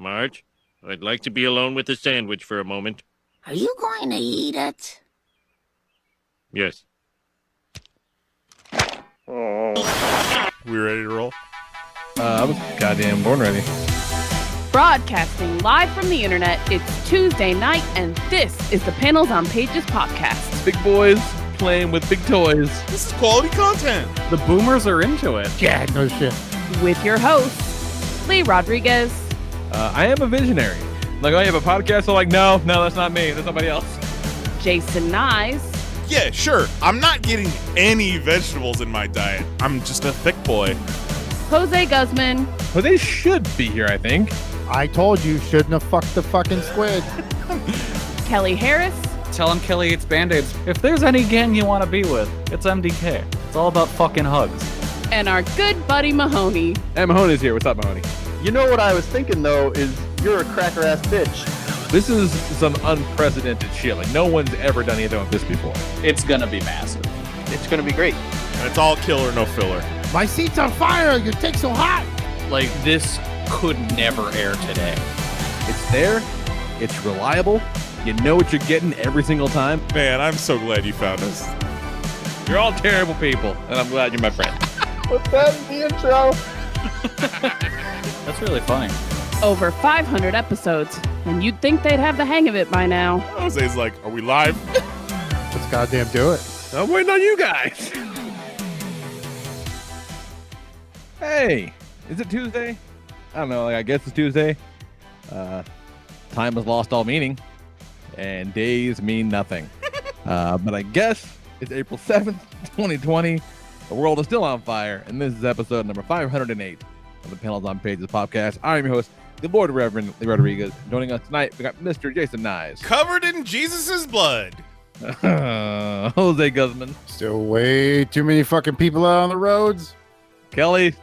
Marge, I'd like to be alone with the sandwich for a moment. Are you going to eat it? Yes. We ready to roll? I was goddamn born ready. Broadcasting live from the internet, it's Tuesday night, and this is the Panels on Pages podcast. Big boys playing with big toys. This is quality content. The boomers are into it. Yeah, no shit. With your hosts, Lee Rodriguez. I am a visionary. Like, oh, you have a podcast? I'm like, no, that's not me. That's somebody else. Jason Nyes. Yeah, sure. I'm not getting any vegetables in my diet. I'm just a thick boy. Jose Guzman. Well, they should be here, I think. I told you, shouldn't have fucked the fucking squid. Kelly Harris. Tell him Kelly eats Band-Aids. If there's any gang you want to be with, it's MDK. It's all about fucking hugs. And our good buddy Mahoney. And Mahoney's here. What's up, Mahoney? You know what I was thinking, though, is you're a cracker-ass bitch. This is some unprecedented shit. Like, no one's ever done anything like this before. It's gonna be massive. It's gonna be great. And it's all killer, no filler. My seat's on fire. Your take's so hot. Like, this could never air today. It's there. It's reliable. You know what you're getting every single time. Man, I'm so glad you found us. You're all terrible people, and I'm glad you're my friend. What's that in the intro? That's really funny. Over 500 episodes, and you'd think they'd have the hang of it by now. Jose's like, are we live? Let's goddamn do it. I'm waiting on you guys. Hey, is it Tuesday? I don't know. Like, I guess it's Tuesday. Time has lost all meaning, and days mean nothing. But I guess it's April 7th, 2020. The world is still on fire, and this is episode number 508 of the Panels on Pages podcast. I'm your host, the Lord Reverend Lee Rodriguez. Joining us tonight, we got Mr. Jason Nyes. Covered in Jesus' blood. Jose Guzman. Still way too many fucking people out on the roads. Kelly.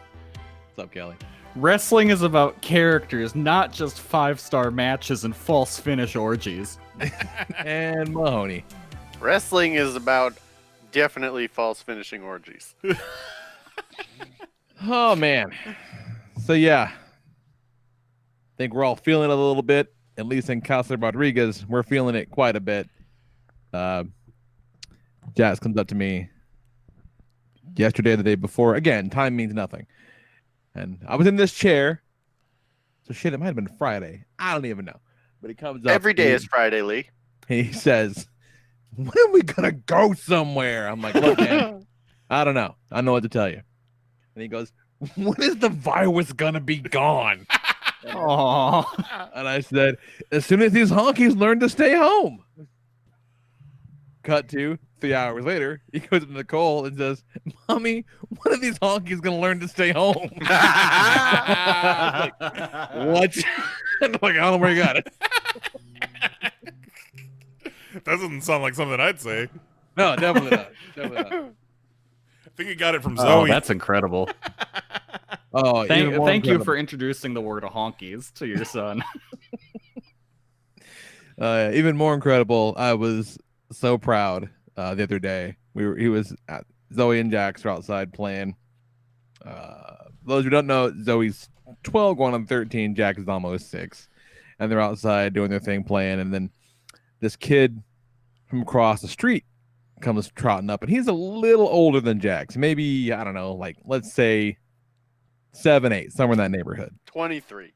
What's up, Kelly? Wrestling is about characters, not just 5-star matches and false finish orgies. And Mahoney. Wrestling is about definitely false finishing orgies. Oh, man. So, yeah. I think we're all feeling it a little bit. At least in Casa Rodriguez, we're feeling it quite a bit. Jazz comes up to me yesterday, the day before. Again, time means nothing. And I was in this chair. So, shit, it might have been Friday. I don't even know. But he comes up. Every day is Friday, Lee. He says, when are we going to go somewhere? I'm like, look, man, I don't know. I know what to tell you. And he goes, when is the virus going to be gone? Aww. And I said, as soon as these honkies learn to stay home. Cut to 3 hours later, he goes to Nicole and says, Mommy, when are these honkies going to learn to stay home? Like, what? I'm like, I don't know where you got it. That doesn't sound like something I'd say. No, definitely not. Definitely not. I think he got it from Oh, Zoe. that's incredible. Oh, Thank you incredible. for introducing the word honkies to your son. Even more incredible, I was so proud the other day. He was at Zoe and Jax are outside playing. Those who don't know, Zoe's 12 going on 13, Jax is almost 6. And they're outside doing their thing playing, and then this kid from across the street comes trotting up, and he's a little older than Jax. Maybe, I don't know, like, let's say 7, 8, somewhere in that neighborhood. 23.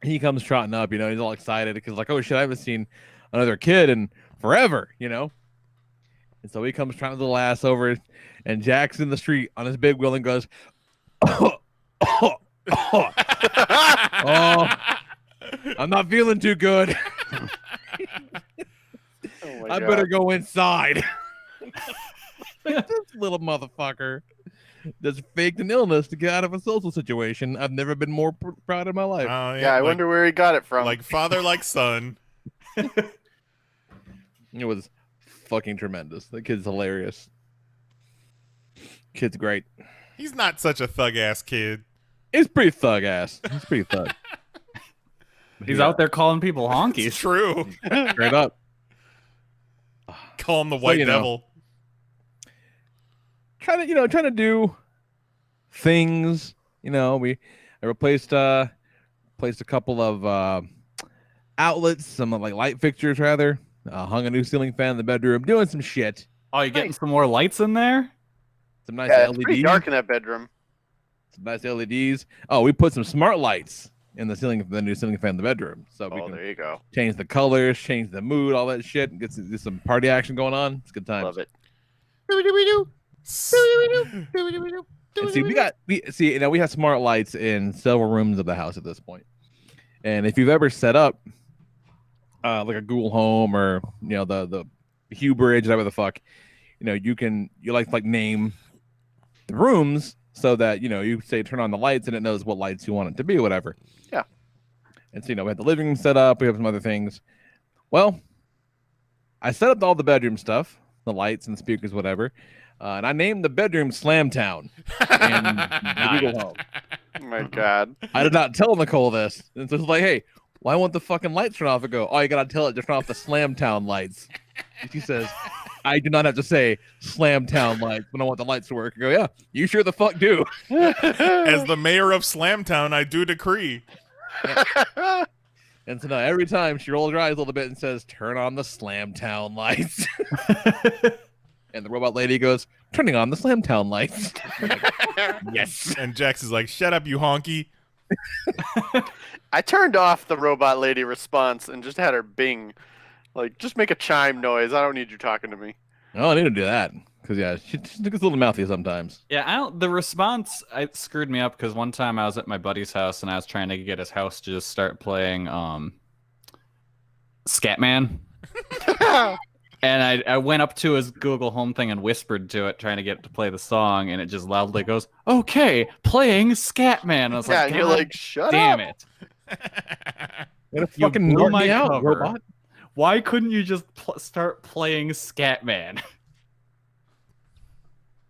He comes trotting up, he's all excited because, like, oh shit, I haven't seen another kid in forever, And so he comes trotting the little ass over, and Jack's in the street on his big wheel and goes, oh, I'm not feeling too good. Oh I better go inside. This little motherfucker just faked an illness to get out of a social situation. I've never been more proud of my life. Yeah, I wonder where he got it from. Like father, like son. It was fucking tremendous. The kid's hilarious. Kid's great. He's not such a thug-ass kid. He's pretty thug ass. He's pretty thug. He's out there calling people It's honkies. true. Straight up. Call him the white devil. Trying to do things. I replaced Placed a couple of outlets, some like light fixtures rather. Hung a new ceiling fan in the bedroom, doing some shit. Oh, you getting some more lights in there? Some nice Yeah, LEDs. it's pretty dark in that bedroom. Some nice LEDs. Oh, we put some smart lights in the new ceiling fan in the bedroom, so we can There you go. change the colors, change the mood, all that shit, and get some party action going on. It's good times. Love it. And see, we have smart lights in several rooms of the house at this point. And if you've ever set up like a Google Home or the Hue Bridge, whatever the fuck, you like name the rooms so that you say turn on the lights and it knows what lights you want it to be, whatever. Yeah. And so we have the living room set up. We have some other things. Well, I set up all the bedroom stuff, the lights and speakers, whatever. And I named the bedroom Slamtown in the Google Home. Oh my God. I did not tell Nicole this. And so it's like, hey, why won't the fucking lights turn off? I go, oh, you gotta tell it to turn off the Slamtown lights. And she says, I do not have to say Slamtown lights when I want the lights to work. I go, yeah, you sure the fuck do. As the mayor of Slamtown, I do decree. And so now every time she rolls her eyes a little bit and says, turn on the Slamtown lights. And the robot lady goes, turning on the Slamtown lights. Yes. And Jax is like, shut up, you honky. I turned off the robot lady response and just had her bing. Like, just make a chime noise. I don't need you talking to me. Oh, I need to do that. Because, yeah, she gets a little mouthy sometimes. Yeah, the response screwed me up because one time I was at my buddy's house and I was trying to get his house to just start playing Scatman. And I went up to his Google Home thing and whispered to it, trying to get it to play the song, and it just loudly goes, "Okay, playing Scatman." I was Yeah, like, and you're like, shut damn up. it. You fucking blew knock my me out, cover. robot. Why couldn't you just start playing Scatman?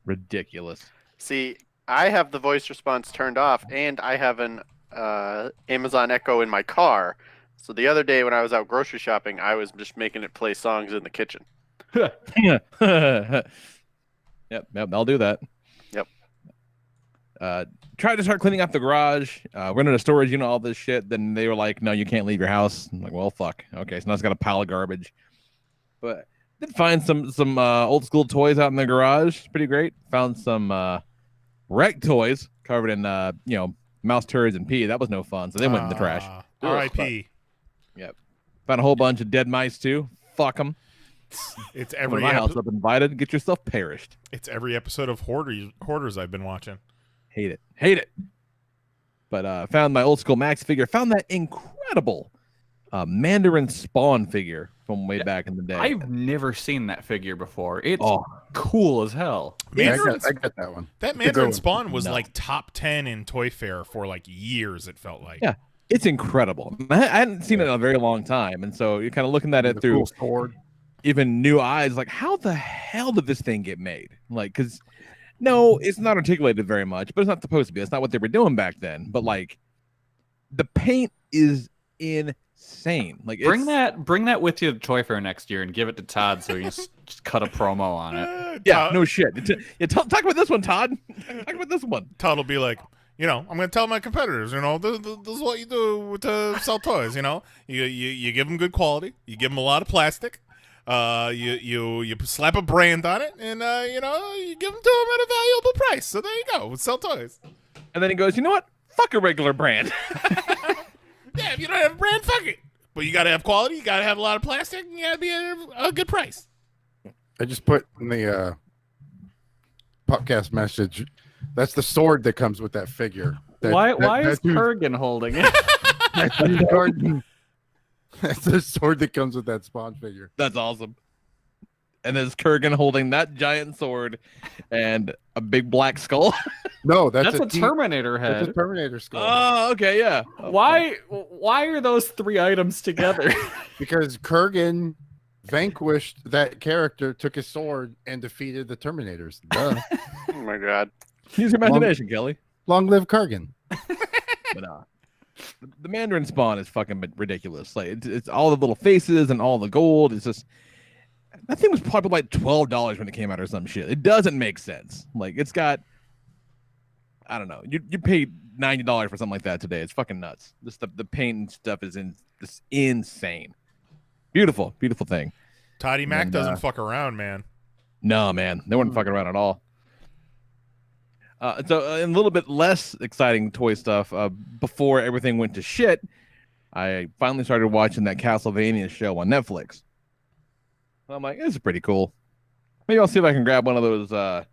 Ridiculous. See, I have the voice response turned off, and I have an Amazon Echo in my car. So the other day when I was out grocery shopping, I was just making it play songs in the kitchen. Yep, I'll do that. Yep. Tried to start cleaning up the garage, rented a storage unit, all this shit. Then they were like, no, you can't leave your house. I'm like, well, fuck. Okay, so now it's got a pile of garbage. But did find some old school toys out in the garage. Pretty great. Found some wreck toys covered in mouse turds and pee. That was no fun. So they went in the trash. R.I.P. Yep. Found a whole bunch of dead mice too. Fuck them. It's Come every to my house up invited. Get yourself perished. It's every episode of Hoarders I've been watching. Hate it. But found my old school Max figure. Found that incredible Mandarin Spawn figure from way back in the day. I've never seen that figure before. It's cool as hell. Yeah, I got that one. That Mandarin Spawn was like top 10 in Toy Fair for like years, it felt like. Yeah, it's incredible. I hadn't seen it in a very long time. And so you're kind of looking at it through even new eyes. Like, how the hell did this thing get made? Like, because no, it's not articulated very much, but it's not supposed to be. That's not what they were doing back then. But like, the paint is insane. Like, bring that with you to Toy Fair next year and give it to Todd so he can just cut a promo on it. Yeah, no shit. Talk about this one, Todd. Talk about this one. Todd will be like, I'm going to tell my competitors, this is what you do to sell toys. You give them good quality, you give them a lot of plastic, you slap a brand on it, and you give them to them at a valuable price. So there you go, sell toys. And then he goes, you know what? Fuck a regular brand. Yeah, if you don't have a brand, fuck it. But you got to have quality, you got to have a lot of plastic, and you got to be at a good price. I just put in the podcast message. That's the sword that comes with that figure. Why is Kurgan holding it? That's the sword that comes with that Spawn figure. That's awesome. And there's Kurgan holding that giant sword and a big black skull. No, that's a Terminator head. That's a Terminator skull. Oh, okay, yeah. Why are those three items together? Because Kurgan vanquished that character, took his sword, and defeated the Terminators. Duh. Oh my God. Use your imagination, Kelly. Long live Kurgan. But the Mandarin Spawn is fucking ridiculous. Like it's all the little faces and all the gold. It's just that thing was probably like $12 when it came out or some shit. It doesn't make sense. Like it's got I don't know. You paid $90 for something like that today. It's fucking nuts. Just the paint and stuff is insane. Beautiful thing. Toddy Mac doesn't fuck around, man. No, man, they weren't fucking around at all. So a little bit less exciting toy stuff. Before everything went to shit, I finally started watching that Castlevania show on Netflix. I'm like, this is pretty cool. Maybe I'll see if I can grab one of those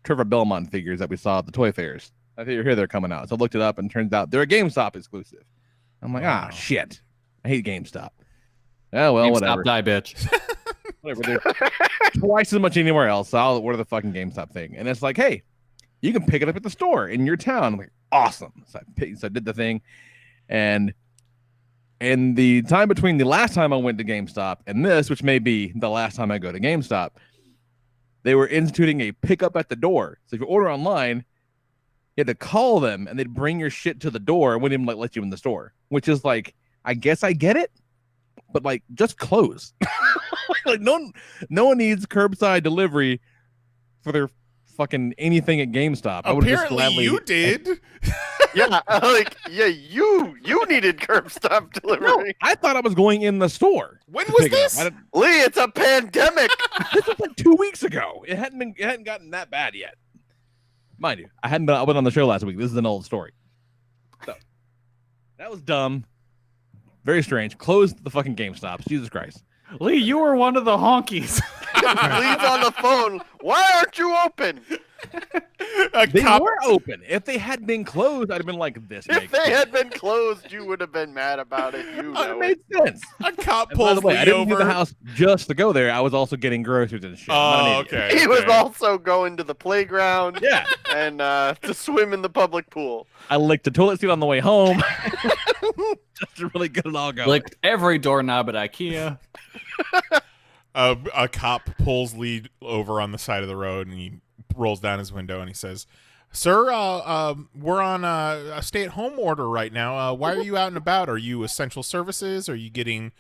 Trevor Belmont figures that we saw at the toy fairs. I think they're coming out. So I looked it up and turns out they're a GameStop exclusive. I'm like, shit. I hate GameStop. Oh, well, GameStop whatever. Die, bitch. Whatever. They're twice as much anywhere else. So I'll order the fucking GameStop thing. And it's like, hey, you can pick it up at the store in your town. I'm like, awesome. So I did the thing. And in the time between the last time I went to GameStop and this, which may be the last time I go to GameStop, they were instituting a pickup at the door. So if you order online, you had to call them and they'd bring your shit to the door and wouldn't even let you in the store, which is like, I guess I get it, but like, just close. Like no one needs curbside delivery for their fucking anything at GameStop. Apparently you did. You needed curbstop delivery. No, I thought I was going in the store. When was this? Lee, it's a pandemic. This was like 2 weeks ago. It hadn't gotten that bad yet. Mind you, I went on the show last week. This is an old story. So that was dumb. Very strange. Closed the fucking GameStops. Jesus Christ. Lee, you were one of the honkies. Lee's on the phone. Why aren't you open? They were open. If they had been closed, I'd have been like this. If they had been closed, you would have been mad about it. You know it made sense. A cop And by pulls the way, Lee I didn't over. leave the house just to go there. I was also getting groceries and shit. Oh, okay. He was also going to the playground. Yeah. And to swim in the public pool. I licked the toilet seat on the way home. Just to really get it all going. Licked every doorknob at IKEA. A cop pulls Lee over on the side of the road and he rolls down his window and he says, "Sir, we're on a stay-at-home order right now. Why are you out and about? Are you essential services? Are you getting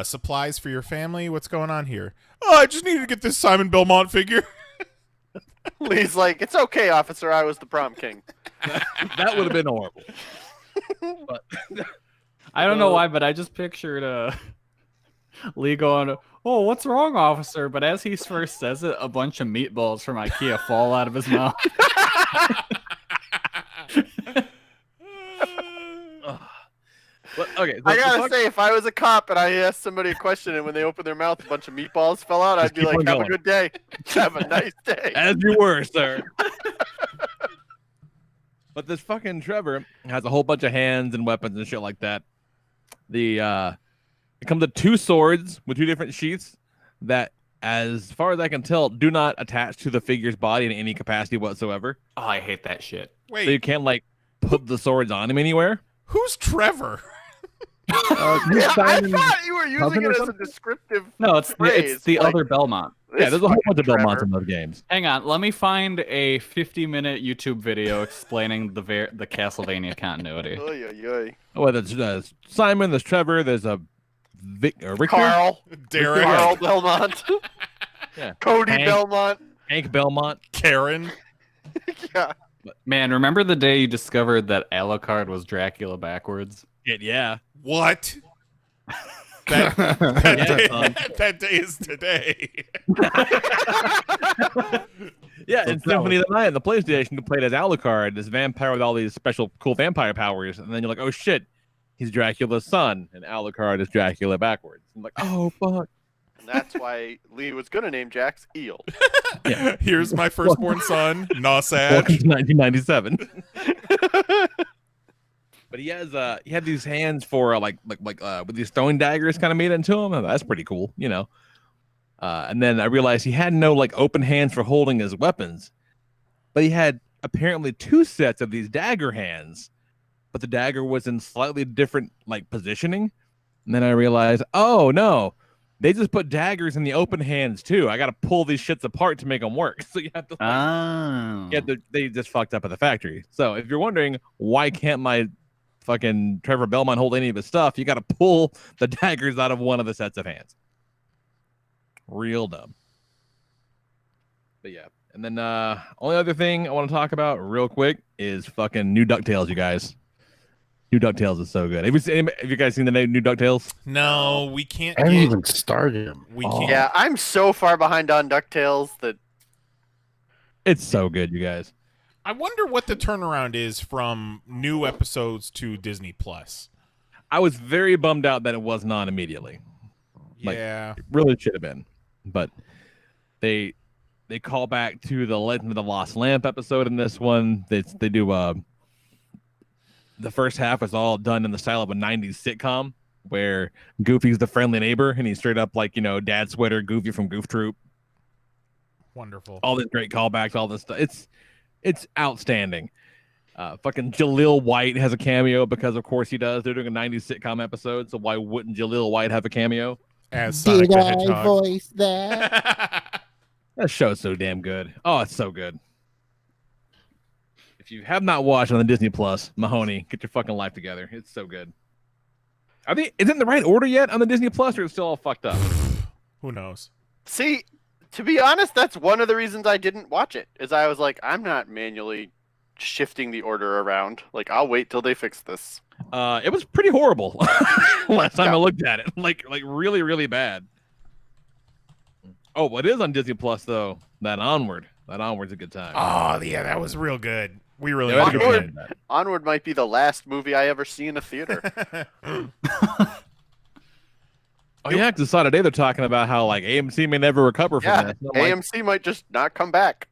supplies for your family? What's going on here?" "Oh, I just needed to get this Simon Belmont figure." Lee's like, "It's okay, officer. I was the prom king." That would have been horrible. But I don't know why, but I just pictured Lee going, "Oh, what's wrong, officer?" But as he first says it, a bunch of meatballs from IKEA fall out of his mouth. But, okay, so I gotta say, if I was a cop and I asked somebody a question and when they opened their mouth, a bunch of meatballs fell out, I'd be like, "Have a good day. Have a nice day." As you were, sir. But this fucking Trevor has a whole bunch of hands and weapons and shit like that. It comes with 2 swords with 2 different sheaths that, as far as I can tell, do not attach to the figure's body in any capacity whatsoever. Oh, I hate that shit. Wait, So you can't like put the swords on him anywhere. who's Trevor? I thought you were using it as a descriptive No, it's phrase. the Like, other Belmont. Yeah, there's a whole bunch of Trevor. Belmonts in those games. Hang on, let me find a 50-minute YouTube video explaining the Castlevania continuity. Oy, oy, oy. Oh, there's Simon, there's Trevor, there's a Richter, Carl. Derek, Carl Belmont. Yeah. Cody Hank. Belmont. Hank Belmont. Karen. Yeah. Man, remember the day you discovered that Alucard was Dracula backwards? Yeah. What? That, that day is today. Yeah, in Symphony of the Night on the PlayStation, you played as Alucard, this vampire with all these special cool vampire powers, and then you're like, oh shit, he's Dracula's son, and Alucard is Dracula backwards. I'm like, oh fuck. And that's why Lee was going to name Jax Eel. Yeah. Here's my firstborn son, Nosad. Welcome to 1997. But he had these hands for like with these throwing daggers kind of made into him. That's pretty cool, you know. And then I realized he had no like open hands for holding his weapons, but he had apparently 2 sets of these dagger hands, but the dagger was in slightly different like positioning. And then I realized, oh no, they just put daggers in the open hands too. I got to pull these shits apart to make them work. So you have to. They just fucked up at the factory. So if you're wondering why can't my fucking Trevor Belmont hold any of his stuff, you got to pull the daggers out of one of the sets of hands. Real dumb. But yeah, And then only other thing I want to talk about real quick is fucking new DuckTales, you guys. New DuckTales is so good. Have you guys seen the new DuckTales? No, we can't. I haven't get- even started him. We can't. Yeah, I'm so far behind on DuckTales that It's so good, you guys. I wonder what the turnaround is from new episodes to Disney Plus. I was very bummed out that it wasn't on immediately. Like, Yeah. It really should have been. But they call back to the Legend of the Lost Lamp episode in this one. They do the first half is all done in the style of a 90s sitcom where Goofy's the friendly neighbor and he's straight up like, Dad Sweater Goofy from Goof Troop. Wonderful. All these great callbacks, all this stuff. It's outstanding. Fucking Jaleel White has a cameo because of course he does. They're doing a 90s sitcom episode, so why wouldn't Jaleel White have a cameo? As Sonic Did the I Hedgehog. voice that? That show's so damn good. Oh, it's so good. If you have not watched on the Disney Plus, Mahoney, get your fucking life together. It's so good. Is it in the right order yet on the Disney Plus, or is it still all fucked up? Who knows? see, to be honest, that's one of the reasons I didn't watch it. Is I was like, I'm not manually shifting the order around. Like, I'll wait till they fix this. It was pretty horrible last time Yeah. I looked at it. Like really, really bad. Oh, what is on Disney Plus though? That Onward. That Onward's a good time. Oh, yeah, that was real good. We really Yeah, enjoyed that's a good it. time. Onward might be the last movie I ever see in a theater. Oh yeah, because today they're talking about how like AMC may never recover from Yeah, this. And I'm like, AMC might just not come back.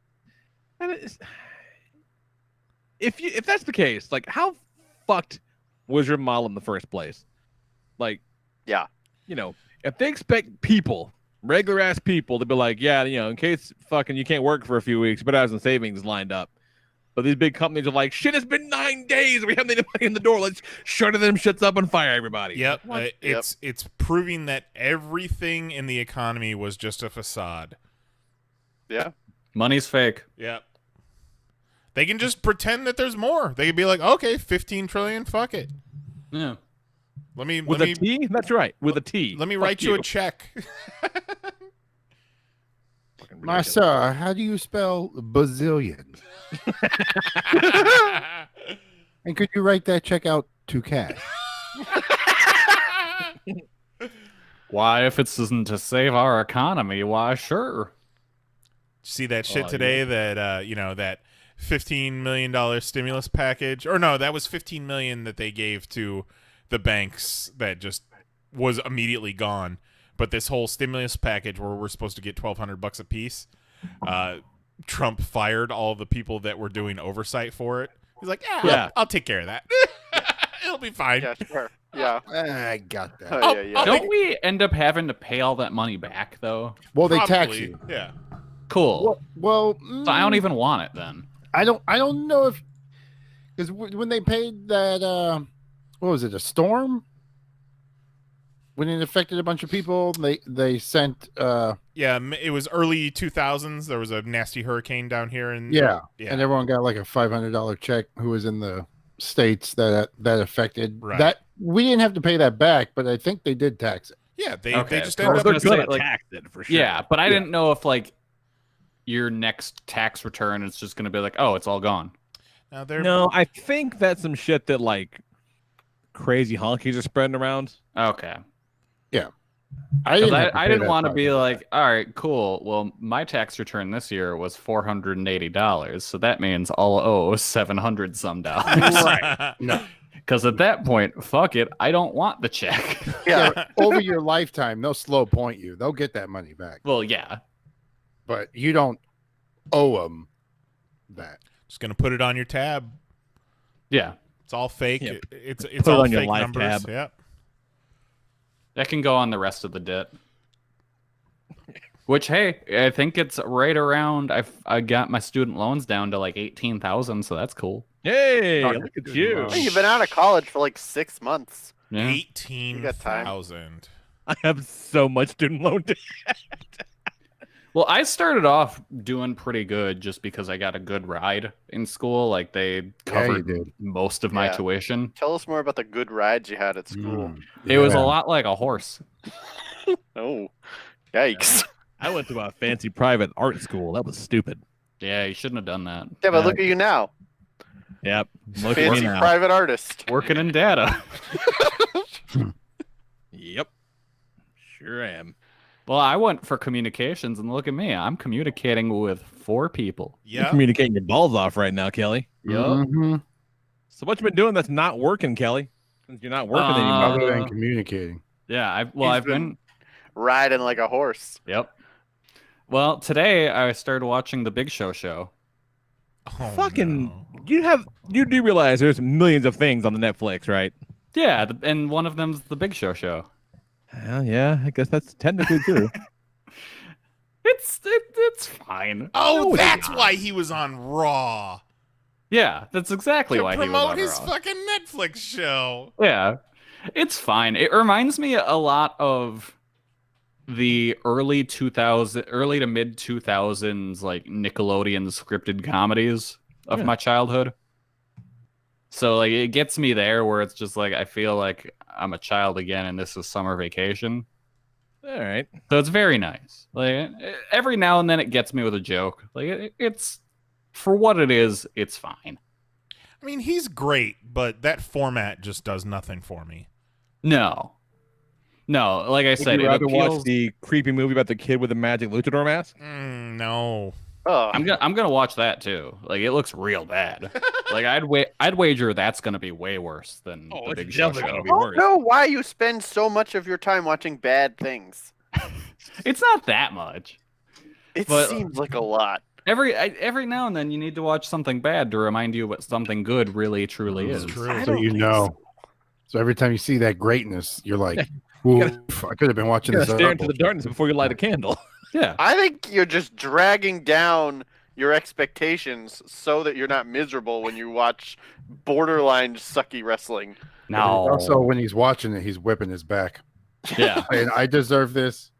and if that's the case, like how fucked was your model in the first place? Like, Yeah. If they expect people, regular ass people, to be like, yeah, in case fucking you can't work for a few weeks, but have some savings lined up. But these big companies are like, shit, it's been 9 days. We haven't anybody in the door. Let's shut them shits up and fire everybody. Yep. What? It's proving that everything in the economy was just a facade. Yeah. Money's fake. Yep. They can just pretend that there's more. They can be like, okay, 15 trillion, fuck it. Yeah. With a T? That's right. With a T. Let me Fuck write you a check. Fucking My ridiculous. sir, how do you spell bazillion? And could you write that check out to cash? Why, if it's isn't to save our economy, why, sure. See that shit Oh, today that that $15 million stimulus package, or no, that was $15 million that they gave to the banks that just was immediately gone. But this whole stimulus package where we're supposed to get $1,200 a piece, Trump fired all the people that were doing oversight for it. He's like, Yeah. I'll take care of that. It'll be fine. Yeah, sure. Yeah. I got that. Oh, yeah, yeah. Don't we end up having to pay all that money back, though? Well, they tax Probably, you. Yeah. Cool. Well, So I don't even want it then. I don't know if because when they paid that what was it, a storm, when it affected a bunch of people, they sent Yeah, it was early 2000s. There was a nasty hurricane down here, and and everyone got like a $500 check who was in the states that affected. Right. That we didn't have to pay that back, but I think they did tax it. yeah, they Okay, just so ended I up. was They're gonna gonna say, like- tax it for sure. Yeah, but I didn't know if like your next tax return is just gonna be like, oh, it's all gone. Now they're No, I think that's some shit that like crazy honkies are spreading around. Okay. I 'Cause didn't. have I pay didn't that want to part. be like, all right, cool. Well, my tax return this year was $480, so that means I'll owe $700 some dollars. right. No. Because at that point, fuck it, I don't want the check. Yeah. Over your lifetime, they'll slow point you. They'll get that money back, Well, yeah. but you don't owe them that. Just gonna put it on your tab. Yeah. It's all fake. Yeah, It's it all on your fake life numbers. tab. Yep. That can go on the rest of the debt. Which, hey, I think it's right around. I got my student loans down to like 18,000, so that's cool. Hey, Oh, look at good you. lord. Hey, you've been out of college for like 6 months. Yeah. 18,000. I have so much student loan debt. Well, I started off doing pretty good just because I got a good ride in school. Like they Yeah, you covered did. most of my Yeah. tuition. Tell us more about the good rides you had at school. It was a Yeah. lot like a horse. Oh, yikes. I went to a fancy private art school. That was stupid. Yeah, you shouldn't have done that. Yeah, but look at you now. Yep. Look at me Fancy now. private artist. Working in data. Yep. Sure am. Well, I went for communications, and look at me. I'm communicating with 4 people. You're Yeah. communicating your balls off right now, Kelly. Mhm. So what you been doing that's not working, Kelly? Since you're not working anymore. Other than communicating. Yeah, I've He's been. riding like a horse. Yep. Well, today I started watching the Big Show. Oh, Fucking, no. you do realize there's millions of things on the Netflix, right? Yeah, and one of them's the Big Show. Well, yeah, I guess that's technically true. It's fine. Oh, No, it that's is not. why he was on Raw. Yeah, that's exactly To why he was promote on his Raw. fucking Netflix show. Yeah, it's fine. It reminds me a lot of the early to mid 2000s, like Nickelodeon scripted comedies of my childhood. So like it gets me there where it's just like I feel like I'm a child again and this is summer vacation. All right. So it's very nice. Like every now and then it gets me with a joke. Like it's for what it is, it's fine. I mean, he's great, but that format just does nothing for me. No, like I Would said, you it rather appeals. watch the creepy movie about the kid with the magic luchador mask? No. Oh, I'm gonna watch that too. Like it looks real bad. Like I'd wager that's gonna be way worse than the Big Show. I don't know why you spend so much of your time watching bad things. It's not that much. It But- seems like a lot. Every now and then you need to watch something bad to remind you what something good really truly is. true. So you know. So every time you see that greatness, you're like, oof, I could have been watching You this. gotta stare other into the bullshit. darkness before you light a candle. Yeah. I think you're just dragging down your expectations so that you're not miserable when you watch borderline sucky wrestling. But No. Also, when he's watching it, he's whipping his back. Yeah, And I deserve this.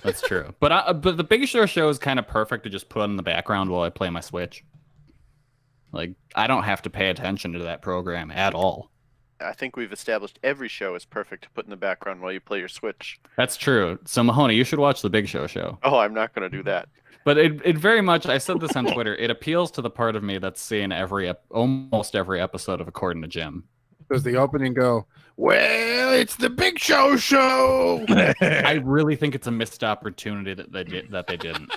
that's true. But the Big Show is kind of perfect to just put in the background while I play my Switch. Like I don't have to pay attention to that program at all. I think we've established every show is perfect to put in the background while you play your Switch. That's true. So Mahoney, you should watch the Big Show. Oh, I'm not going to do that. But it very much, I said this on Twitter, it appeals to the part of me that's seeing almost every episode of According to Jim. Does the opening go, well, it's the Big Show show? I really think it's a missed opportunity that they didn't.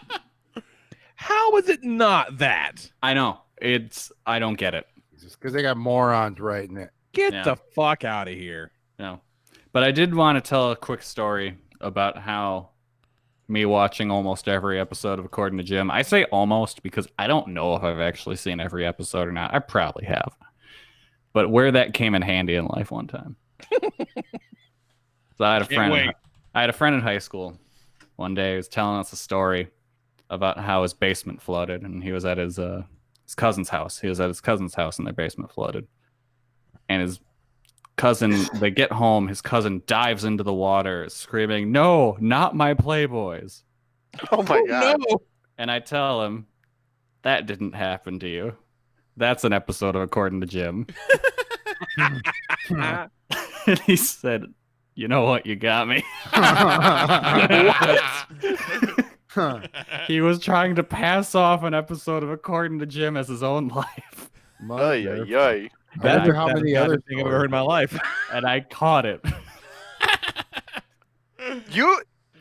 How is it not that? I know. I don't get it. Because they got morons writing it. Get Yeah. the fuck out of here. No. But I did want to tell a quick story about how me watching almost every episode of According to Jim. I say almost because I don't know if I've actually seen every episode or not. I probably have. But where that came in handy in life one time. So I had a friend. I had a friend in high school. One day he was telling us a story about how his basement flooded, and he was at his cousin's house. He was at his cousin's house, and their basement flooded. And his cousin, they get home, his cousin dives into the water, screaming, "No, not my Playboys!" Oh my god. No. And I tell him, that didn't happen to you. That's an episode of According to Jim. And he said, "You know what? You got me." He was trying to pass off an episode of According to Jim as his own life. Ay, ay, ay. I wonder how many other thing I've ever heard in my life. And I caught it.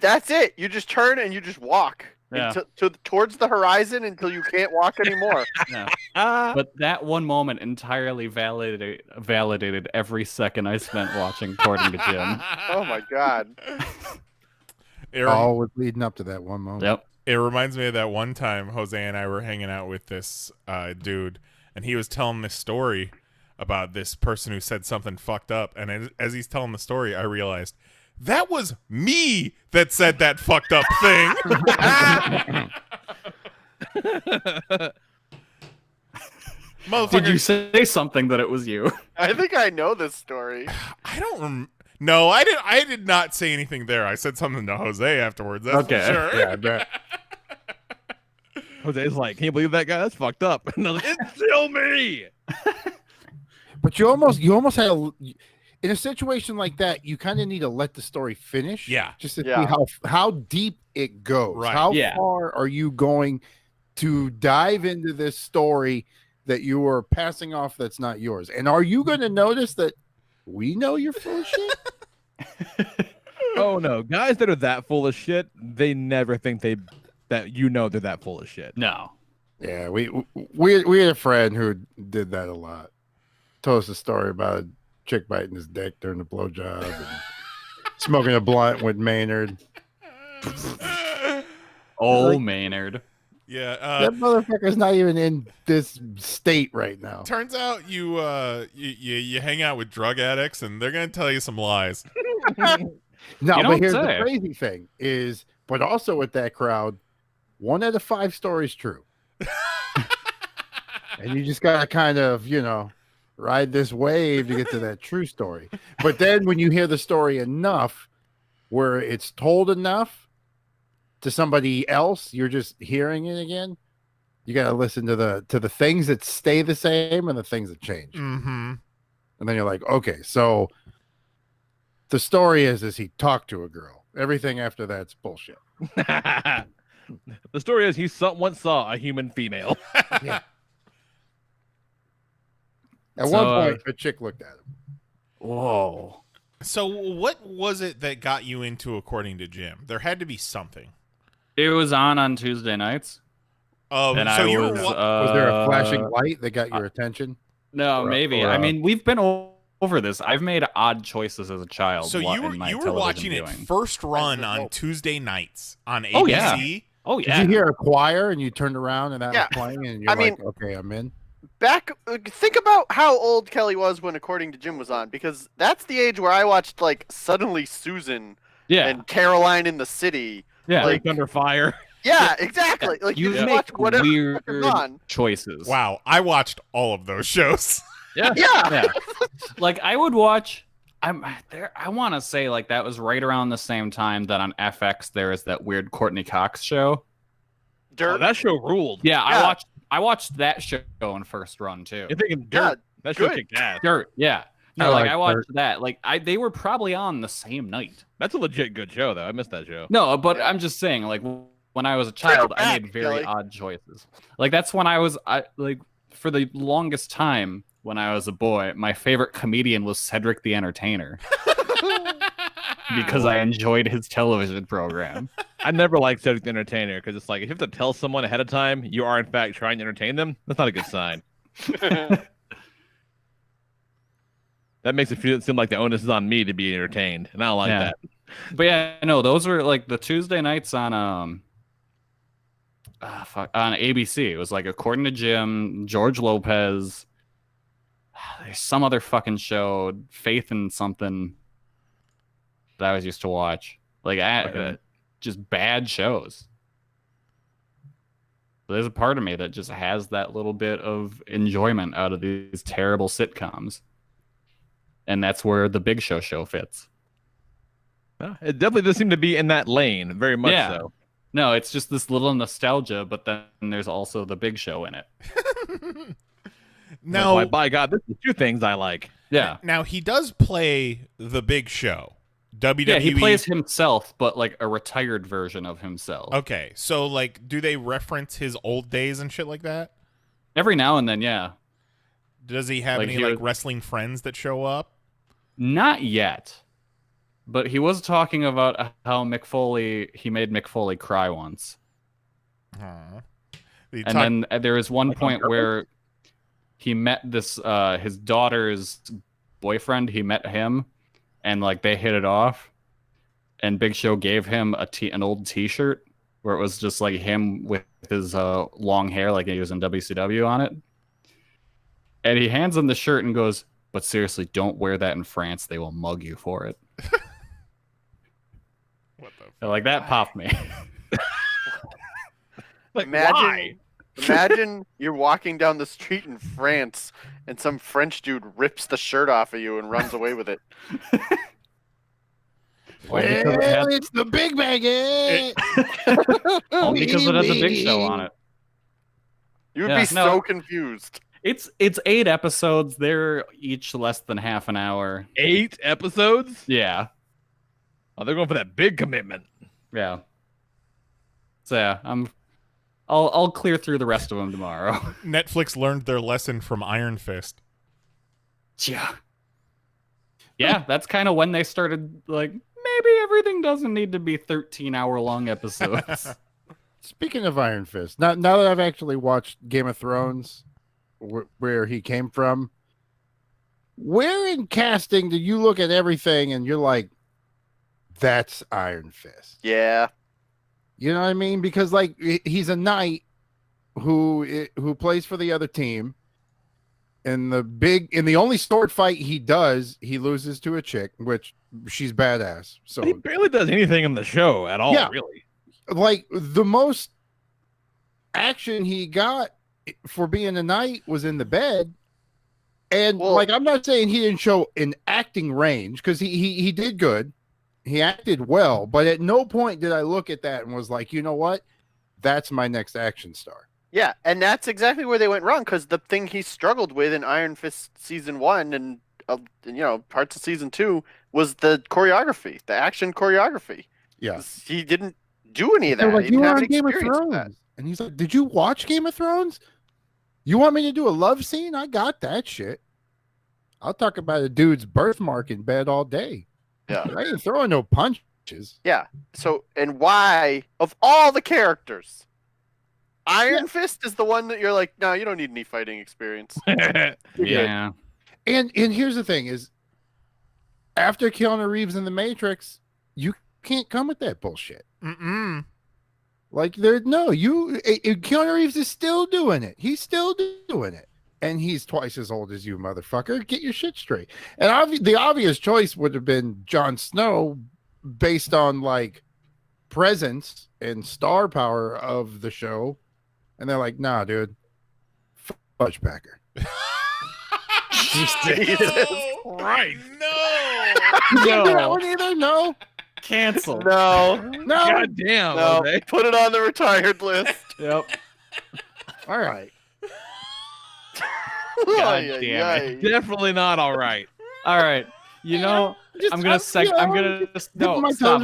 That's it. You just turn and you just walk Yeah. towards the horizon until you can't walk anymore. Yeah. But that one moment entirely validated every second I spent watching According to Jim. Oh my god. All was leading up to that one moment. Yep. It reminds me of that one time Jose and I were hanging out with this dude, and he was telling this story about this person who said something fucked up. And as he's telling the story, I realized that was me that said that fucked up thing. Motherfucker. Did you say something that it was you? I think I know this story. I don't No, I did not say anything there. I said something to Jose afterwards. That's Okay. for sure. Yeah, I bet. Jose's like, can you believe that guy? That's fucked up. And I was like, it's still me. But you almost had in a situation like that, you kind of need to let the story finish. Yeah. Just to Yeah. see how deep it goes. Right. How Yeah. far are you going to dive into this story that you are passing off that's not yours? And are you going to notice that we know you're full of shit? Oh no, guys that are that full of shit, they never think that you know they're that full of shit. No. Yeah, we had a friend who did that a lot. Told us a story about a chick biting his dick during the blowjob and smoking a blunt with Maynard. Oh, Maynard. Yeah. That motherfucker's not even in this state right now. Turns out you hang out with drug addicts, and they're gonna tell you some lies. No, You but don't here's say. the crazy thing is, but also with that crowd, 1 out of 5 stories true. And you just gotta kind of, ride this wave to get to that true story. But then when you hear the story enough where it's told enough to somebody else, you're just hearing it again. You gotta listen to the things that stay the same and the things that change. Mm-hmm. And then you're like, okay, so the story is he talked to a girl. Everything after that's bullshit. The story is he once saw a human female. At So, one point, a chick looked at him. Whoa. So what was it that got you into According to Jim? There had to be something. It was on Tuesday nights. And So you were Was there a flashing light that got your attention? No, maybe. I mean, we've been over this. I've made odd choices as a child. So in my you were television watching it viewing. first run on Tuesday nights on ABC. Oh, yeah. Oh, Did yeah. you hear a choir and you turned around and that Yeah. was playing and you're I mean- okay, I'm in? Think about how old Kelly was when According to Jim was on, because that's the age where I watched like Suddenly Susan Yeah. and Caroline in the City. Yeah. like- Under fire. Yeah, exactly. Like you You just make watch whatever weird is on. choices. Wow, I watched all of those shows. Yeah. Yeah. Yeah. Like I would watch. I'm there. I want to say like that was right around the same time that on FX there is that weird Courtney Cox show. Dirt. Oh, that show ruled. Yeah, Yeah. I watched that show in first run too. You're thinking Yeah, dirt. That show good. kicked ass. Dirt. Yeah. No, I like like I watched Dirt. that. Like they were probably on the same night. That's a legit good show, though. I missed that show. No, but I'm just saying, like when I was a child, I back, made very Kelly. odd choices. Like that's when I like for the longest time when I was a boy, my favorite comedian was Cedric the Entertainer because I enjoyed his television program. I never liked Cedric the Entertainer because it's like if you have to tell someone ahead of time you are in fact trying to entertain them, that's not a good sign. That makes it seem like the onus is on me to be entertained, and I don't like Yeah. that. But yeah, no, those were like the Tuesday nights on on ABC. It was like According to Jim, George Lopez. There's some other fucking show, Faith in something that I was used to watch. Like just bad shows. There's a part of me that just has that little bit of enjoyment out of these terrible sitcoms. And that's where the Big Show fits. Well, it definitely does seem to be in that lane, very much Yeah. so. No, it's just this little nostalgia, but then there's also the Big Show in it. Now, Like, by God, this is two things I like. Yeah. now he does play the Big Show. WWE. Yeah, he plays himself, but like a retired version of himself. Okay, so like, do they reference his old days and shit like that? Every now and then, yeah. Does he have Like, any he like was- wrestling friends that show up? Not yet. But he was talking about how he made Mick Foley cry once. Huh. And then there was one point where he met this his daughter's boyfriend. He met him, and like they hit it off. And Big Show gave him an old T-shirt where it was just like him with his long hair, like he was in WCW on it. And he hands him the shirt and goes, "But seriously, don't wear that in France. They will mug you for it." What the? So, like that popped me. Like, Imagine, why? imagine you're walking down the street in France and some French dude rips the shirt off of you and runs away with it. Well, because it had- it's the Big Bag. Only because it has a Big Show on it. You would Yeah, be no. so confused. It's 8 episodes. They're each less than half an hour. 8 episodes? Yeah. Oh, they're going for that big commitment. Yeah. So yeah, I'm I'll clear through the rest of them tomorrow. Netflix learned their lesson from Iron Fist. Yeah. Yeah, that's kind of when they started, like, maybe everything doesn't need to be 13-hour-long episodes. Speaking of Iron Fist, now that I've actually watched Game of Thrones, where he came from, where in casting did you look at everything and you're like, that's Iron Fist? Yeah. You know what I mean? Because like he's a knight who plays for the other team. In the only sword fight he does, he loses to a chick, which she's badass. So He barely does anything in the show at all, Yeah. really. like the most action he got for being a knight was in the bed. And Well- like I'm not saying he didn't show an acting range, because he did good. He acted well, but at no point did I look at that and was like, you know what? That's my next action star. Yeah, and that's exactly where they went wrong, because the thing he struggled with in Iron Fist season 1 and parts of season 2 was the choreography, the action choreography. Yeah. He didn't do any of They're that. like, He didn't you were have on any Game of experience with that. Thrones. And he's like, did you watch Game of Thrones? You want me to do a love scene? I got that shit. I'll talk about a dude's birthmark in bed all day. Yeah. I ain't throwing no punches. Yeah. So, and why, of all the characters, Iron Fist is the one that you're like, no, you don't need any fighting experience. Yeah. And here's the thing is, after Keanu Reeves in The Matrix, you can't come with that bullshit. Mm-mm. Like Keanu Reeves is still doing it. He's still doing it. And he's twice as old as you, motherfucker. Get your shit straight. And the obvious choice would have been Jon Snow, based on like presence and star power of the show. And they're like, nah, dude, Fudgepacker. Jesus. Right. No. You can't do that one either? No. Cancel. No. No. God damn. No. Jose. Put it on the retired list. Yep. All right. God Ay, damn ay, it. ay. Definitely not all right. All right. You know, I'm gonna dipping my stop. toes in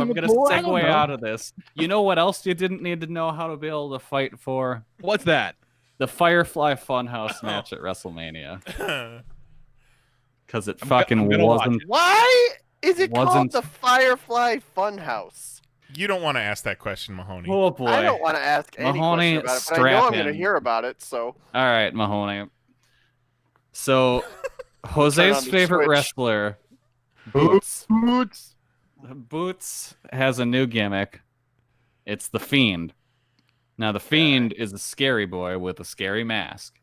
I'm the gonna pool. I don't segue know. out of this. You know what else you didn't need to know how to be able to fight for? What's that? The Firefly Funhouse match at WrestleMania. Because it I'm fucking gonna watch wasn't. Why is it called Wasn't- the Firefly Funhouse? You don't want to ask that question, Mahoney. Oh boy. I don't want to ask any Mahoney, question about it, but I know strap I'm going to in. hear about it, so... All right, Mahoney. So, Jose's on the favorite switch. wrestler, Boots. Boots has a new gimmick. It's the Fiend. Now, the Fiend is a scary boy with a scary mask.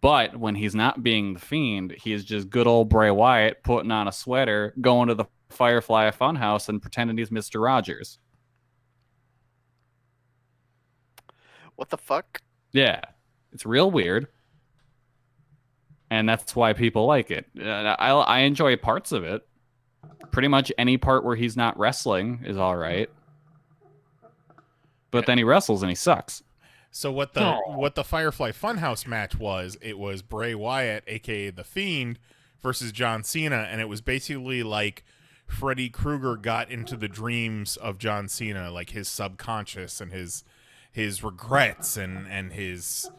But when he's not being the Fiend, he is just good old Bray Wyatt putting on a sweater, going to the Firefly Funhouse and pretending he's Mr. Rogers. What the fuck? Yeah, it's real weird. And that's why people like it. I enjoy parts of it. Pretty much any part where he's not wrestling is all right. But then he wrestles and he sucks. So what the Firefly Funhouse match was, it was Bray Wyatt, aka the Fiend, versus John Cena, and it was basically like Freddy Krueger got into the dreams of John Cena, like his subconscious and his regrets and his,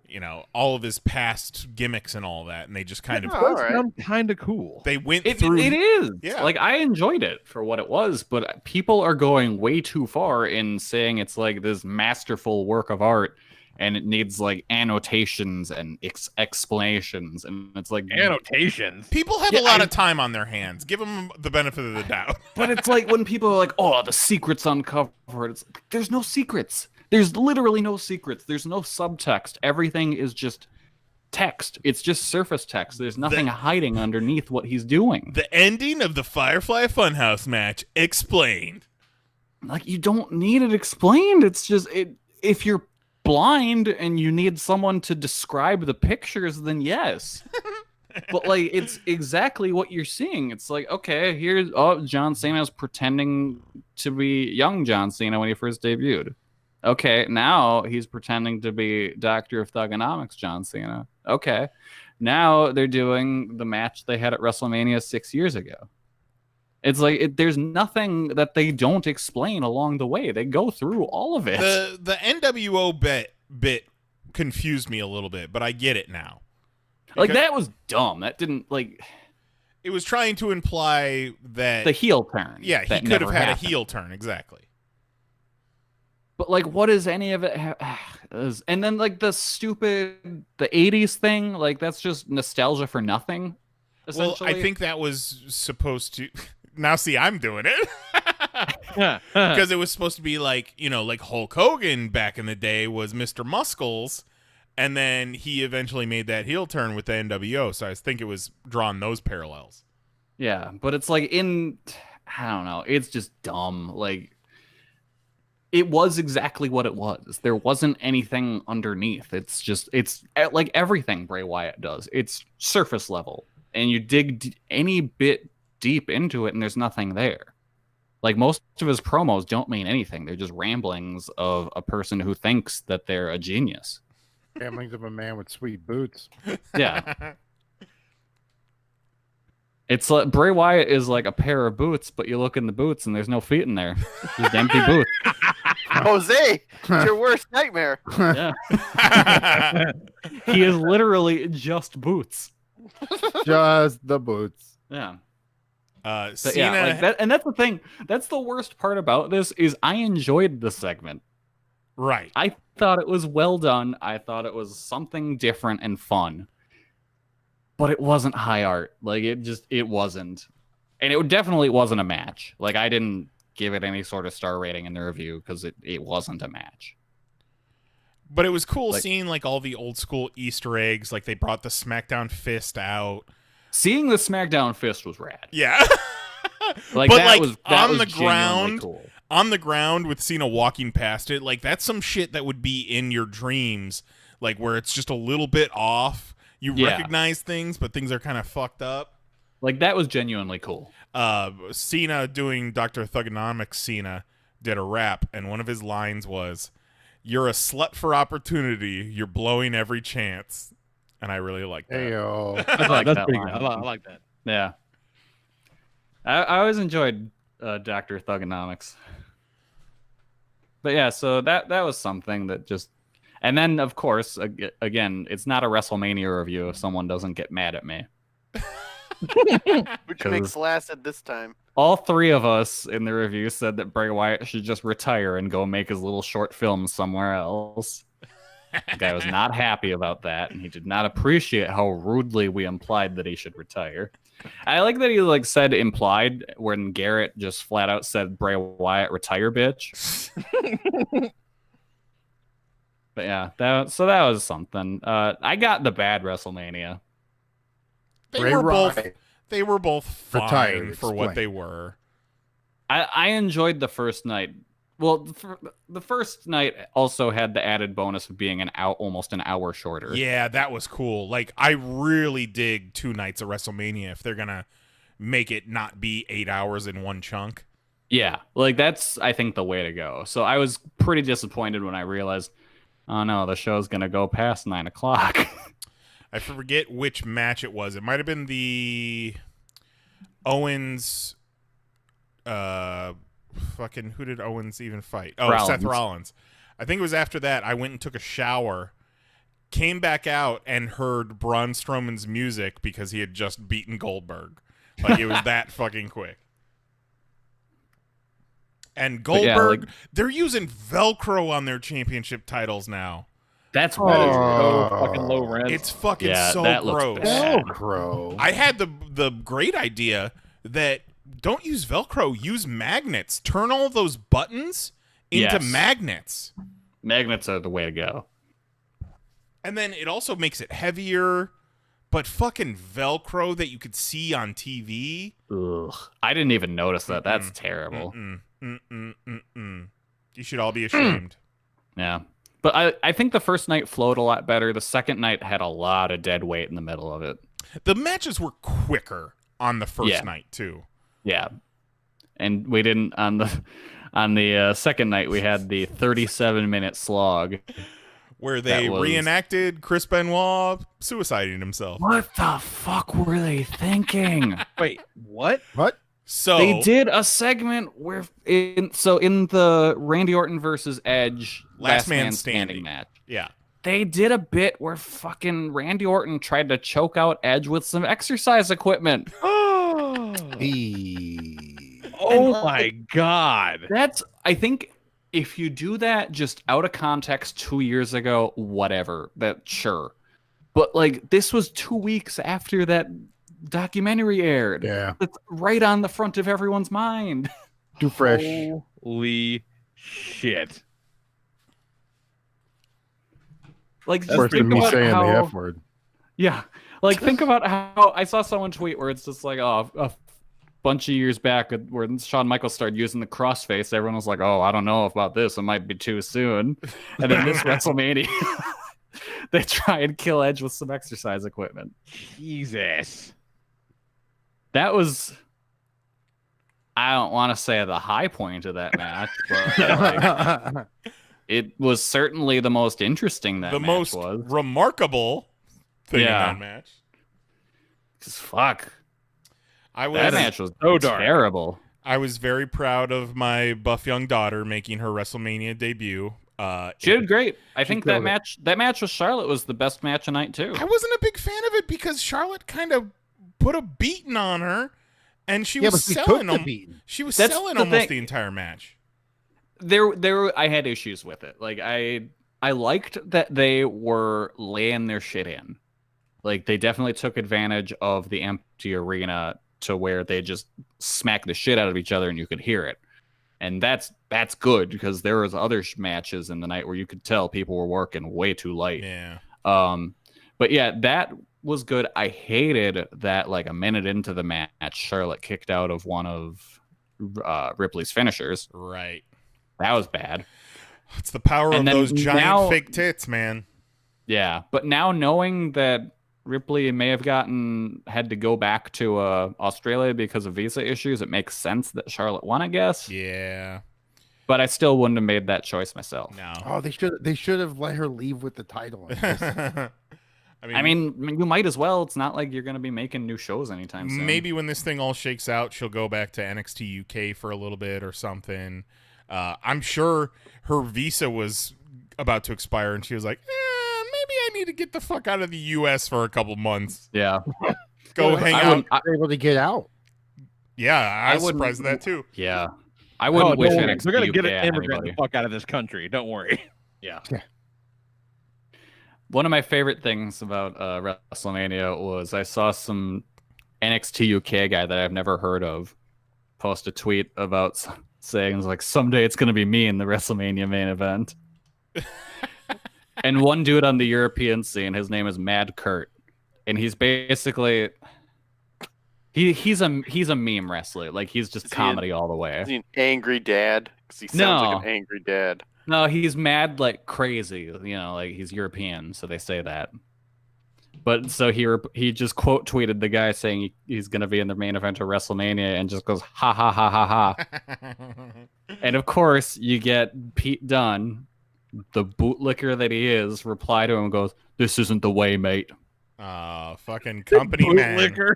you know, all of his past gimmicks and all that, and they just kind of all right. Sounds kind of cool. they went It through. is. Yeah. Like, I enjoyed it for what it was, but people are going way too far in saying it's like this masterful work of art and it needs like annotations and explanations. And it's like, Annotations. People have a lot of time on their hands. Give them the benefit of the doubt. but it's like when people are like, oh, the secret's uncovered. It's like, there's no secrets. There's literally no secrets. There's no subtext. Everything is just text. It's just surface text. There's nothing hiding underneath what he's doing. The ending of the Firefly Funhouse match explained. Like, you don't need it explained. It's just if you're blind and you need someone to describe the pictures, then yes. But like, it's exactly what you're seeing. It's like, okay, here's John Cena's pretending to be young John Cena when he first debuted. Okay, now he's pretending to be Doctor of Thugonomics John Cena. Okay, now they're doing the match they had at WrestleMania 6 years ago. It's like there's nothing that they don't explain along the way. They go through all of it. The NWO bit confused me a little bit, but I get it now. Like, that was dumb. That didn't, like... It was trying to imply that... The heel turn. Yeah, he could have had a heel turn, exactly. But, like, what does any of it have? And then, like, the 80s thing, like, that's just nostalgia for nothing, essentially. Well, I think that was supposed to... Now, see, I'm doing it. Because it was supposed to be like, you know, like Hulk Hogan back in the day was Mr. Muscles, and then he eventually made that heel turn with the NWO, so I think it was drawing those parallels. Yeah, but it's like I don't know, it's just dumb. Like, it was exactly what it was. There wasn't anything underneath. It's like everything Bray Wyatt does. It's surface level, and you dig any bit deep into it, and there's nothing there. Like, most of his promos don't mean anything. They're just ramblings of a person who thinks that they're a genius. Ramblings of a man with sweet boots. Yeah. It's like Bray Wyatt is like a pair of boots, but you look in the boots and there's no feet in there. It's just empty boots. Jose, it's your worst nightmare. Yeah. He is literally just boots. Just the boots. Yeah. Cena... Yeah, like that, and that's the thing. That's the worst part about this is I enjoyed the segment. Right. I thought it was well done. I thought it was something different and fun. But it wasn't high art. Like, it wasn't. And it definitely wasn't a match. Like, I didn't give it any sort of star rating in the review because it wasn't a match. But it was cool seeing, like, all the old school Easter eggs. Like, they brought the SmackDown fist out. Seeing the SmackDown fist was rad. Yeah. Like, but, that like, was on the genuinely ground, cool. On the ground with Cena walking past it, like, that's some shit that would be in your dreams, like, where it's just a little bit off. You recognize things, but things are kind of fucked up. Like, that was genuinely cool. Cena doing Dr. Thugonomics Cena did a rap, and one of his lines was, "You're a slut for opportunity. You're blowing every chance." And I really like that. Heyo. I like That's that pretty line. good. I like that. Yeah. I always enjoyed Dr. Thugonomics. But yeah, so that was something that just... And then, of course, again, it's not a WrestleMania review if someone doesn't get mad at me. Which makes lasted this time. All three of us in the review said that Bray Wyatt should just retire and go make his little short film somewhere else. The guy was not happy about that, and he did not appreciate how rudely we implied that he should retire. I like that he said implied when Garrett just flat out said Bray Wyatt retire, bitch. But yeah, that was something. I got the bad WrestleMania. They were both fine Retired, for what explain. they were. I enjoyed the first night. Well, the first night also had the added bonus of being almost an hour shorter. Yeah, that was cool. Like, I really dig 2 nights of WrestleMania if they're gonna make it not be 8 hours in one chunk. Yeah, like that's, I think, the way to go. So I was pretty disappointed when I realized, oh no, the show's gonna go past 9 o'clock. I forget which match it was. It might have been the Owens. Who did Owens even fight? Oh, Rollins. Seth Rollins. I think it was after that. I went and took a shower, came back out, and heard Braun Strowman's music because he had just beaten Goldberg. Like, it was that fucking quick. And Goldberg, they're using Velcro on their championship titles now. That's That weird. is so fucking low rent. It's fucking Yeah, so that looks gross. bad. Velcro. I had the great idea that don't use Velcro, use magnets. Turn all those buttons into Yes. magnets. Magnets are the way to go. And then it also makes it heavier, but fucking Velcro that you could see on TV. Ugh. I didn't even notice that. That's terrible. You should all be ashamed. Yeah. But I think the first night flowed a lot better. The second night had a lot of dead weight in the middle of it. The matches were quicker on the first night too. Yeah. And we didn't on the second night we had the 37-minute slog where they reenacted Chris Benoit suiciding himself. What the fuck were they thinking? Wait, what? What? So They did a segment where in the Randy Orton versus Edge Last Man Standing match. Yeah. They did a bit where fucking Randy Orton tried to choke out Edge with some exercise equipment. Oh my god. I think if you do that just out of context 2 years ago, whatever, sure. But like this was 2 weeks after that documentary aired. Yeah. It's right on the front of everyone's mind. Too fresh. Holy shit. Like just First think than me about saying how, the F word. Yeah. Like think about how I saw someone tweet where it's just like, oh, a bunch of years back where Shawn Michaels started using the crossface, everyone was like, oh, I don't know about this. It might be too soon. And then this WrestleMania, they try and kill Edge with some exercise equipment. Jesus. That was, I don't want to say the high point of that match, but like, it was certainly the most interesting the match most was. remarkable thing in that match. Because fuck. That That match was so dark. terrible. I was very proud of my buff young daughter making her WrestleMania debut. She did great. I think that killed match with Charlotte was the best match of night too. I wasn't a big fan of it because Charlotte kind of put a beating on her, and she was selling them. She was That's selling the almost thing. the entire match. I had issues with it. Like I liked that they were laying their shit in. Like they definitely took advantage of the empty arena to where they just smack the shit out of each other and you could hear it. And that's good because there was other matches in the night where you could tell people were working way too light. Yeah. But yeah, that was good. I hated that like a minute into the match, Charlotte kicked out of one of Ripley's finishers. Right. That was bad. It's the power And of then those giant now- fake tits, man. Yeah, but now knowing that Ripley may have had to go back to Australia because of visa issues, it makes sense that Charlotte won, I guess. Yeah. But I still wouldn't have made that choice myself. No. Oh, they should have let her leave with the title. I mean, you might as well. It's not like you're going to be making new shows anytime soon. maybe when this thing all shakes out, she'll go back to NXT UK for a little bit or something. I'm sure her visa was about to expire, and she was like, maybe I need to get the fuck out of the U.S. for a couple months. Yeah. Go hang out. Able to get out. Yeah, I was wouldn't- surprised at that, too. Yeah. I wouldn't wish they're NXT going to get UK an on immigrant anybody. the fuck out of this country. Don't worry. Yeah. One of my favorite things about WrestleMania was I saw some NXT UK guy that I've never heard of post a tweet about saying like someday it's going to be me in the WrestleMania main event. And one dude on the European scene, his name is Mad Kurt, and he's basically he's a meme wrestler. Like he's just comedy all the way. Is he an angry dad? Because he sounds No. like an angry dad. No, he's mad like crazy. You know, like he's European, so they say that. But so he just quote tweeted the guy saying he's going to be in the main event of WrestleMania and just goes ha ha ha ha ha. And of course, you get Pete Dunne, the bootlicker that he is, reply to him and goes, "This isn't the way, mate." Fucking company man. Bootlicker.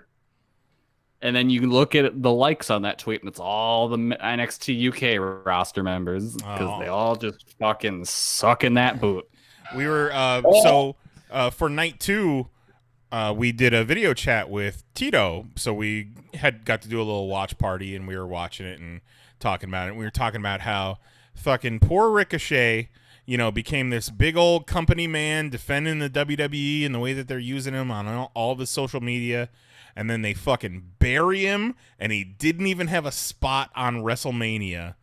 And then you look at the likes on that tweet, and it's all the NXT UK roster members because they all just fucking suck in that boot. We were for night 2, we did a video chat with Tito. So we got to do a little watch party, and we were watching it and talking about it. And we were talking about how fucking poor Ricochet, became this big old company man defending the WWE and the way that they're using him on all the social media. And then they fucking bury him, and he didn't even have a spot on WrestleMania.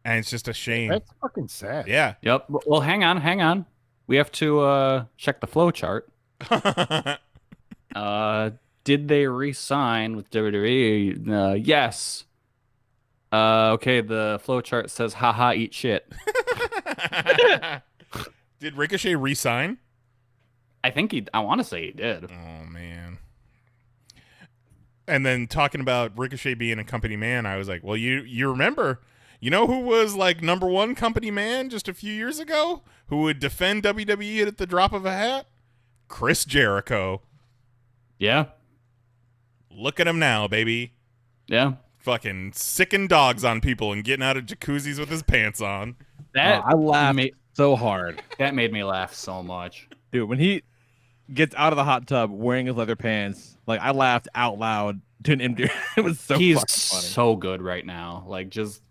And it's just a shame. That's fucking sad. Yeah. Yep. Well, hang on. We have to check the flow chart. Did they re-sign with WWE? Yes. Okay, the flow chart says, haha, eat shit. Did Ricochet re-sign? I want to say he did. Oh, man. And then talking about Ricochet being a company man, I was like, well, you remember, who was like number 1 company man just a few years ago? Who would defend WWE at the drop of a hat? Chris Jericho. Yeah. Look at him now, baby. Yeah. fucking sicking dogs on people and getting out of jacuzzis with his pants on. That I laughed so hard. That made me laugh so much. Dude, when he gets out of the hot tub wearing his leather pants, like I laughed out loud to an empty. It was so He's fucking funny. so good right now. Like, just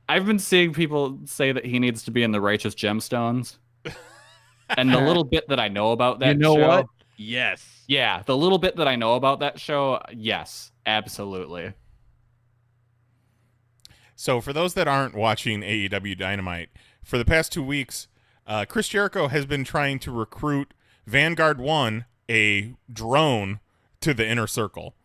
I've been seeing people say that he needs to be in the Righteous Gemstones. And the little bit that I know about that You know show, what? Yes. yeah, the little bit that I know about that show, yes, absolutely. So for those that aren't watching AEW Dynamite, for the past 2 weeks, Chris Jericho has been trying to recruit Vanguard 1, a drone, to the Inner Circle.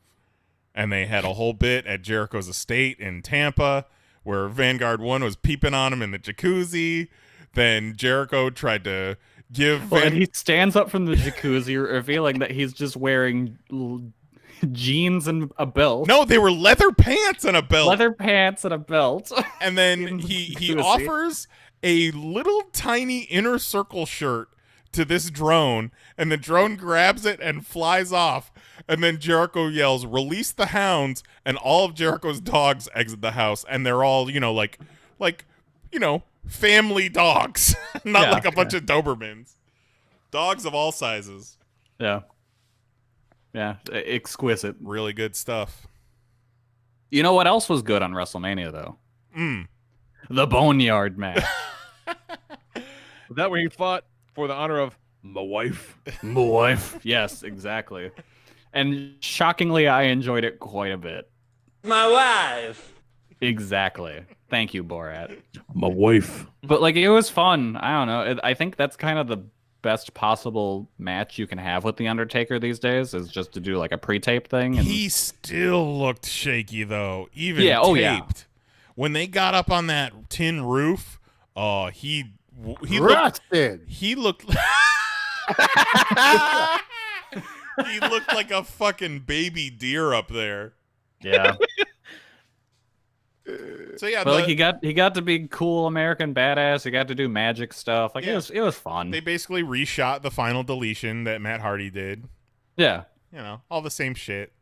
And they had a whole bit at Jericho's estate in Tampa where Vanguard 1 was peeping on him in the jacuzzi. Then Jericho tried to give Well, and he stands up from the jacuzzi, revealing that he's just wearing jeans and a belt. No, they were leather pants and a belt. Leather pants and a belt. And then he offers a little tiny Inner Circle shirt to this drone, and the drone grabs it and flies off. And then Jericho yells, "Release the hounds!" And all of Jericho's dogs exit the house, and they're all, like family dogs, not like a bunch of Dobermans. Dogs of all sizes. Yeah. Yeah, exquisite. Really good stuff. You know what else was good on WrestleMania, though? The Boneyard match. Was that where he fought for the honor of my wife? My wife. Yes, exactly. And shockingly, I enjoyed it quite a bit. My wife. Exactly. Thank you, Borat. My wife. But like, it was fun. I don't know. I think that's kind of the best possible match you can have with the Undertaker these days, is just to do like a pre-tape thing. And He still looked shaky though, even Yeah, taped. oh, yeah. When they got up on that tin roof, he Rusted. he looked he looked like a fucking baby deer up there. yeah. So yeah, But like, he got to be cool American badass. He got to do magic stuff. Like, Yeah. it was fun. they basically reshot the final deletion that Matt Hardy did. Yeah. All the same shit.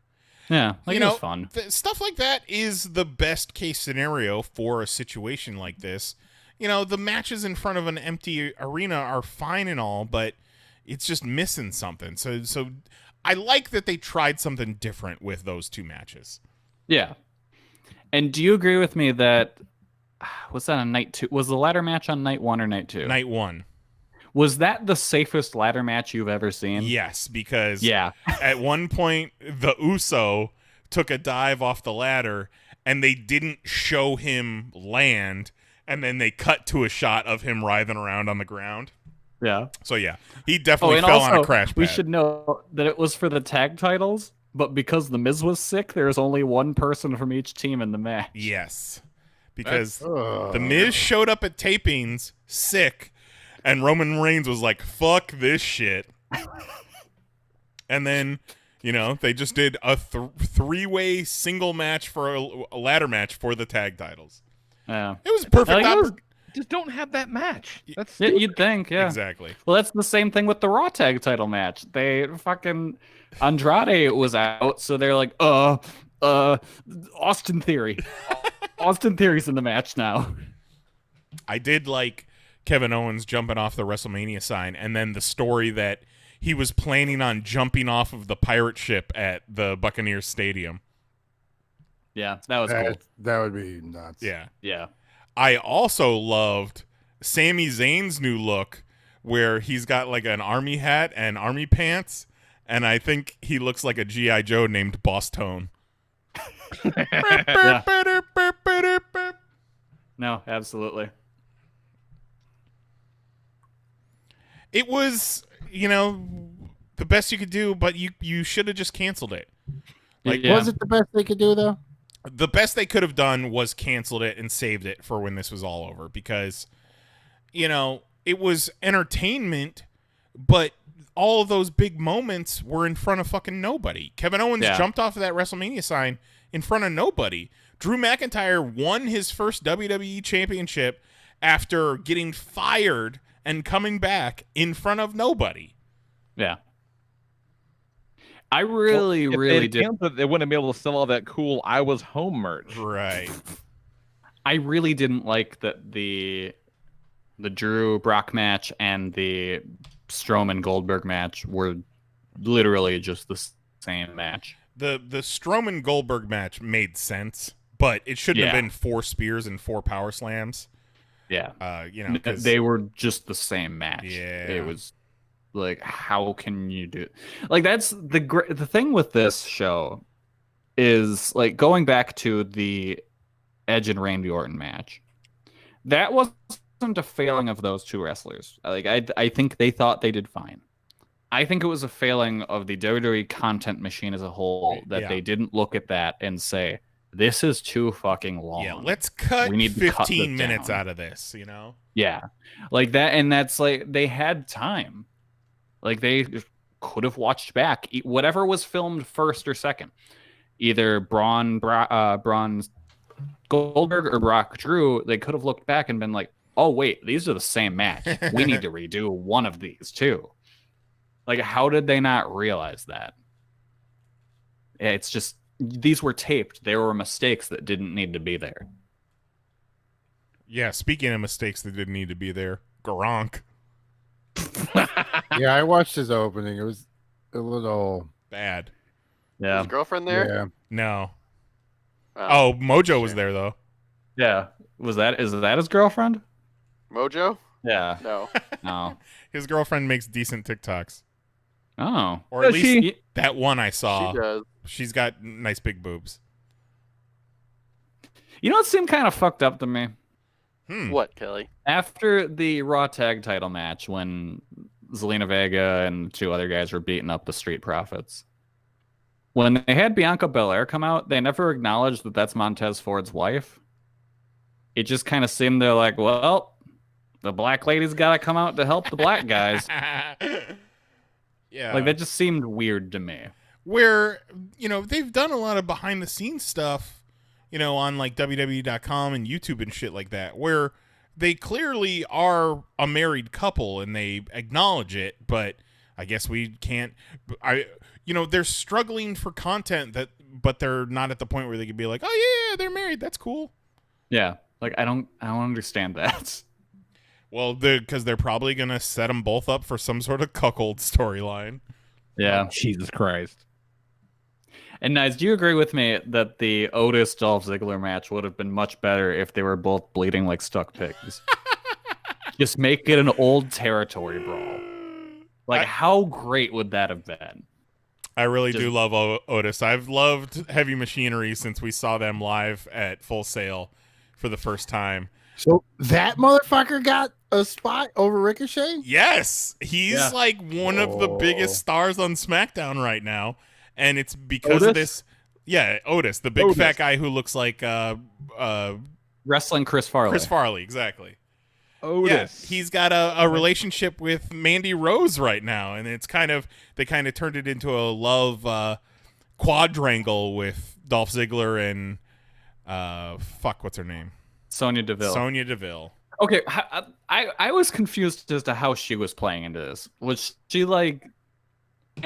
Yeah. Like, You it know, was fun. Stuff like that is the best case scenario for a situation like this. The matches in front of an empty arena are fine and all, but it's just missing something. So I like that they tried something different with those two matches. Yeah. And do you agree with me that, was that on night 2? Was the ladder match on night 1 or night 2? Night 1. Was that the safest ladder match you've ever seen? Yes, because Yeah. at one point the Uso took a dive off the ladder and they didn't show him land, and then they cut to a shot of him writhing around on the ground. Yeah. So yeah, he definitely and fell also, on a crash pad. we should know that it was for the tag titles, but because The Miz was sick, there was only one person from each team in the match. Yes, because Ugh. The Miz showed up at tapings sick, and Roman Reigns was like, "Fuck this shit." And then, they just did a three-way single match for a ladder match for the tag titles. Yeah. It was perfect. Just don't have that match. That's Yeah, you'd think, yeah. Exactly. Well, that's the same thing with the Raw tag title match. They fucking Andrade was out, so they're like, Austin Theory. Austin Theory's in the match now. I did like Kevin Owens jumping off the WrestleMania sign, and then the story that he was planning on jumping off of the pirate ship at the Buccaneers Stadium. Yeah, that was cool. That would be nuts. Yeah. Yeah. I also loved Sami Zayn's new look, where he's got like an army hat and army pants, and I think he looks like a G.I. Joe named Boss Tone. No, absolutely. It was, the best you could do, but you should have just canceled it. Like, Yeah. Was it the best they could do, though? The best they could have done was canceled it and saved it for when this was all over, because, it was entertainment, but all of those big moments were in front of fucking nobody. Kevin Owens jumped off of that WrestleMania sign in front of nobody. Drew McIntyre won his first WWE championship after getting fired and coming back in front of nobody. Yeah. I really If did. canceled, they wouldn't be able to sell all that cool "I was home" merch. Right. I really didn't like that the Drew Brock match and the Strowman Goldberg match were literally just the same match. The Strowman Goldberg match made sense, but it shouldn't have been 4 spears and 4 power slams. Yeah. You know, 'cause- they were just the same match. Yeah. It was like, how can you do like that's the thing with this show is like going back to the Edge and Randy Orton match. That wasn't a failing of those two wrestlers. Like I think they thought they did fine. I think it was a failing of the WWE content machine as a whole that they didn't look at that and say, this is too fucking long. Yeah, let's cut we need 15 to cut minutes down. out of this, you know? Yeah. Like that, and that's like they had time. Like they could have watched back whatever was filmed first or second. Either Braun Goldberg or Brock Drew, they could have looked back and been like, oh wait, these are the same match. We need to redo one of these too. Like, how did they not realize that? It's just, these were taped. There were mistakes that didn't need to be there. Yeah, speaking of mistakes that didn't need to be there, Gronk. Yeah, I watched his opening. It was a little bad. Yeah. His girlfriend there? Yeah. No. Oh, Mojo was there, though. Yeah. Is that his girlfriend? Mojo? Yeah. No. No. His girlfriend makes decent TikToks. Oh. Or at Does least she? that one I saw. She does. She's got nice big boobs. You know what seemed kind of fucked up to me? What, Kelly? After the Raw Tag title match, when Zelina Vega and 2 other guys were beating up the Street Profits, when they had Bianca Belair come out, they never acknowledged that that's Montez Ford's wife. It just kind of seemed they're like, well, the black lady's got to come out to help the black guys. Yeah. Like, that just seemed weird to me. Where, you know, they've done a lot of behind the scenes stuff, you know, on like WWE.com and YouTube and shit like that, where they clearly are a married couple and they acknowledge it, but I guess we can't. You know, they're struggling for content but they're not at the point where they could be like, oh yeah, they're married. That's cool. Yeah, like I don't understand that. Well, because they're probably gonna set them both up for some sort of cuckold storyline. Yeah, Jesus Christ. And Nice, do you agree with me that the Otis Dolph Ziggler match would have been much better if they were both bleeding like stuck pigs? Just make it an old territory brawl. Like, how great would that have been? I really do love Otis. I've loved Heavy Machinery since we saw them live at Full Sail for the first time. So that motherfucker got a spot over Ricochet? Yes, he's like one of the biggest stars on SmackDown right now, and it's because of this. Yeah, Otis, the big fat guy who looks like wrestling Chris Farley. Chris Farley, exactly. Otis. Yeah, he's got a relationship with Mandy Rose right now, and it's they kind of turned it into a love quadrangle with Dolph Ziggler and what's her name? Sonya Deville. Sonya Deville. Okay, I was confused as to how she was playing into this. Was she like,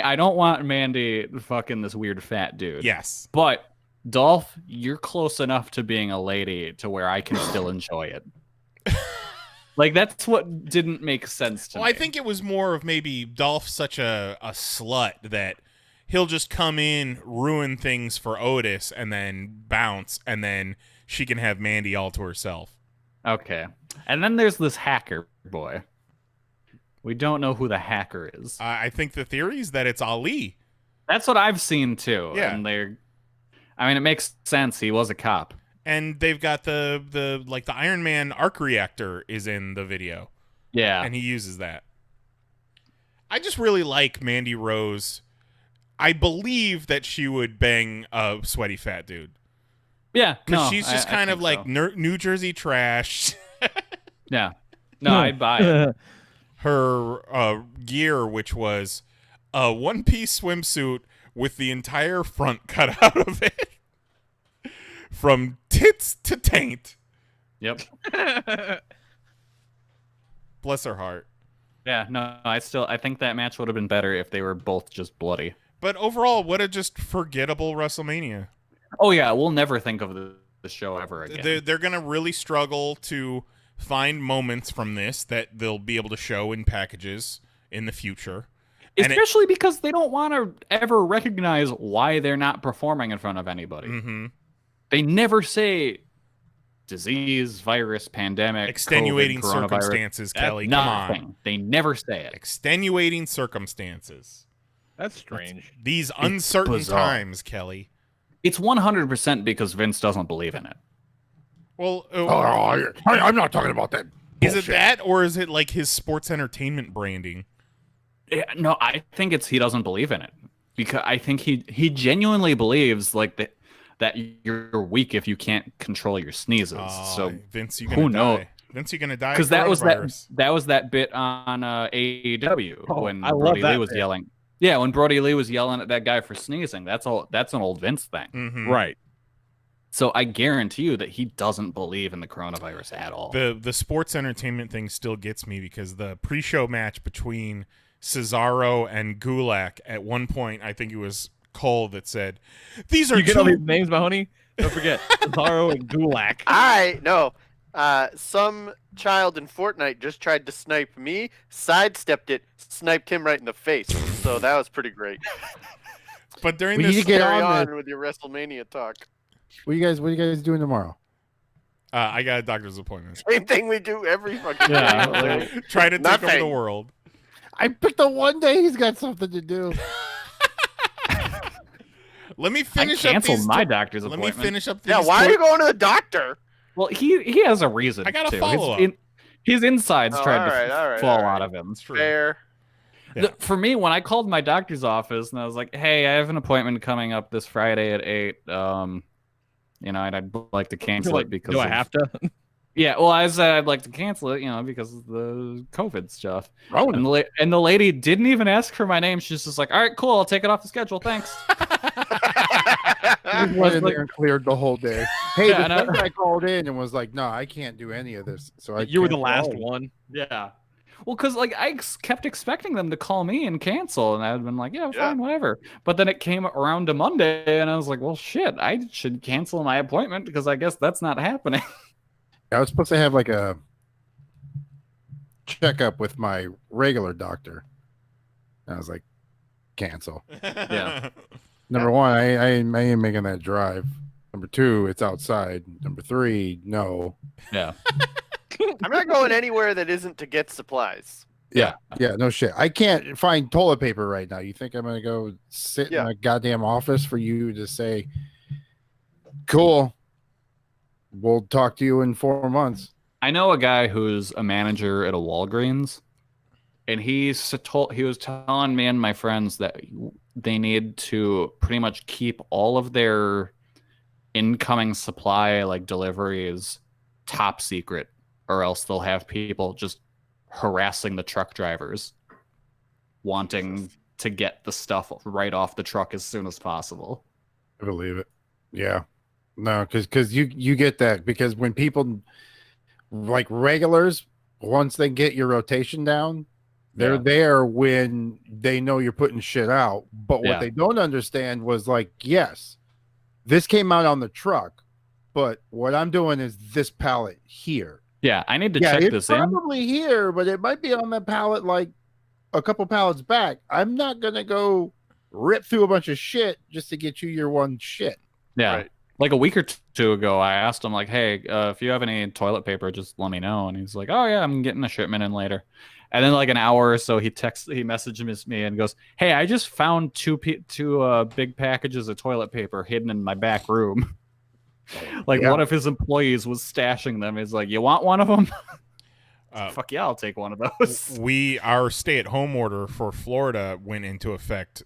I don't want Mandy fucking this weird fat dude. Yes. But Dolph, you're close enough to being a lady to where I can still enjoy it. Like, that's what didn't make sense to me. I think it was more of maybe Dolph such a slut that he'll just come in, ruin things for Otis, and then bounce, and then she can have Mandy all to herself. Okay. And then there's this hacker boy. We don't know who the hacker is. I think the theory is that it's Ali. That's what I've seen, too. Yeah. And it makes sense. He was a cop. And they've got the Iron Man arc reactor is in the video. Yeah. And he uses that. I just really like Mandy Rose. I believe that she would bang a sweaty fat dude. Yeah. Because she's just kind of like so. New Jersey trash. Yeah. No, I'd buy it. Her gear, which was a one-piece swimsuit with the entire front cut out of it. From tits to taint. Yep. Bless her heart. Yeah, no, I think that match would have been better if they were both just bloody. But overall, what a just forgettable WrestleMania. Oh yeah, we'll never think of the show ever again. They're going to really struggle to find moments from this that they'll be able to show in packages in the future. Especially because they don't want to ever recognize why they're not performing in front of anybody. Mm-hmm. They never say disease, virus, pandemic, extenuating COVID, circumstances, Kelly. Nothing. Come on. They never say it. Extenuating circumstances. That's strange. These uncertain bizarre. times, Kelly. It's 100% because Vince doesn't believe in it. Well, I'm not talking about that. Is it that, or is it like his sports entertainment branding? Yeah, no, I think it's he doesn't believe in it because I think he genuinely believes like that you're weak if you can't control your sneezes. So Vince, you gonna die? Vince, you gonna die? Because that was that bit on AEW when Brody Lee was yelling. Yeah, when Brody Lee was yelling at that guy for sneezing. That's an old Vince thing. Mm-hmm. Right. So I guarantee you that he doesn't believe in the coronavirus at all. The sports entertainment thing still gets me because the pre-show match between Cesaro and Gulak, at one point, I think it was Cole that said, "These are you get all these names, Mahoney. Don't forget Cesaro and Gulak." Some child in Fortnite just tried to snipe me, sidestepped it, sniped him right in the face. So that was pretty great. But during We this, need to get Carry on on with your WrestleMania talk. What are you guys doing tomorrow? I got a doctor's appointment. Same thing we do every fucking Yeah. day. Try to take over Nothing. the world. I picked the one day he's got something to do. Let me I finish up canceled these. my doctor's Let appointment. me finish up these. Yeah, why are you going to the doctor? Well, he has a reason. I got a too. follow-up. His insides Oh, tried all to right, fall all right. out of him. It's true. Fair. Yeah. For me, when I called my doctor's office and I was like, "Hey, I have an appointment coming up this Friday at 8. And I'd like to cancel it because do I have to? Yeah, well, I said I'd like to cancel it, because of the COVID stuff. Rona. And the lady didn't even ask for my name. She's just like, "All right, cool, I'll take it off the schedule. Thanks." He went in there and cleared the whole day. Hey, Yeah, the and guy called in and was like, "No, I can't do any of this." So You were the last canceled. one. Yeah. Well, because I kept expecting them to call me and cancel, and I'd been like, "Yeah, fine, whatever." But then it came around to Monday, and I was like, "Well, shit, I should cancel my appointment because I guess that's not happening." I was supposed to have like a checkup with my regular doctor. I was like, cancel. Yeah. Number one, I ain't making that drive. Number two, it's outside. Number three, no. Yeah. I'm not going anywhere that isn't to get supplies. Yeah, no shit. I can't find toilet paper right now. You think I'm gonna go sit in a goddamn office for you to say, "Cool, we'll talk to you in 4 months"? I know a guy who's a manager at a Walgreens, and he was telling me and my friends that they need to pretty much keep all of their incoming supply, like deliveries, top secret, or else they'll have people just harassing the truck drivers, wanting to get the stuff right off the truck as soon as possible. I believe it. Yeah. No, because you get that, because when people like regulars, once they get your rotation down, they're there when they know you're putting shit out. But what they don't understand was like, yes, this came out on the truck, but what I'm doing is this pallet here. Yeah, I need to check it's this in. probably here, but it might be on that pallet like a couple pallets back. I'm not gonna go rip through a bunch of shit just to get you your one shit. Yeah. Right. Like a week or two ago, I asked him, like, "Hey, if you have any toilet paper, just let me know." And he's like, "Oh, yeah, I'm getting a shipment in later." And then, like, an hour or so, he messages me and goes, "Hey, I just found two big packages of toilet paper hidden in my back room." Like, one of his employees was stashing them. He's like, "You want one of them?" Fuck yeah, I'll take one of those. Our stay-at-home order for Florida went into effect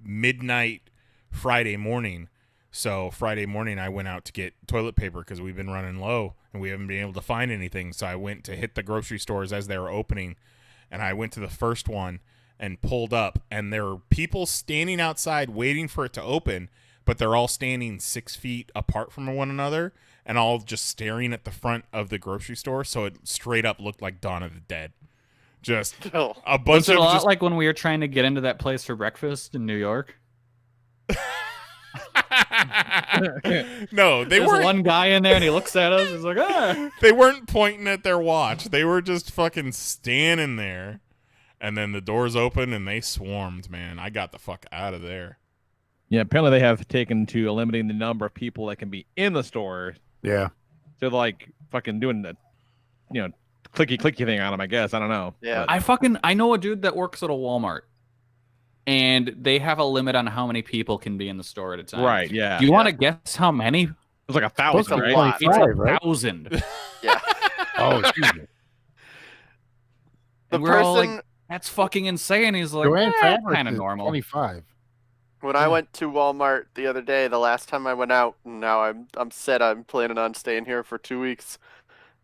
midnight Friday morning. So Friday morning, I went out to get toilet paper because we've been running low and we haven't been able to find anything. So I went to hit the grocery stores as they were opening, and I went to the first one and pulled up, and there were people standing outside waiting for it to open, but they're all standing 6 feet apart from one another and all just staring at the front of the grocery store. So it straight up looked like Dawn of the Dead. Just Oh. a bunch Was it of a lot just like when we were trying to get into that place for breakfast in New York? No, they There's weren't. one guy in there and he looks at us. He's like, ah. They weren't pointing at their watch. They were just fucking standing there. And then the doors opened and they swarmed, man. I got the fuck out of there. Yeah, apparently they have taken to limiting the number of people that can be in the store. Yeah. So like fucking doing the, clicky thing on them. I guess I don't know. Yeah. But I know a dude that works at a Walmart, and they have a limit on how many people can be in the store at a time. right. Yeah. Do you want to guess how many? It was like Close 1,000, to right? lot. 25, right? 1,000. Yeah. Oh, excuse me. The And we're all person like, that's fucking insane. He's like, Joanne Fabric kind of is normal. 25. when I went to Walmart the other day, the last time I went out, and now I'm set. I'm planning on staying here for 2 weeks.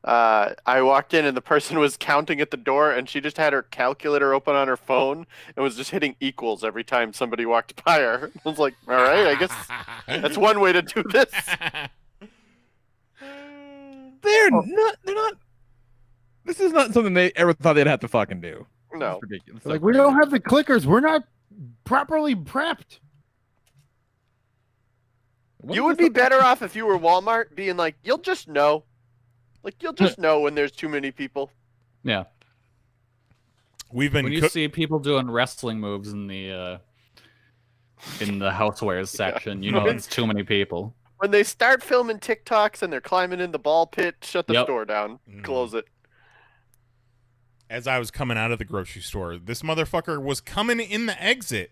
I walked in and the person was counting at the door, and she just had her calculator open on her phone and was just hitting equals every time somebody walked by her. I was like, all right, I guess that's one way to do this. They're not. This is not something they ever thought they'd have to fucking do. No. It's ridiculous. Like, we don't have the clickers. We're not properly prepped. You would be better off if you were Walmart being like, you'll just know. Like, you'll just know when there's too many people. Yeah. We've been When you see people doing wrestling moves in the housewares section, you know it's too many people. When they start filming TikToks and they're climbing in the ball pit, shut the Yep. store down. Close it. as I was coming out of the grocery store, this motherfucker was coming in the exit,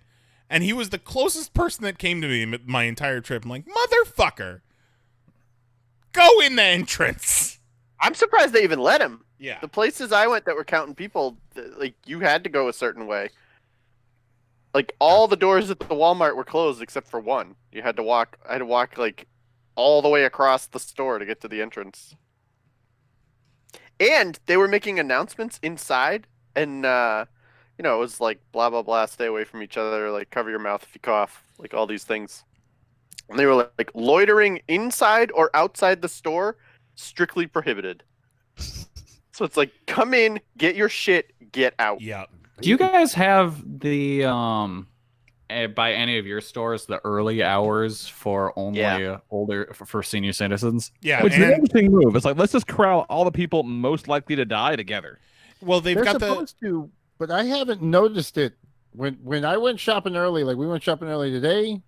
and he was the closest person that came to me my entire trip. I'm like, motherfucker, go in the entrance. I'm surprised they even let him. Yeah. The places I went that were counting people, like, you had to go a certain way. Like, all the doors at the Walmart were closed except for one. I had to walk, like, all the way across the store to get to the entrance. And they were making announcements inside, and, it was like, blah, blah, blah, stay away from each other, like, cover your mouth if you cough, like, all these things. And they were like loitering inside or outside the store, strictly prohibited. So it's like, come in, get your shit, get out. Yeah. Do you guys have the by any of your stores the early hours for only older for senior citizens? Yeah. Which is an And, interesting move. It's like, let's just corral all the people most likely to die together. well, they've They're got the. supposed to, but I haven't noticed it. When I went shopping early, like we went shopping early today,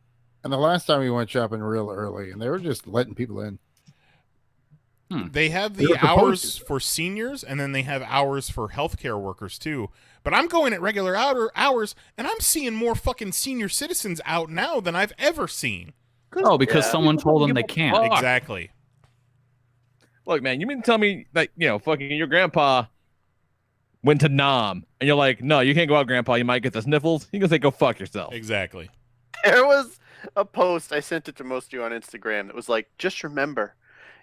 and the last time we went shopping real early, and they were just letting people in. They have They're the supposed hours to. for seniors, and then they have hours for healthcare workers too. But I'm going at regular hours, and I'm seeing more fucking senior citizens out now than I've ever seen. Oh, because someone told them they Fuck. can't. Exactly. Look, man, you mean to tell me that, fucking your grandpa went to Nam, and you're like, no, you can't go out, grandpa. You might get the sniffles. You can say, go fuck yourself. Exactly. There was a post, I sent it to most of you on Instagram, that was like, just remember,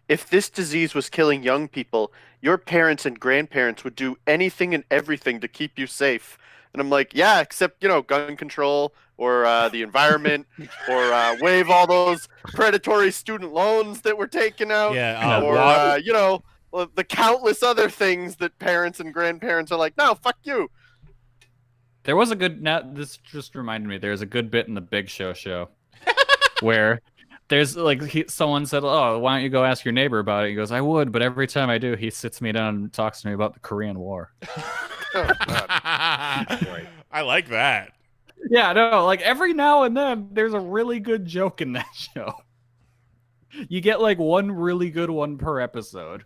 if this disease was killing young people, your parents and grandparents would do anything and everything to keep you safe. And I'm like, yeah, except, gun control or the environment or waive all those predatory student loans that were taken out. Yeah. Or, the countless other things that parents and grandparents are like, no, fuck you. There was a good. Now this just reminded me. There's a good bit in the Big Show where there's like someone said, "Oh, why don't you go ask your neighbor about it?" He goes, "I would, but every time I do, he sits me down and talks to me about the Korean War." Oh, God. I like that. Yeah, no, like every now and then, there's a really good joke in that show. You get like one really good one per episode.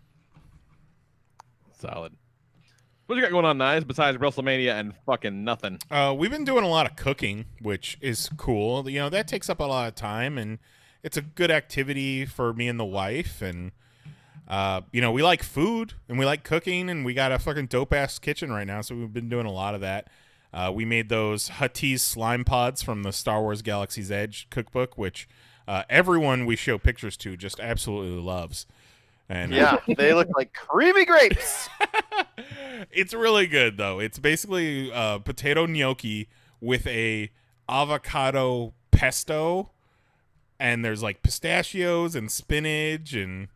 Solid. What you got going on, Knives, besides WrestleMania and fucking nothing? We've been doing a lot of cooking, which is cool. That takes up a lot of time, and it's a good activity for me and the wife. And we like food and we like cooking, and we got a fucking dope ass kitchen right now, so we've been doing a lot of that. We made those Huttese slime pods from the Star Wars Galaxy's Edge cookbook, which everyone we show pictures to just absolutely loves. And Yeah, they look like creamy grapes. it's really good though. It's basically potato gnocchi with a avocado pesto, and there's like pistachios and spinach and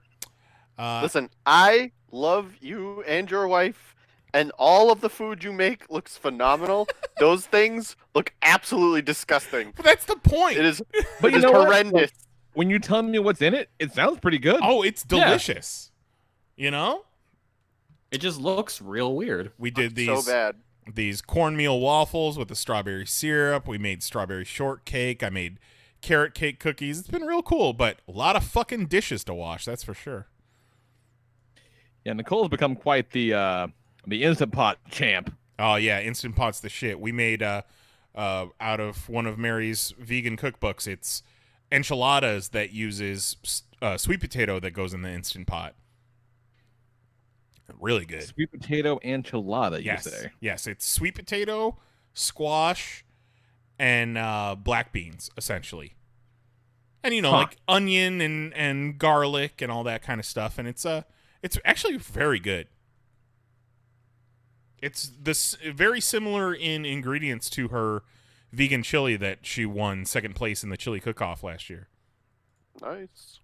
Listen, I love you and your wife and all of the food you make looks phenomenal, those things look absolutely disgusting. But that's the point. It is, But it you is know what? horrendous. When you tell me what's in it, it sounds pretty good. Oh, it's delicious. You know? It just looks real weird. We did So bad. these cornmeal waffles with the strawberry syrup. We made strawberry shortcake. I made carrot cake cookies. It's been real cool, but a lot of fucking dishes to wash, that's for sure. Yeah, Nicole's become quite the Instant Pot champ. Oh yeah, Instant Pot's the shit. We made out of one of Mary's vegan cookbooks, it's enchiladas that uses sweet potato that goes in the Instant Pot. Really good. Sweet potato enchilada, Yes. you say? Yes, it's sweet potato, squash, and black beans, essentially. And, you know, like onion and garlic and all that kind of stuff. And it's actually very good. It's very similar in ingredients to her vegan chili that she won second place in the chili cook-off last year. Nice.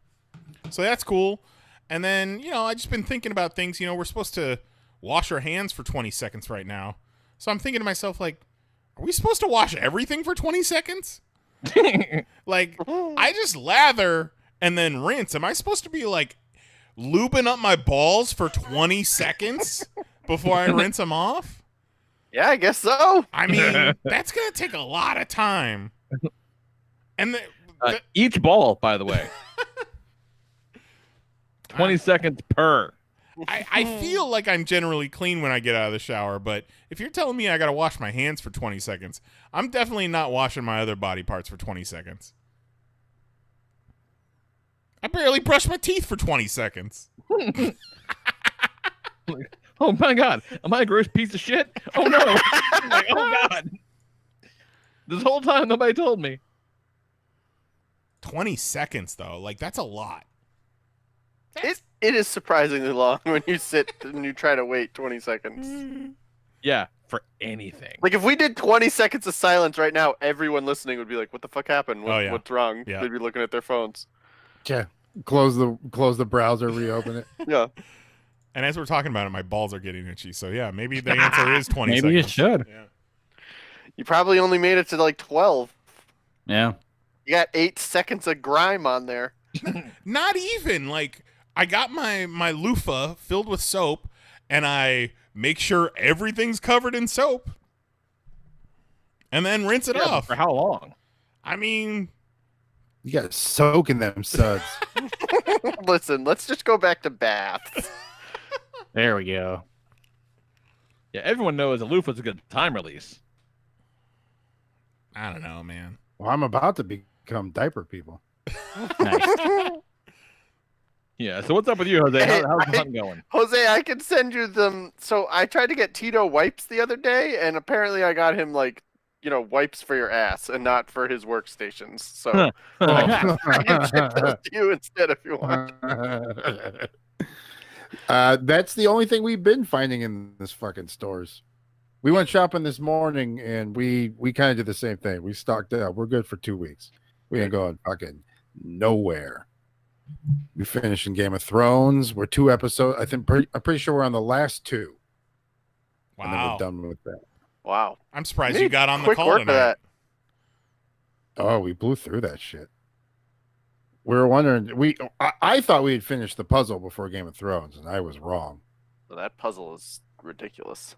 So that's cool. And then, you know, I just been thinking about things. You know, we're supposed to wash our hands for 20 seconds right now. So I'm thinking to myself, like, are we supposed to wash everything for 20 seconds? Like, I just lather and then rinse. Am I supposed to be, like, lubing up my balls for 20 seconds before I rinse them off? Yeah, I guess so. I mean, that's going to take a lot of time. And Each ball, by the way. 20 seconds per. I feel like I'm generally clean when I get out of the shower, but if you're telling me I got to wash my hands for 20 seconds, I'm definitely not washing my other body parts for 20 seconds. I barely brush my teeth for 20 seconds. Oh my god, am I a gross piece of shit? Oh no. Like, oh god. This whole time nobody told me. 20 seconds, though. Like, that's a lot. It is surprisingly long when you sit and you try to wait 20 seconds. Yeah, for anything. Like, if we did 20 seconds of silence right now, everyone listening would be like, what the fuck happened? What's wrong? Yeah. They'd be looking at their phones. Yeah. Close the browser, reopen it. Yeah. And as we're talking about it, my balls are getting itchy. So, yeah, maybe the answer is 20 Maybe you seconds. should. Yeah. You probably only made it to like 12. Yeah. You got 8 seconds of grime on there. Not even. Like, I got my loofah filled with soap, and I make sure everything's covered in soap, and then rinse it off. For how long? I mean, You got to soak in them suds. Listen, let's just go back to baths. There we go. Yeah, everyone knows a loofah's a good time release. I don't know, man. Well, I'm about to become diaper people. Nice. Yeah, so what's up with you, Jose? Hey, How's the hunt going? Jose, I can send you them. So I tried to get Tito wipes the other day, and apparently I got him like, wipes for your ass and not for his workstations. So I can ship those to you instead if you want. That's the only thing we've been finding in this fucking stores. We went shopping this morning and we kind of did the same thing. We stocked up. We're good for 2 weeks. We ain't going fucking nowhere. We finished in Game of Thrones. We're 2 episodes. I'm pretty sure we're on the last 2. And then Wow. we're done with that. Wow. I'm surprised You you got on the quick call work for tonight. that. Oh, we blew through that shit. We were wondering. I thought we had finished the puzzle before Game of Thrones, and I was wrong. So that puzzle is ridiculous.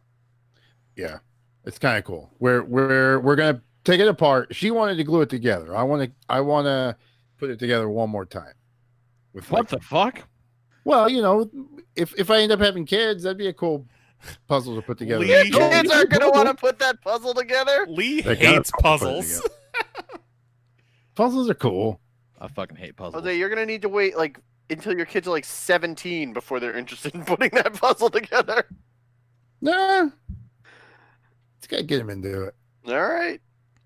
Yeah, it's kind of cool. We're gonna take it apart. She wanted to glue it together. I want to put it together one more time. With What the fuck? Well, if I end up having kids, that'd be a cool puzzle to put together. Lee- Your kids aren't going to want to put that puzzle together. Lee They gotta hates put it puzzles. together. Puzzles are cool. I fucking hate puzzles. Jose, you're going to need to wait until your kids are 17 before they're interested in putting that puzzle together. Nah, it's gotta get him into it. All right.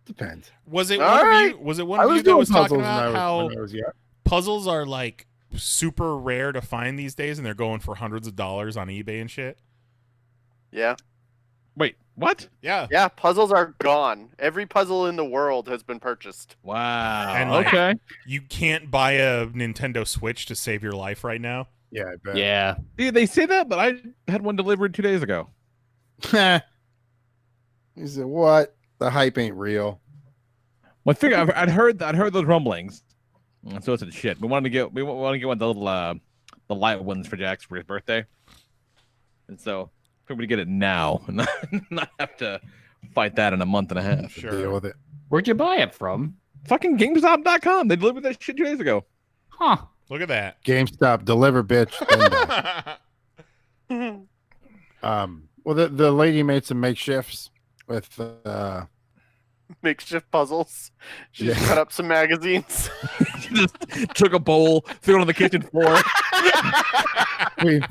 Depends. Was it All one of right. you? Was it one I of was you that doing was talking puzzles about how when I was young. puzzles are like super rare to find these days, and they're going for hundreds of dollars on eBay and shit? Yeah. Wait, what? Yeah. Yeah, puzzles are gone. Every puzzle in the world has been purchased. Wow. And, like, okay. You can't buy a Nintendo Switch to save your life right now. Yeah, I bet. Yeah. Dude, they say that, but I had one delivered 2 days ago. He said, "What? The hype ain't real." Well, I figure I'd heard those rumblings, and so it's shit. We want to get one of the little the light ones for Jack's birthday, and so we're going to get it now and not have to fight that in a month and a half. Deal with it. Where'd you buy it from? Fucking GameStop.com. They delivered that shit 2 days ago. Huh. Look at that. GameStop, deliver, bitch. Well, the lady made some makeshifts with Makeshift puzzles. She just Yeah. cut up some magazines. She just took a bowl, threw it on the kitchen floor. we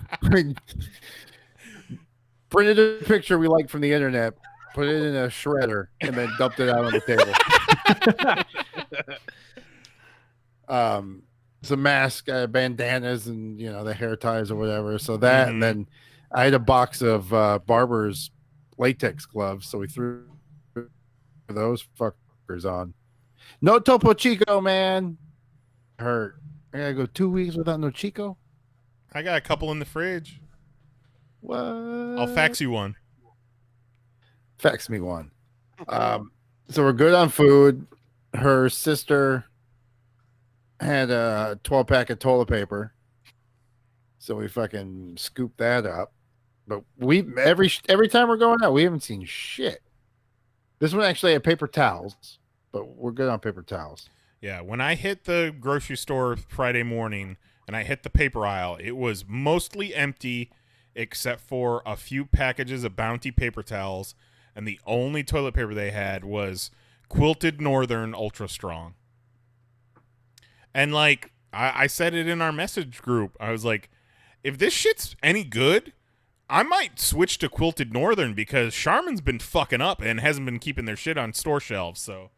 printed a picture we liked from the internet, put it in a shredder, and then dumped it out on the table. Some mask, bandanas, and the hair ties or whatever. So that, and then I had a box of Barber's latex gloves, so we threw those fuckers on. No Topo Chico, man. Hurt. I gotta go 2 weeks without no Chico. I got a couple in the fridge. What? I'll fax you one. Fax me one. So we're good on food. Her sister had a 12-pack of toilet paper, so we fucking scooped that up. But we every time we're going out, we haven't seen shit. This one actually had paper towels, but we're good on paper towels. Yeah, when I hit the grocery store Friday morning and I hit the paper aisle, it was mostly empty except for a few packages of Bounty paper towels, and the only toilet paper they had was Quilted Northern Ultra Strong. And like I said it in our message group, I was like, if this shit's any good, I might switch to Quilted Northern because Charmin's been fucking up and hasn't been keeping their shit on store shelves. So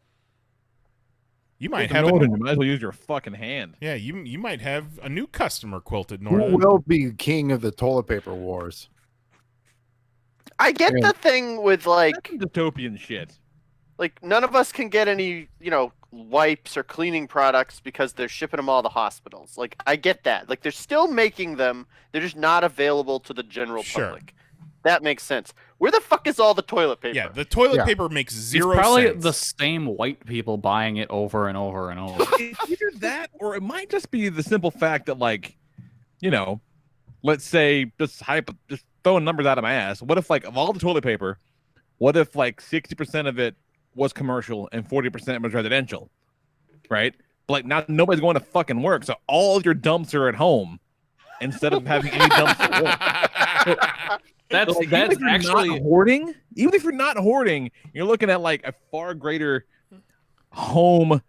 you might have Northern, you might as well use your fucking hand. Yeah, you might have a new customer, Quilted Who Northern. will be king of the toilet paper wars? I get the thing with like dystopian shit. Like none of us can get any, wipes or cleaning products because they're shipping them all to hospitals. Like I get that. Like they're still making them. They're just not available to the general public. That makes sense. Where the fuck is all the toilet paper? Yeah, the toilet paper makes zero It's probably sense. the same white people buying it over and over and over. It's either that or it might just be the simple fact that, like, let's say just throwing numbers out of my ass. What if, like, of all the toilet paper, what if like 60% of it was commercial and 40% was residential, right? But like now nobody's going to fucking work, so all of your dumps are at home instead of having any dumps at work. That's Even if you're actually not hoarding. Even if you're not hoarding, you're looking at like a far greater home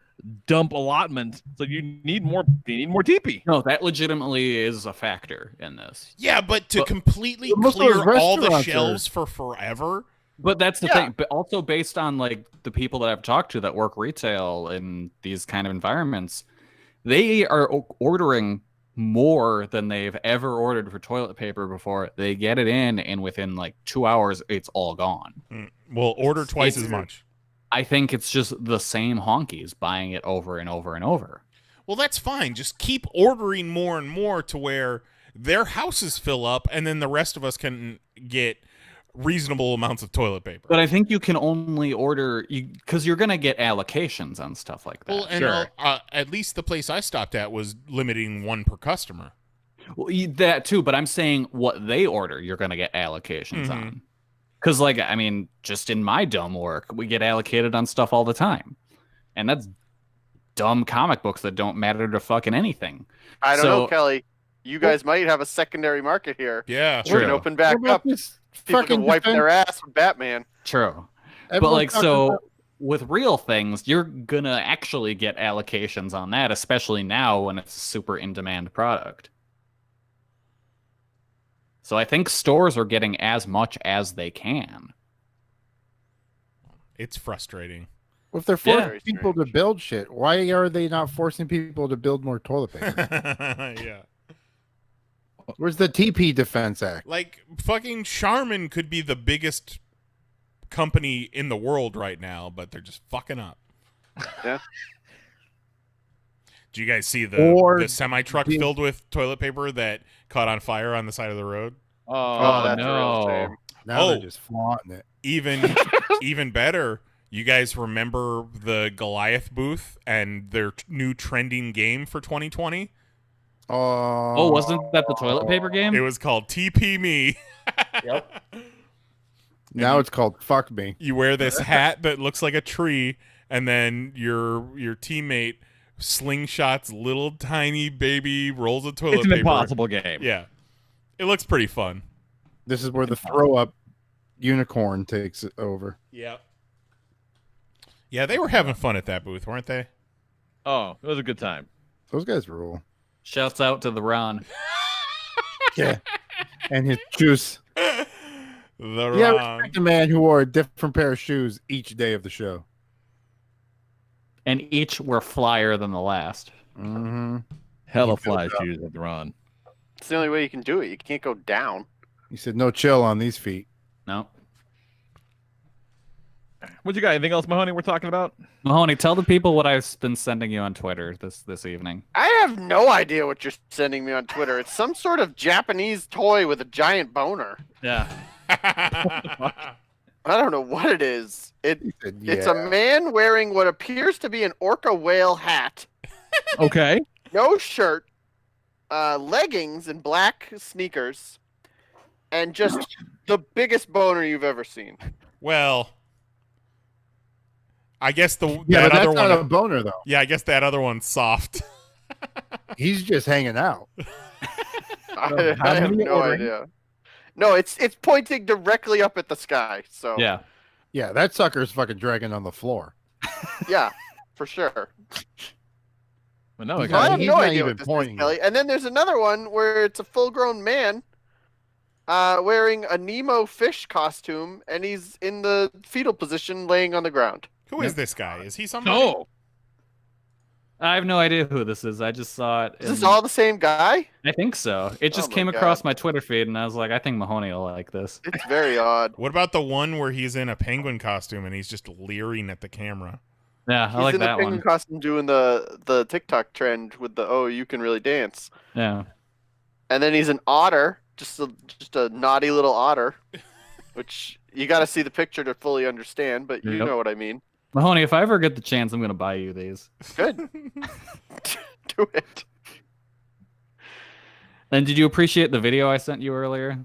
dump allotment. So you need more. You need more TP. No, that legitimately is a factor in this. Yeah, but to completely most of those clear all the restaurants shelves for forever. But that's the thing. But also based on like the people that I've talked to that work retail in these kind of environments, they are ordering more than they've ever ordered for toilet paper before. They get it in, and within like 2 hours, it's all gone. We'll order twice as much. I think it's just the same honkies buying it over and over and over. Well, that's fine. Just keep ordering more and more to where their houses fill up, and then the rest of us can get reasonable amounts of toilet paper. But I think you can only order because you're gonna get allocations on stuff like that. Well, and at least the place I stopped at was limiting one per customer. Well, that too, but I'm saying what they order, you're gonna get allocations on. Because, like, I mean, just in my dumb work, we get allocated on stuff all the time, and that's dumb comic books that don't matter to fucking anything. I don't know, Kelly. You guys might have a secondary market here. Yeah, we're gonna open back up. People can wipe their ass with Batman. True. Everyone but like, talks so about- with real things, you're gonna actually get allocations on that, especially now when it's a super in-demand product. So I think stores are getting as much as they can. It's frustrating. If they're forcing people to build shit, why are they not forcing people to build more toilet paper? Yeah. Where's the TP Defense Act? Like, fucking Charmin could be the biggest company in the world right now, but they're just fucking up. Yeah. Do you guys see the semi-truck the- filled with toilet paper that caught on fire on the side of the road? Oh, that's a real no. shame. Now Oh. they're just flaunting it. Even better. You guys remember the Goliath booth and their new trending game for 2020? Oh, wasn't that the toilet paper game? It was called TP Me. Yep. Now it's called Fuck Me. You wear this hat that looks like a tree, and then your teammate slingshots little tiny baby rolls of toilet It's an paper. impossible game. Yeah. It looks pretty fun. This is where the throw up unicorn takes it over. Yeah. Yeah, they were having fun at that booth, weren't they? Oh, it was a good time. Those guys rule. Shouts out to the Ron. Yeah. And his shoes. The Yeah, wrong. respect the man who wore a different pair of shoes each day of the show. And each were flyer than the last. Mm-hmm. Hella He built fly up. shoes at the Ron. It's the only way you can do it. You can't go down. He said, "No chill on these feet." No. What you got? Anything else, Mahoney, we're talking about? Mahoney, tell the people what I've been sending you on Twitter this evening. I have no idea what you're sending me on Twitter. It's some sort of Japanese toy with a giant boner. Yeah. I don't know what it is. He said, It's a "Yeah." man wearing what appears to be an orca whale hat, Okay. no shirt, leggings and black sneakers, and just the biggest boner you've ever seen. Well, I guess Yeah, that but other that's one. not a boner though. Yeah, I guess that other one's soft. He's just hanging out. I how have many no ordering? idea. No, it's pointing directly up at the sky. So Yeah. Yeah, that sucker's fucking dragging on the floor. yeah, for sure. Well, no, I He's So I got have he's no not idea even what this is, pointing. Kelly. And then there's another one where it's a full-grown man wearing a Nemo fish costume, and he's in the fetal position, laying on the ground. Who is this guy? Is he somebody? No. I have no idea who this is. I just saw it. Is this in- all the same guy? I think so. It just Oh my came God. across my Twitter feed, and I was like, I think Mahoney will like this. It's very odd. What about the one where he's in a penguin costume and he's just leering at the camera? Yeah, I He's like in the that penguin one. costume doing the TikTok trend with the "oh, you can really dance," Yeah. and then he's an otter, just a naughty little otter, which you got to see the picture to fully understand, but you Yep. know what I mean. Mahoney, if I ever get the chance, I'm gonna buy you these. Good, do it. And did you appreciate the video I sent you earlier?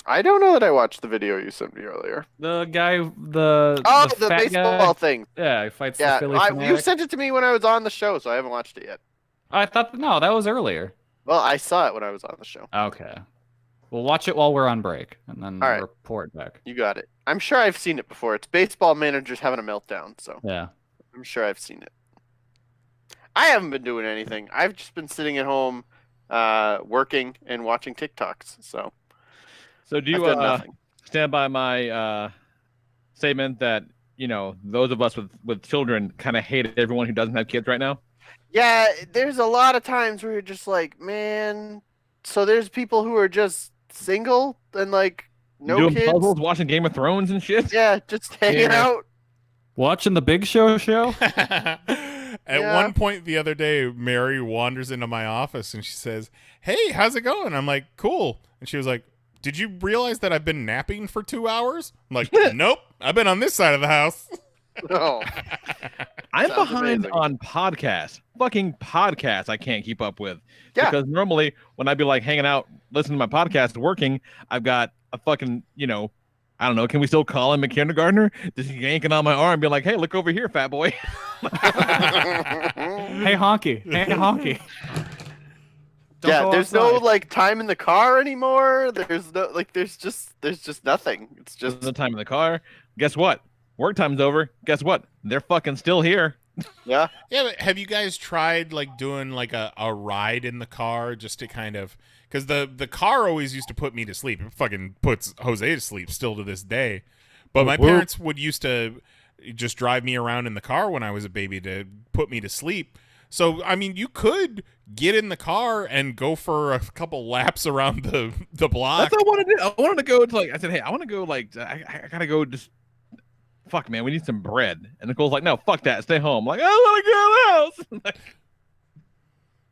I don't know that I watched the video you sent me earlier. The guy, Oh, the fat baseball guy? thing. Yeah, he fights Yeah, the Philly you fanatic. sent it to me when I was on the show, so I haven't watched it yet. I thought no, that was earlier. Well, I saw it when I was on the show. Okay. We'll watch it while we're on break, and then All right. report back. You got it. I'm sure I've seen it before. It's baseball managers having a meltdown, so Yeah. I'm sure I've seen it. I haven't been doing anything. I've just been sitting at home, working and watching TikToks. So So do I've you done nothing. stand by my statement that, you know, those of us with children kind of hate everyone who doesn't have kids right now? Yeah, there's a lot of times where you're just like, man. So there's people who are just single and like no Doing kids. puzzles, watching Game of Thrones and shit? Yeah, just hanging Yeah. out. Watching the Big Show show? At Yeah. one point the other day, Mary wanders into my office and she says, "Hey, how's it going?" I'm like, "Cool." And she was like, "Did you realize that I've been napping for 2 hours?" I'm like, "Nope, I've been on this side of the house." No. I'm Sounds behind amazing. on podcasts. Fucking podcasts I can't keep up with. Yeah. Because normally when I'd be like hanging out, listening to my podcast, working, I've got a fucking, you know, I don't know, can we still call him a kindergartner? Just yanking on my arm, be like, hey, look over here, fat boy. Hey, honky. Hey, honky. Don't Yeah, go there's no outside. like time in the car anymore. There's no like there's just nothing. It's Just just the time in the car. Guess what? Work time's over. Guess what? They're fucking still here. yeah. Yeah, but have you guys tried like doing like a ride in the car just to kind of, because the car always used to put me to sleep. It fucking puts Jose to sleep still to this day. But my Whoop. parents would used to just drive me around in the car when I was a baby to put me to sleep. So I mean, you could get in the car and go for a couple laps around the block. That's what I wanted to do. I wanted to go to I said, hey, I want to go I gotta go just fuck man, we need some bread. And Nicole's like, no, fuck that, stay home. I'm like, I want to go to the house.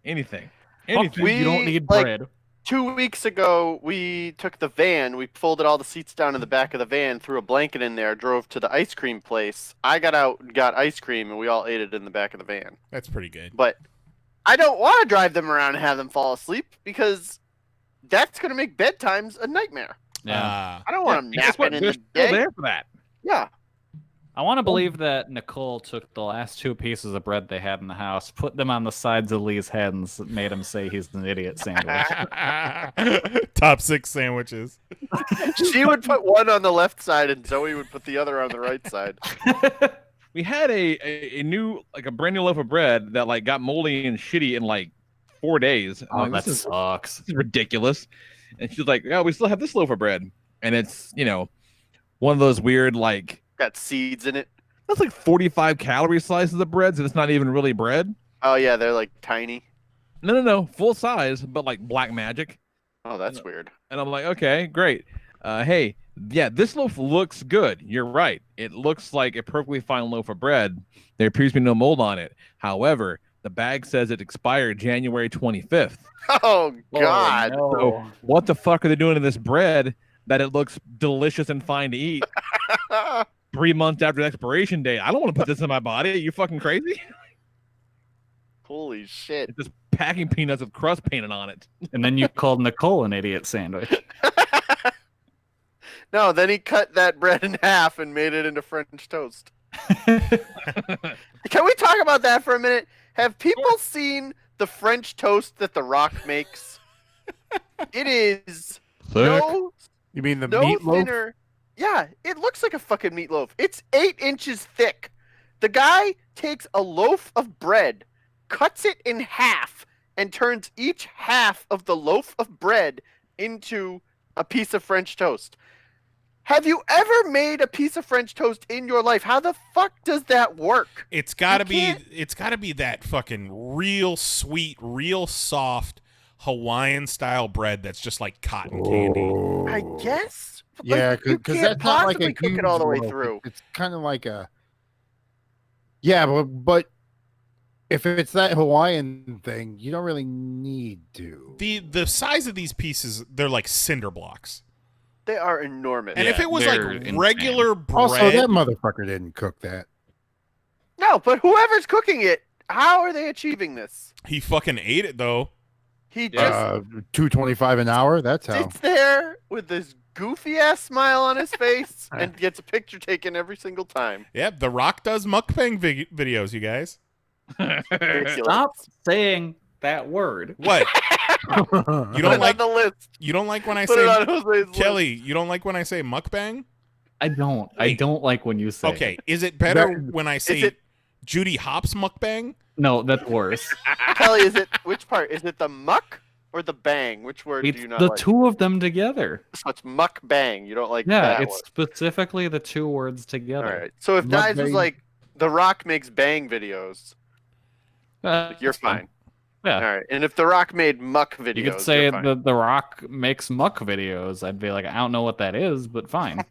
Anything. Fuck, we- you don't need like- bread. 2 weeks ago, we took the van. We folded all the seats down in the back of the van, threw a blanket in there, drove to the ice cream place. I got out and got ice cream, and we all ate it in the back of the van. That's pretty good. But I don't want to drive them around and have them fall asleep because that's going to make bedtimes a nightmare. Yeah. I don't want them Guess what? napping in They're the still day. there for that. Yeah. I want to believe that Nicole took the last 2 pieces of bread they had in the house, put them on the sides of Lee's head, and made him say he's an idiot sandwich. Top 6 sandwiches. She would put one on the left side, and Zoe would put the other on the right side. We had a new, like a brand new loaf of bread that like got moldy and shitty in like 4 days. I'm Oh, like, that this sucks. is ridiculous. And she's like, "Oh, we still have this loaf of bread," and it's one of those weird like Got seeds in it. that's like 45 calorie slices of bread, and it's not even really bread. Oh, yeah, they're like tiny. No, full size, but like black magic. Oh, that's weird. And I'm like, okay, great. Hey, yeah, this loaf looks good. You're right. It looks like a perfectly fine loaf of bread. There appears to be no mold on it. However, the bag says it expired January 25th. Oh, God. Oh, no. So what the fuck are they doing to this bread that it looks delicious and fine to eat 3 months after the expiration date? I don't want to put this in my body. Are you fucking crazy? Holy shit. It's just packing peanuts with crust painted on it. And then you called Nicole an idiot sandwich. No, then he cut that bread in half and made it into French toast. Can we talk about that for a minute? Have people seen the French toast that The Rock makes? It is no You mean the no meatloaf? thinner. Yeah, it looks like a fucking meatloaf. It's 8 inches thick. The guy takes a loaf of bread, cuts it in half, and turns each half of the loaf of bread into a piece of French toast. Have you ever made a piece of French toast in your life? How the fuck does that work? It's gotta be. can't- It's gotta be that fucking real sweet, real soft Hawaiian style bread that's just like cotton candy. I guess. Yeah, you because can't that's not like possibly a cook huge it all the way loaf. through. It's kind of like a. Yeah, but if it's that Hawaiian thing, you don't really need to. The size of these pieces, they're like cinder blocks. They are enormous. And if it was they're like insane. regular bread, Also, that motherfucker didn't cook that. No, but whoever's cooking it, how are they achieving this? he fucking ate it though. He just $2.25 an hour. That's how. sits there with this goofy ass smile on his face and gets a picture taken every single time. Yep, The Rock does mukbang videos, you guys. Ridiculous. Stop saying that word. What? You Put don't it like on the list. you don't like when I Put it say on Jose's Kelly, you don't like when I say mukbang? I don't. I Wait. don't like when you say Okay, it. is it better That- when I say it- Judy Hopps mukbang? No, that's worse. list. Kelly, is it which part? Is it the muck or the bang? Which word It's do you not the like? two of them together. So it's muck bang. You don't like Yeah, that it's one. specifically the two words All together. right. So if Knives was Mukbang. like, The Rock makes bang videos, you're That's fine. fine. Yeah. All right. And if The Rock made muck videos, You could say you're fine. the Rock makes muck videos. I'd be like, I don't know what that is, but fine.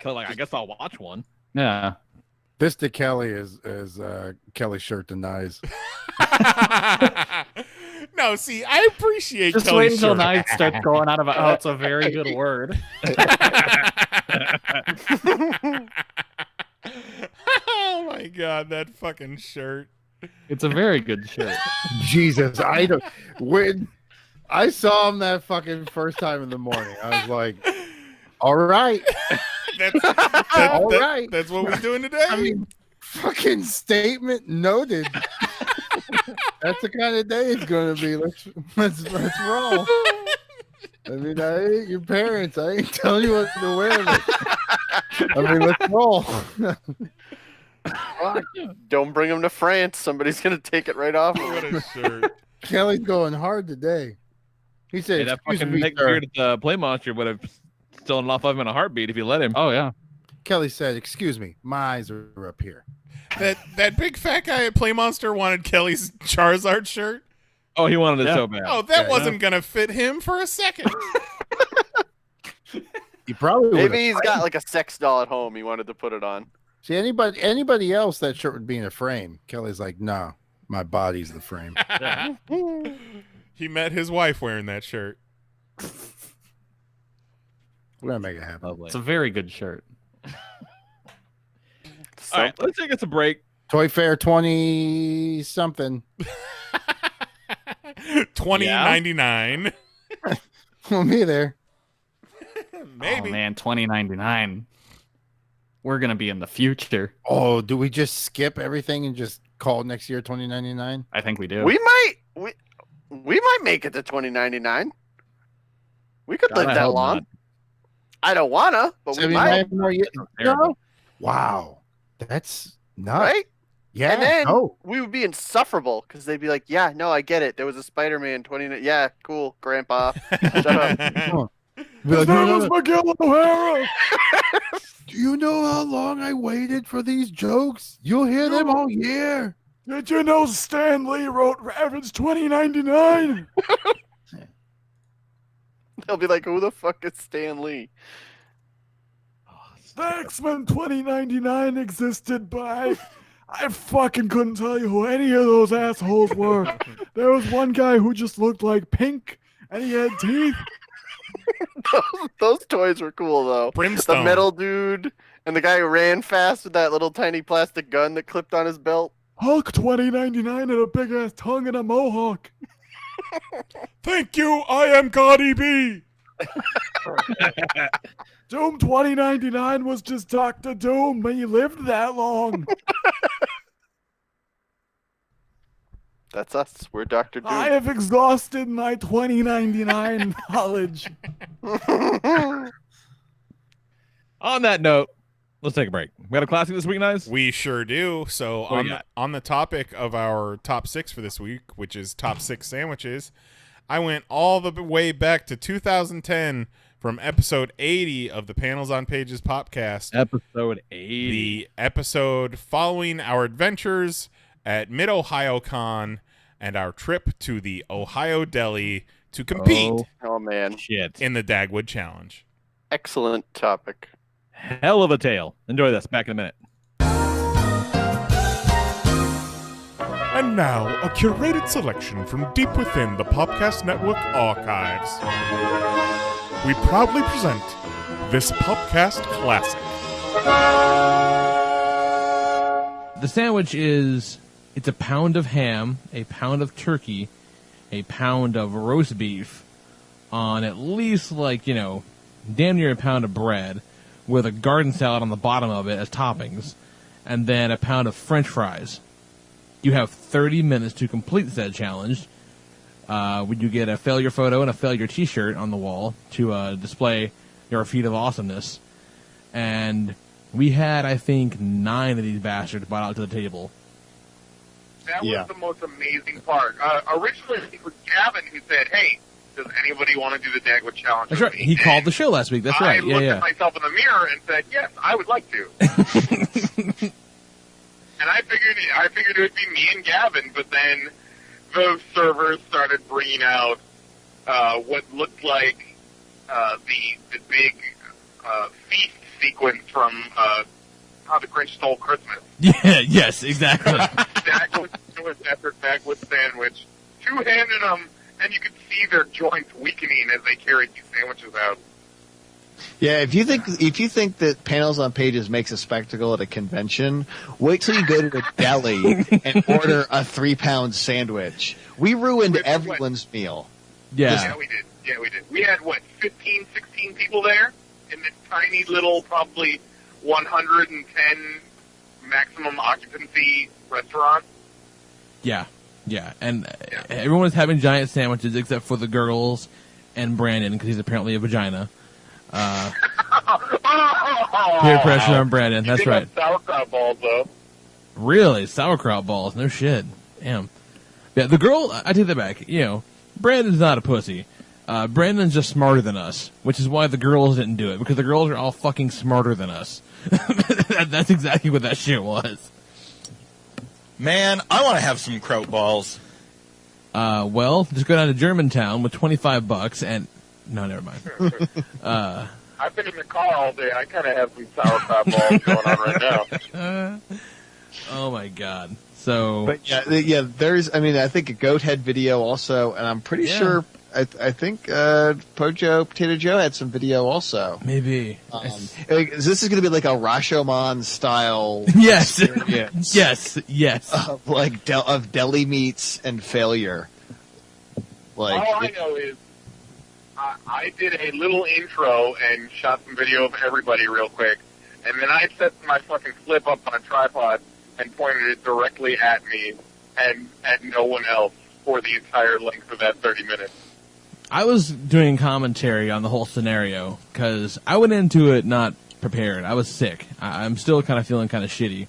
Like, I guess I'll watch one. Yeah. This to Kelly is Kelly's shirt denies. No, see, I appreciate Just Kelly's wait until shirt. Knife starts going out of it. Oh, it's a very good word. Oh my god, that fucking shirt. It's a very good shirt. Jesus, I don't. When I saw him that fucking first time in the morning, I was like, "All right, all right." That's what we're doing today. I mean, fucking statement noted. That's the kind of day it's gonna be. Let's roll. I mean, I ain't your parents. I ain't telling you what to wear. I mean, let's roll. Fuck. Don't bring him to France. Somebody's gonna take it right off. What a shirt. Kelly's going hard today. He said, Hey, that "Excuse fucking me, Nick sir." Beard at the Play Monster would have stolen off of him in a heartbeat if you let him. Oh, yeah. Kelly said, "Excuse me, my eyes are up here." That big fat guy at Play Monster wanted Kelly's Charizard shirt. Oh, he wanted it Yeah. so bad. Oh, that Yeah, wasn't gonna fit him for a second. He probably would've- Maybe he's got like a sex doll at home. He wanted to put it on. See, anybody else that shirt would be in a frame. Kelly's like, "No, my body's the frame." He met his wife wearing that shirt. We're gonna make it happen. Lovely. It's a very good shirt. All right, let's take us a break. Toy Fair 20 something. 20.99. We'll be there. Maybe. Oh man, 2099. We're gonna be in the future. Oh, do we just skip everything and just call next year 2099? I think we do. We might make it to 2099. We could God, live I that hope long. not. I don't wanna, but we 79 might. more years. Terrible. No? Wow, that's nuts. Right? Yeah. And then no. we would be insufferable because they'd be like, "Yeah, no, I get it. There was a Spider-Man 20. Yeah, cool, Grandpa. Shut up." Be like, no, no, no. Miguel O'Hara. Do you know how long I waited for these jokes? You'll hear them all year. Did you know Stan Lee wrote Ravage 2099? They'll be like, "Who the fuck is Stan Lee?" The X-Men 2099 existed, but I fucking couldn't tell you who any of those assholes were. There was one guy who just looked like Pink, and he had teeth. Those toys were cool though. Brimstone. The metal dude and the guy who ran fast with that little tiny plastic gun that clipped on his belt. Hulk 2099 had a big-ass tongue and a mohawk. Thank you. I am Cardi B. Doom 2099 was just Dr. Doom, but he lived that long. That's us. We're Dr. Doom. I have exhausted my 2099 knowledge. On that note, let's take a break. We got a classic this week, guys? We sure do. So What do you got? on the topic of our top 6 for this week, which is top 6 sandwiches, I went all the way back to 2010 from episode 80 of the Panels on Pages podcast. Episode 80. The episode following our adventures at Mid-Ohio Con and our trip to the Ohio Deli to compete Oh man, Shit. in the Dagwood Challenge. excellent topic. Hell of a tale. Enjoy this. Back in a minute. And now, a curated selection from deep within the Popcast Network archives. We proudly present this Popcast classic. The sandwich is, it's a pound of ham, a pound of turkey, a pound of roast beef on at least damn near a pound of bread with a garden salad on the bottom of it as toppings, and then a pound of French fries. You have 30 minutes to complete said challenge. When you get a failure photo and a failure t-shirt on the wall to display your feat of awesomeness. And we had, I think, 9 of these bastards brought out to the table. That was the most amazing part. Originally, it was Gavin who said, "Hey, does anybody want to do the Dagwood challenge?" That's with right. me?" He called the show last week. That's right. I Yeah, looked yeah. at myself in the mirror and said, "Yes, I would like to." And I figured it would be me and Gavin, but then those servers started bringing out what looked like the big feast sequence from How the Grinch Stole Christmas. Yeah, yes, exactly. After Dagwood sandwich, two-handed them, and you could see their joints weakening as they carried these sandwiches out. Yeah, if you think that Panels on Pages makes a spectacle at a convention, wait till you go to a deli and order a 3-pound sandwich. We ruined everyone's meal. Yeah. We did. Yeah, we did. We had, 15, 16 people there in this tiny little, probably 110 maximum occupancy restaurant. Yeah, and everyone was having giant sandwiches except for the girls and Brandon because he's apparently a vagina. Peer pressure on Brandon. That's right. Sauerkraut balls, though. Really, sauerkraut balls. No shit. Damn. Yeah, the girl. I take that back. Brandon's not a pussy. Brandon's just smarter than us, which is why the girls didn't do it because the girls are all fucking smarter than us. That's exactly what that shit was. Man, I want to have some kraut balls. Well, just go down to Germantown with $25 and no, never mind. I've been in the car all day. I kind of have some sauerkraut balls going on right now. Oh my god. So, But yeah, there's. I mean, I think a goat head video also, and I'm pretty sure. I think Potato Joe had some video also. Maybe. This is going to be like a Rashomon style. Yes. experience yes. of deli meats and failure. Like all I know is I did a little intro and shot some video of everybody real quick, and then I set my fucking flip up on a tripod and pointed it directly at me and at no one else for the entire length of that 30 minutes. I was doing commentary on the whole scenario because I went into it not prepared. I was sick. I'm still kind of feeling kind of shitty.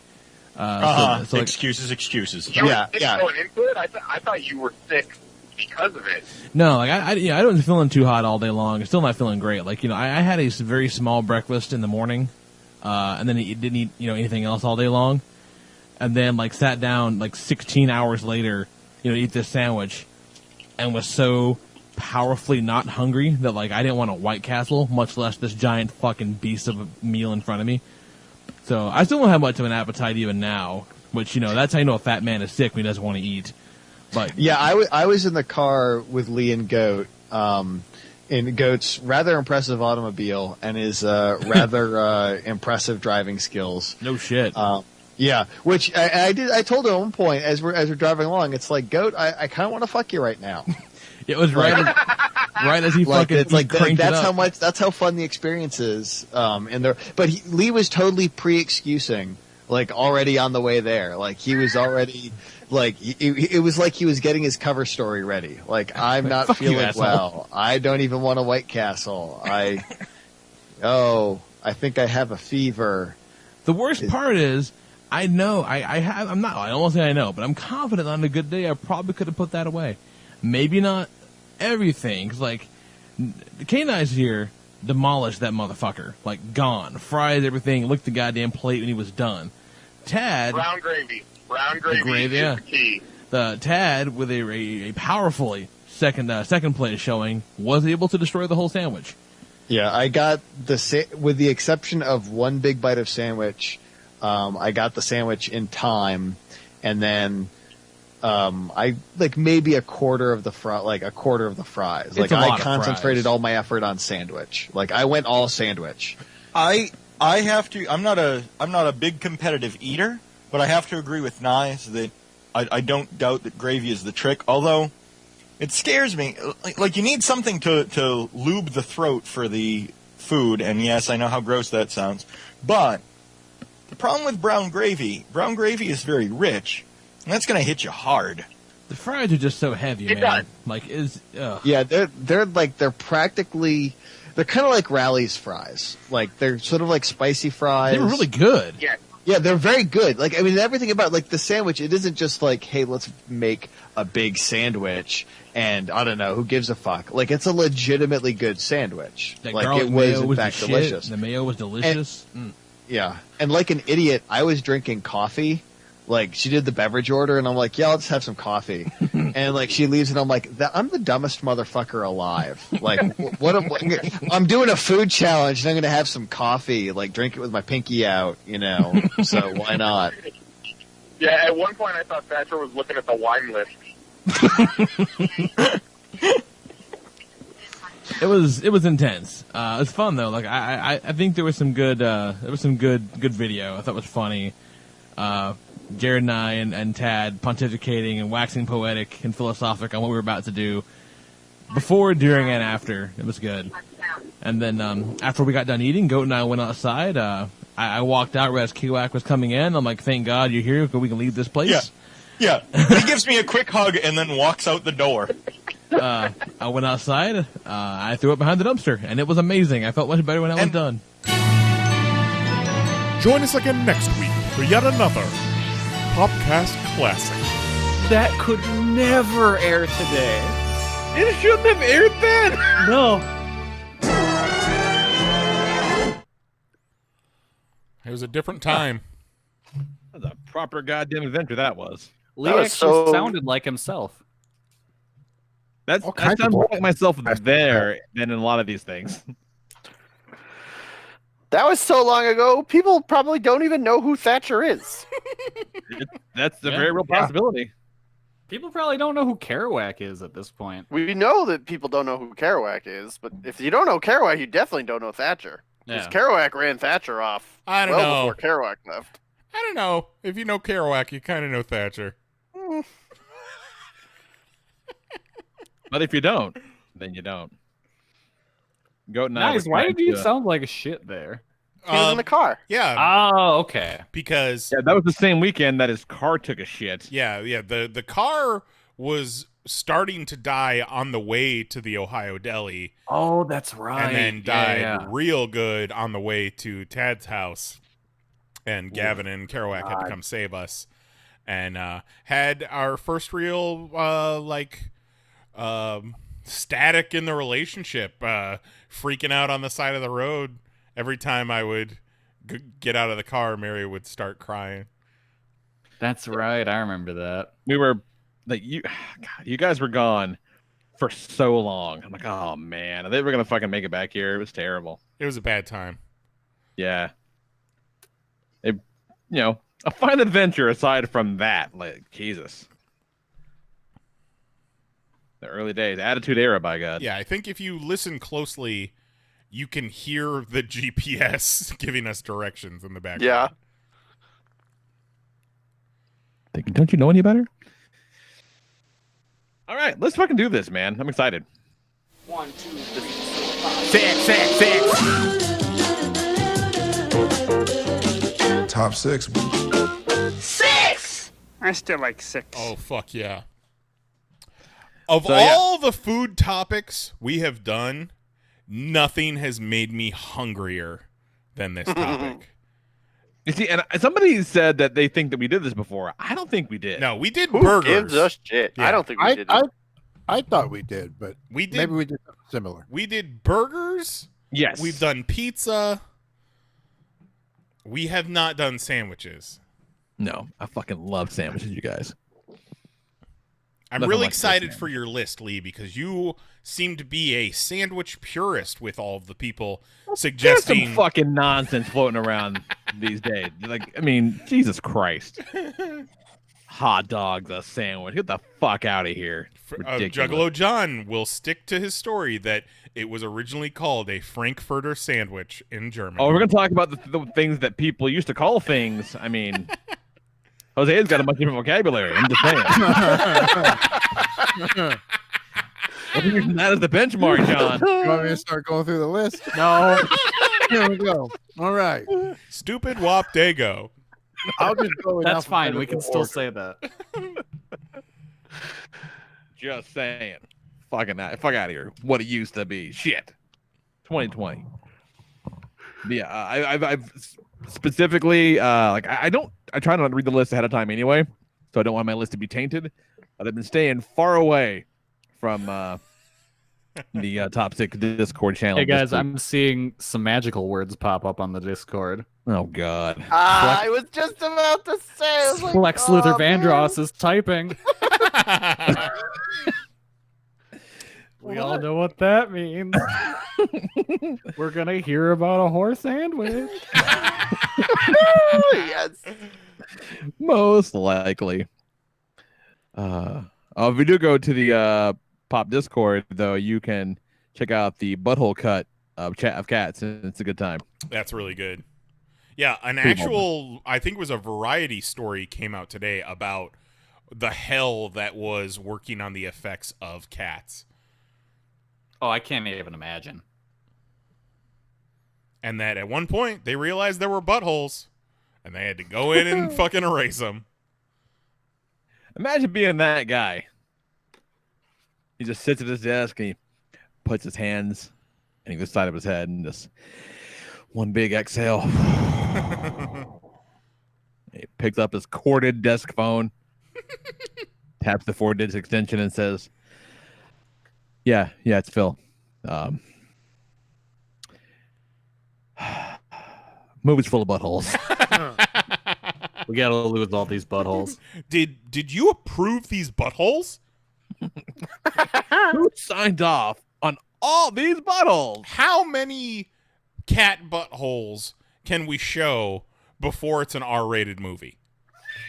So excuses. You were sick going into it? I thought you were sick because of it. No, like I wasn't feeling too hot all day long. I'm still not feeling great. Like, I had a very small breakfast in the morning, and then didn't eat anything else all day long, and then sat down 16 hours later, to eat this sandwich, and was so powerfully not hungry that I didn't want a White Castle, much less this giant fucking beast of a meal in front of me. So I still don't have much of an appetite even now, which that's how you know a fat man is sick when he doesn't want to eat. But yeah, I was in the car with Lee and Goat, in Goat's rather impressive automobile and his rather impressive driving skills. No shit. Yeah, which I told him at one point as we're driving along, it's like, Goat, I kind of want to fuck you right now. It was right as he fucking it's like cranked that's it up. that's how fun the experience is. But Lee was totally pre-excusing, already on the way there. He was already it was like he was getting his cover story ready. I'm not feeling well. I don't even want a White Castle. I think I have a fever. The worst part is, I know I don't want to say I know, but I'm confident on a good day I probably could have put that away. Maybe not everything, because the K-Nice here demolished that motherfucker, gone, fries everything, licked the goddamn plate when he was done. Tad, brown gravy is yeah. the key. The Tad with a powerfully second plate showing was able to destroy the whole sandwich. Yeah, I got with the exception of one big bite of sandwich, I got the sandwich in time, and then. I maybe a quarter of the fries. I concentrated all my effort on sandwich. I went all sandwich. I have to. I'm not a big competitive eater, but I have to agree with Nice that I don't doubt that gravy is the trick. Although it scares me. You need something to lube the throat for the food. And yes, I know how gross that sounds. But the problem with brown gravy is very rich. And that's going to hit you hard. The fries are just so heavy, man. Yeah, they're practically, they're kind of like Rally's fries. They're sort of like spicy fries. They were really good. Yeah, they're very good. Everything about the sandwich, it isn't just hey, let's make a big sandwich and I don't know, who gives a fuck. It's a legitimately good sandwich. That it was in fact delicious. The mayo was delicious. Yeah, and like an idiot, I was drinking coffee. She did the beverage order, and I'm like, yeah, I'll just have some coffee. And, she leaves, and I'm like, I'm the dumbest motherfucker alive. I'm doing a food challenge, and I'm going to have some coffee, drink it with my pinky out, so why not? Yeah, at one point I thought Thatcher was looking at the wine list. It was intense. It was fun, though. I think there was some good video. I thought it was funny. Jared and I and Tad pontificating and waxing poetic and philosophic on what we were about to do before, during, and after. It was good. And then after we got done eating, Goat and I went outside. I walked out right as Kiwak was coming in. I'm like, thank God you're here, so we can leave this place. Yeah. He gives me a quick hug and then walks out the door. I went outside. I threw it behind the dumpster, and it was amazing. I felt much better when I was done. Join us again next week for yet another Popcast Classic. That could never air today. It shouldn't have aired then. No. It was a different time. That was a proper goddamn adventure, that was. Lee actually sounded like himself. I sound more like myself there than in a lot of these things. That was so long ago. People probably don't even know who Thatcher is. That's a Yeah. very real possibility. People probably don't know who Kerouac is at this point. We know that people don't know who Kerouac is, but if you don't know Kerouac, you definitely don't know Thatcher. Because Yeah. Kerouac ran Thatcher off I don't know. before Kerouac left. I don't know. If you know Kerouac, you kind of know Thatcher. But if you don't, then you don't. Goat and I Nice. were Why trying did you to- sound like a shit there? He was in the car. Yeah, Oh, okay. because Yeah, that was the same weekend that his car took a shit. yeah, the car was starting to die on the way to the Ohio deli, Oh, that's right. and then died Yeah. real good on the way to Tad's house. And Gavin and Kerouac had to come save us, and had our first real static in the relationship, freaking out on the side of the road every time I would get out of the car. Mary would start crying. That's right. I remember that. We were like, you guys were gone for so long. I'm like, oh man, they were gonna fucking make it back here. It was terrible. It was a bad time. Yeah. A fine adventure aside from that. Like, Jesus. The early days. Attitude Era, by God. Yeah, I think if you listen closely, you can hear the GPS giving us directions in the background. Yeah. Thinking, don't you know any better? All right, let's fucking do this, man. I'm excited. 1, 2, 3, 4, 5. Top 6. 6! I still like 6. Oh, fuck yeah. Of So, yeah. all the food topics we have done, nothing has made me hungrier than this topic. You see, and somebody said that they think that we did this before. I don't think we did. No, we did Who burgers. gives us shit? Yeah. I don't think we did. I thought we did, but We did. maybe we did something similar. We did burgers. Yes. We've done pizza. We have not done sandwiches. No, I fucking love sandwiches, you guys. I'm Nothing really like this, excited man. for your list, Lee, because you seem to be a sandwich purist with all of the people There's suggesting. some fucking nonsense floating around these days. Like, I mean, Jesus Christ. Hot dogs, a sandwich. Get the fuck out of here. Ridiculous. Juggalo John will stick to his story that it was originally called a Frankfurter sandwich in Germany. Oh, we're going to talk about the things that people used to call things. I mean, Jose's got a much different vocabulary. I'm just saying. I'm using that as the benchmark, John. You want me to start going through the list? No. Here we go. All right. Stupid Wop Dago. I'll just go in That's fine. We alphabetical can still order. say that. Just saying. Fuck out of here. What it used to be. Shit. 2020. But yeah, I've specifically I try not to read the list ahead of time anyway, so I don't want my list to be tainted. But I've been staying far away from the top 6 Discord channel. Hey guys, this week. I'm seeing some magical words pop up on the Discord. Oh God. I was just about to say. I was like, Lex oh, Luthor man. Vandross is typing. We all know what that means. We're gonna hear about a horse sandwich. Yes. Most likely. If we do go to the Pop Discord, though, you can check out the butthole cut of Chat of Cats, and it's a good time. That's really good. Yeah, an actual, I think it was a Variety story came out today about the hell that was working on the effects of cats. Oh, I can't even imagine. And that at one point they realized there were buttholes and they had to go in and fucking erase them. Imagine being that guy. He just sits at his desk and he puts his hands on either side of his head and just one big exhale. He picks up his corded desk phone, taps the 4-digit extension, and says, Yeah, it's Phil. Movie's full of buttholes. We gotta lose all these buttholes. Did you approve these buttholes? Who signed off on all these buttholes? How many cat buttholes can we show before it's an R-rated movie?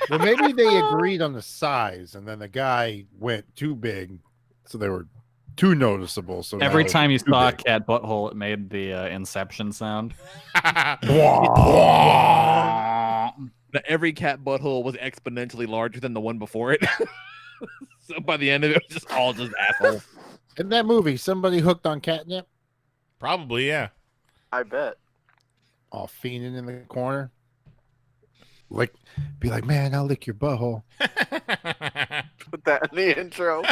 Well, maybe they agreed on the size, and then the guy went too big, so they were too noticeable. So Every now time you it's too saw a big. cat butthole, it made the Inception sound. Every cat butthole was exponentially larger than the one before it. So by the end of it, it was just all just assholes. In that movie, somebody hooked on catnip, Probably, yeah. I bet. all fiending in the corner. Be like, man, I'll lick your butthole. Put that in the intro.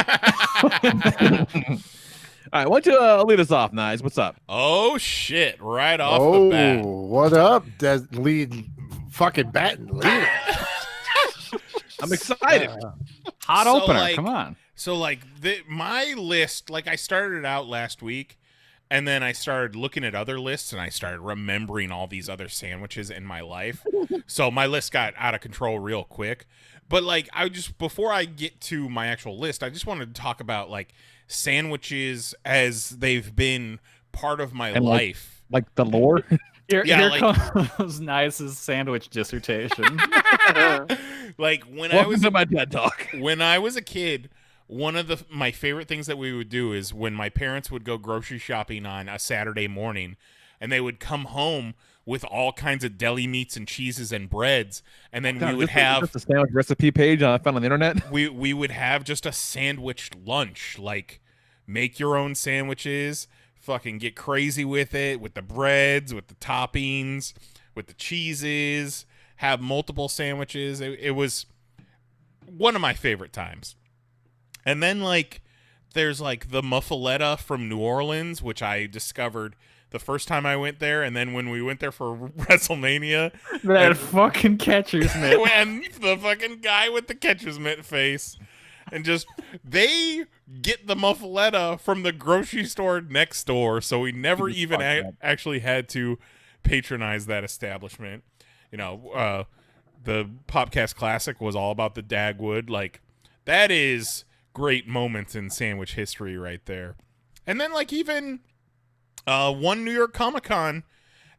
All right, why don't you lead us off, Nice? What's up? Oh, shit. Right off the bat. What up, lead fucking batting leader? I'm excited. Hot So, opener. like- Come on. So, like, my list, like, I started it out last week, and then I started looking at other lists, and I started remembering all these other sandwiches in my life. So my list got out of control real quick. But, like, before I get to my actual list, I just wanted to talk about, like, sandwiches as they've been part of my And, life. Like the lore? Here like- comes Nice's sandwich dissertation. Like, when Welcome to my TED Talk. When I was a kid, one of my favorite things that we would do is when my parents would go grocery shopping on a Saturday morning, and they would come home with all kinds of deli meats and cheeses and breads, and then we would have just a sandwich recipe page I found on the internet. we would have just a sandwich lunch, like make your own sandwiches, fucking get crazy with it, with the breads, with the toppings, with the cheeses, have multiple sandwiches. It was one of my favorite times. And then, like, there's, like, the muffaletta from New Orleans, which I discovered the first time I went there. And then when we went there for WrestleMania. That fucking catcher's mitt. And the fucking guy with the catcher's mitt face. And just, they get the muffaletta from the grocery store next door. So we never even actually had to patronize that establishment. You know, the Popcast Classic was all about the Dagwood. Like, that is great moments in sandwich history right there. And then, like, even one New York Comic-Con,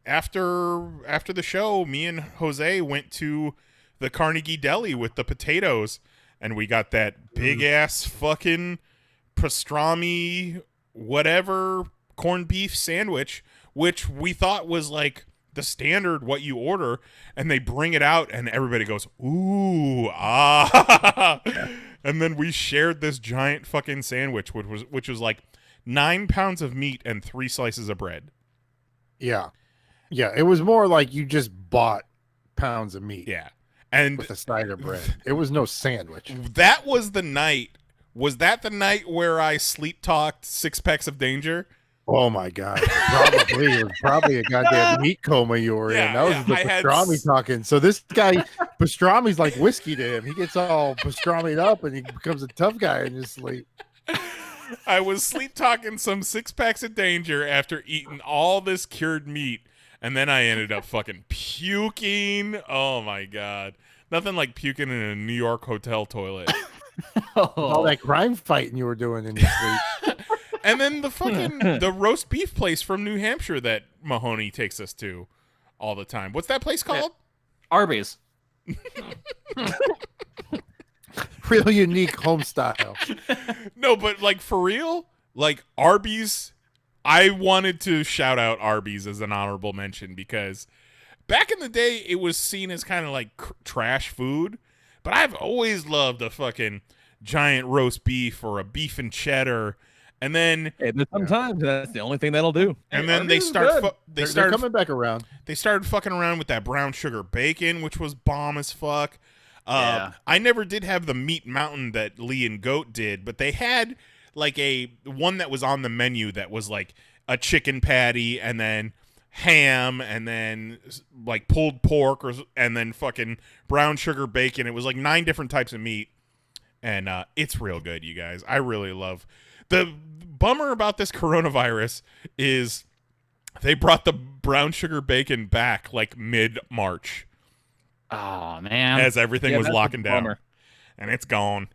after the show, me and Jose went to the Carnegie Deli with the potatoes, and we got that big-ass fucking pastrami whatever corned beef sandwich, which we thought was, like, the standard what you order, and they bring it out, and everybody goes, ooh, ah. And then we shared this giant fucking sandwich, which was like 9 pounds of meat and 3 slices of bread. Yeah. It was more like you just bought pounds of meat. Yeah, and with a side of bread. It was no sandwich. That was the night. Was that the night where I sleep talked 6 packs of Danger? Oh my god! It was probably a goddamn meat coma you were in. That was the pastrami talking. So this guy, pastrami's like whiskey to him. He gets all pastramied up and he becomes a tough guy in his sleep. I was sleep talking some 6 packs of Danger after eating all this cured meat, and then I ended up fucking puking. Oh my god! Nothing like puking in a New York hotel toilet. All that crime fighting you were doing in your sleep. And then the roast beef place from New Hampshire that Mahoney takes us to all the time. What's that place called? Arby's. Real unique home style. No, but like for real, like Arby's, I wanted to shout out Arby's as an honorable mention because back in the day it was seen as kind of like trash food, but I've always loved a fucking giant roast beef or a beef and cheddar. And then sometimes that's the only thing that'll do. And then they they're started coming back around. They started fucking around with that brown sugar bacon, which was bomb as fuck. Yeah. I never did have the meat mountain that Lee and Goat did, but they had like one that was on the menu that was like a chicken patty and then ham and then like pulled pork and then fucking brown sugar bacon. It was like 9 different types of meat, and it's real good, you guys. I really love. The bummer about this coronavirus is they brought the brown sugar bacon back like mid-March. Oh, man. As everything was locking down. Bummer. And it's gone.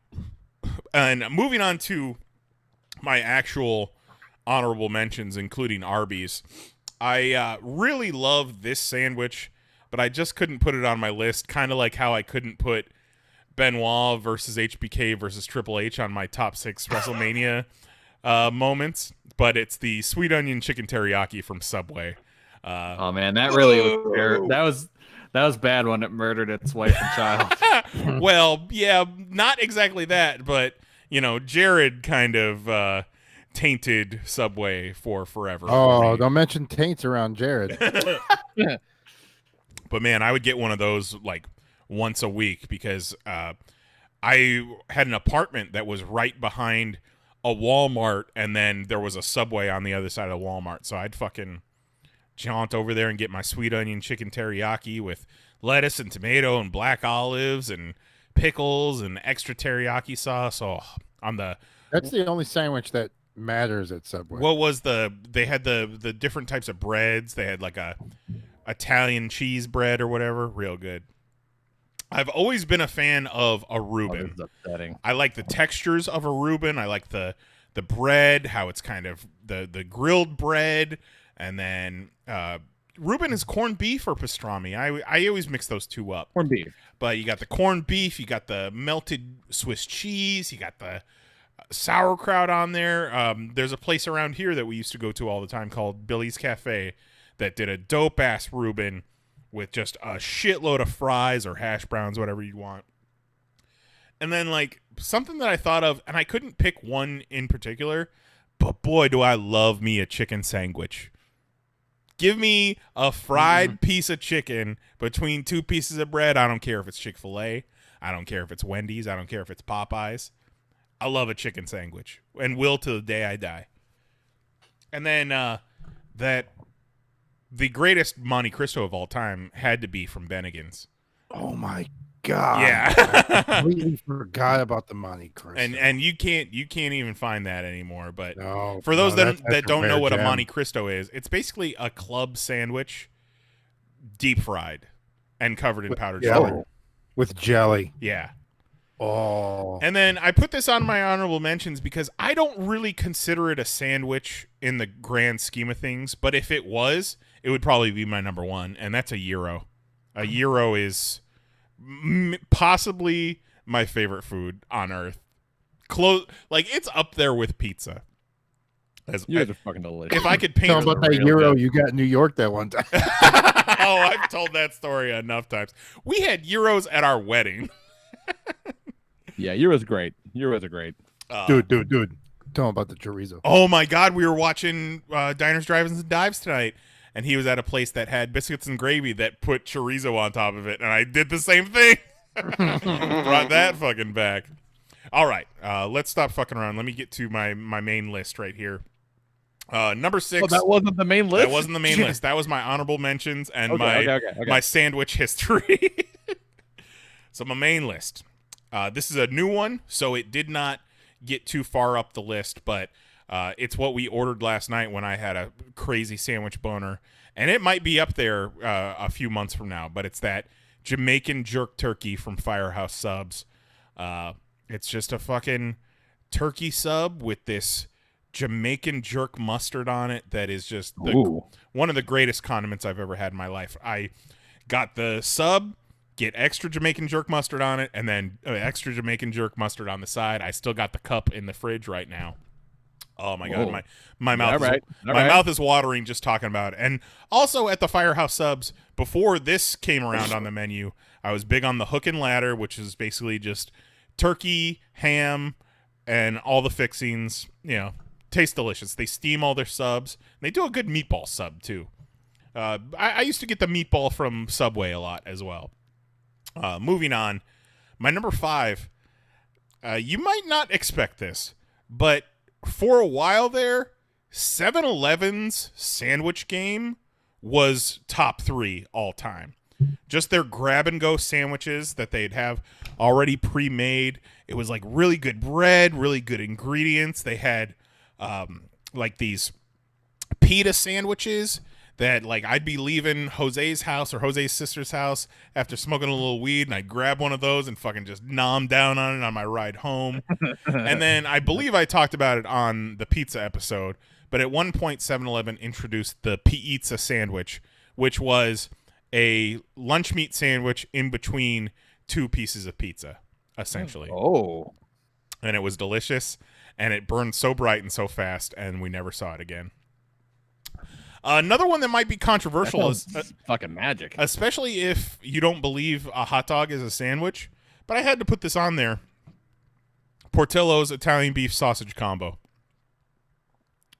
And moving on to my actual honorable mentions, including Arby's. I really love this sandwich, but I just couldn't put it on my list. Kind of like how I couldn't put Benoit versus HBK versus Triple H on my top 6 WrestleMania moments. But it's the sweet onion chicken teriyaki from Subway. Oh man, that really was that was bad when it murdered its wife and child. Well, yeah, not exactly that, but Jared kind of tainted Subway for forever. Oh, don't mention taints around Jared. But man, I would get one of those like once a week because I had an apartment that was right behind a Walmart, and then there was a Subway on the other side of the Walmart. So I'd fucking jaunt over there and get my sweet onion chicken teriyaki with lettuce and tomato and black olives and pickles and extra teriyaki sauce. Oh, That's the only sandwich that matters at Subway. What was they had the different types of breads. They had like a Italian cheese bread or whatever. Real good. I've always been a fan of a Reuben. Oh, this is upsetting. I like the textures of a Reuben. I like the bread, how it's kind of the grilled bread, and then Reuben is corned beef or pastrami. I always mix those two up. Corned beef. But you got the corned beef, you got the melted Swiss cheese, you got the sauerkraut on there. There's a place around here that we used to go to all the time called Billy's Cafe that did a dope-ass Reuben with just a shitload of fries or hash browns, whatever you want. And then, like, something that I thought of, and I couldn't pick one in particular, but boy, do I love me a chicken sandwich. Give me a fried piece of chicken between 2 pieces of bread. I don't care if it's Chick-fil-A. I don't care if it's Wendy's. I don't care if it's Popeyes. I love a chicken sandwich and will till the day I die. And then the greatest Monte Cristo of all time had to be from Bennigan's. Oh my God. Yeah. I completely forgot about the Monte Cristo. And you can't even find that anymore. But no, for those that's that don't know what gem. a Monte Cristo is, it's basically a club sandwich, deep fried and covered in powdered sugar. With jelly. Yeah. Oh. And then I put this on my honorable mentions because I don't really consider it a sandwich in the grand scheme of things. But if it was, it would probably be my number 1, and that's a gyro. A gyro is possibly my favorite food on earth. Like, it's up there with pizza. You guys are fucking delicious. If I could paint Tell about that gyro you got in New York that one time. Oh, I've told that story enough times. We had gyros at our wedding. Yeah, gyros great. Gyros are great. Dude. Tell him about the chorizo. Oh my God, we were watching Diners, Drive-Ins, and Dives tonight, and he was at a place that had biscuits and gravy that put chorizo on top of it, and I did the same thing. Brought that fucking back. All right, let's stop fucking around. Let me get to my main list right here. Number 6. Oh, that wasn't the main list? That wasn't the main list. That was my honorable mentions and Okay. my sandwich history. So my main list. This is a new one, so it did not get too far up the list, but it's what we ordered last night when I had a crazy sandwich boner. And it might be up there a few months from now, but it's that Jamaican jerk turkey from Firehouse Subs. It's just a fucking turkey sub with this Jamaican jerk mustard on it that is just one of the greatest condiments I've ever had in my life. I got the sub, get extra Jamaican jerk mustard on it, and then extra Jamaican jerk mustard on the side. I still got the cup in the fridge right now. Oh my God, my mouth mouth is watering just talking about it. And also at the Firehouse Subs, before this came around on the menu, I was big on the hook and ladder, which is basically just turkey, ham, and all the fixings. Tastes delicious. They steam all their subs. They do a good meatball sub too. I used to get the meatball from Subway a lot as well. Moving on, my number 5. You might not expect this, but for a while there, 7-Eleven's sandwich game was top 3 all time. Just their grab-and-go sandwiches that they'd have already pre-made. It was like really good bread, really good ingredients. They had like these pita sandwiches that, like, I'd be leaving Jose's house or Jose's sister's house after smoking a little weed, and I'd grab one of those and fucking just nom down on it on my ride home. And then I believe I talked about it on the pizza episode, But at one point, 7-Eleven introduced the pizza sandwich, which was a lunch meat sandwich in between 2 pieces of pizza, essentially. Oh. And it was delicious, and it burned so bright and so fast, and we never saw it again. Another one that might be controversial is fucking magic, especially if you don't believe a hot dog is a sandwich. But I had to put this on there. Portillo's Italian beef sausage combo.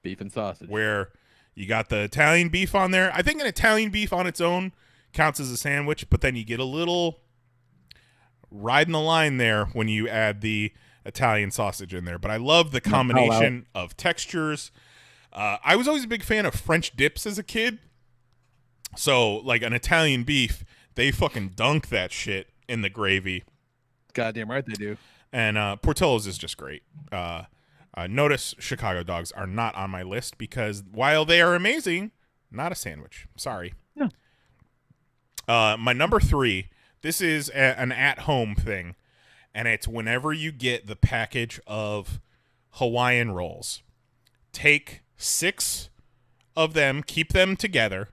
Beef and sausage. Where you got the Italian beef on there. I think an Italian beef on its own counts as a sandwich, but then you get a little riding the line there when you add the Italian sausage in there. But I love the combination of textures. I was always a big fan of French dips as a kid. So, like an Italian beef, they fucking dunk that shit in the gravy. Goddamn right they do. And Portillo's is just great. Notice Chicago dogs are not on my list because while they are amazing, not a sandwich. Sorry. No. My number 3, this is an at-home thing, and it's whenever you get the package of Hawaiian rolls, take 6 of them, keep them together,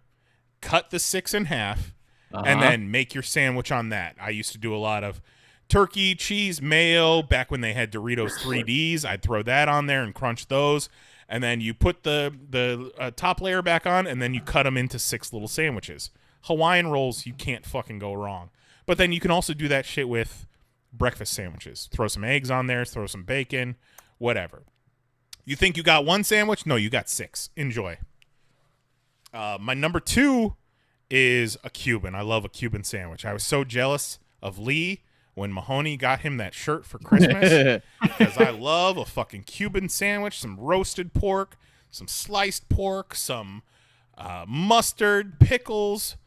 cut the 6 in half, and then make your sandwich on that. I used to do a lot of turkey, cheese, mayo. Back when they had Doritos 3Ds, I'd throw that on there and crunch those. And then you put the top layer back on, and then you cut them into 6 little sandwiches. Hawaiian rolls, you can't fucking go wrong. But then you can also do that shit with breakfast sandwiches. Throw some eggs on there, throw some bacon, whatever. You think you got 1 sandwich? No, you got 6. Enjoy. My number 2 is a Cuban. I love a Cuban sandwich. I was so jealous of Lee when Mahoney got him that shirt for Christmas because I love a fucking Cuban sandwich, some roasted pork, some sliced pork, some mustard, pickles,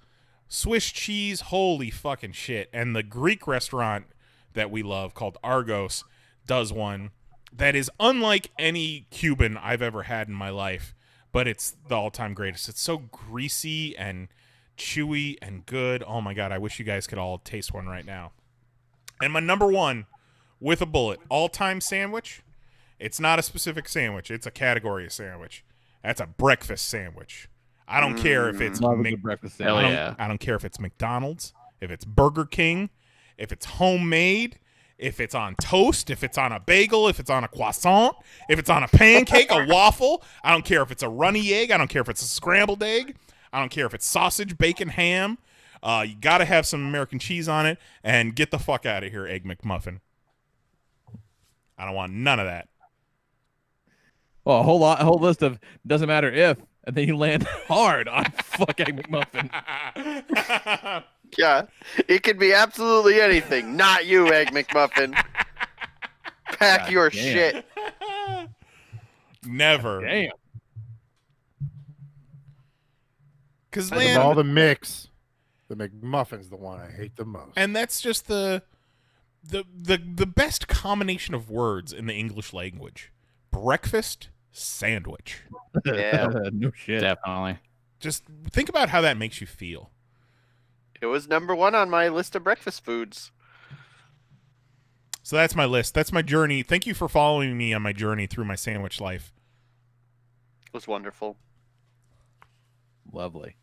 Swiss cheese, holy fucking shit. And the Greek restaurant that we love called Argos does one that is unlike any Cuban I've ever had in my life, but it's the all-time greatest. It's so greasy and chewy and good. Oh my God, I wish you guys could all taste one right now. And my number 1, with a bullet, all-time sandwich, it's not a specific sandwich. It's a category of sandwich. That's a breakfast sandwich. I don't care if it's breakfast Hell yeah. I don't care if it's McDonald's, if it's Burger King, if it's homemade, if it's on toast, if it's on a bagel, if it's on a croissant, if it's on a pancake, a waffle. I don't care if it's a runny egg. I don't care if it's a scrambled egg. I don't care if it's sausage, bacon, ham. You got to have some American cheese on it, and get the fuck out of here, Egg McMuffin. I don't want none of that. Well, a whole list of doesn't matter if, and then you land hard on fuck Egg McMuffin. Yeah, it could be absolutely anything. Not you, Egg McMuffin. Pack God your damn. shit. Never. Damn. Because Of all the mix, the McMuffin's the one I hate the most. and that's just the best combination of words in the English language. Breakfast sandwich. Yeah, No shit. Definitely. Just think about how that makes you feel. it was number 1 on my list of breakfast foods. So that's my list. That's my journey. Thank you for following me on my journey through my sandwich life. It was wonderful. Lovely.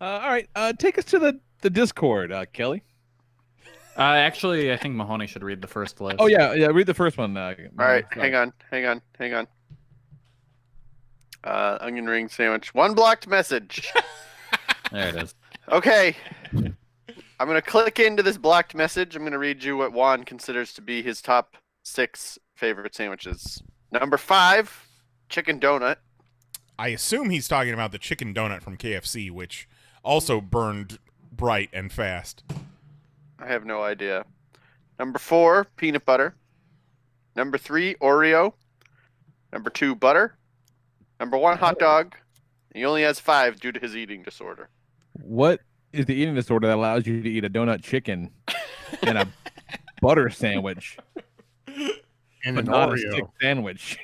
All right. Take us to the Discord, Kelly. Actually, I think Mahoney should read the first list. Oh yeah. Read the first one. All right, hang on. Onion ring sandwich. 1 blocked message. There it is. Okay. I'm going to click into this blocked message. I'm going to read you what Juan considers to be his top 6 favorite sandwiches. Number 5, chicken donut. I assume he's talking about the chicken donut from KFC, which also burned bright and fast. I have no idea. Number 4, peanut butter. Number 3, Oreo. Number 2, butter. Number 1, hot dog. He only has 5 due to his eating disorder. What is the eating disorder that allows you to eat a donut chicken and a butter sandwich, And but an not a Oreo. stick sandwich?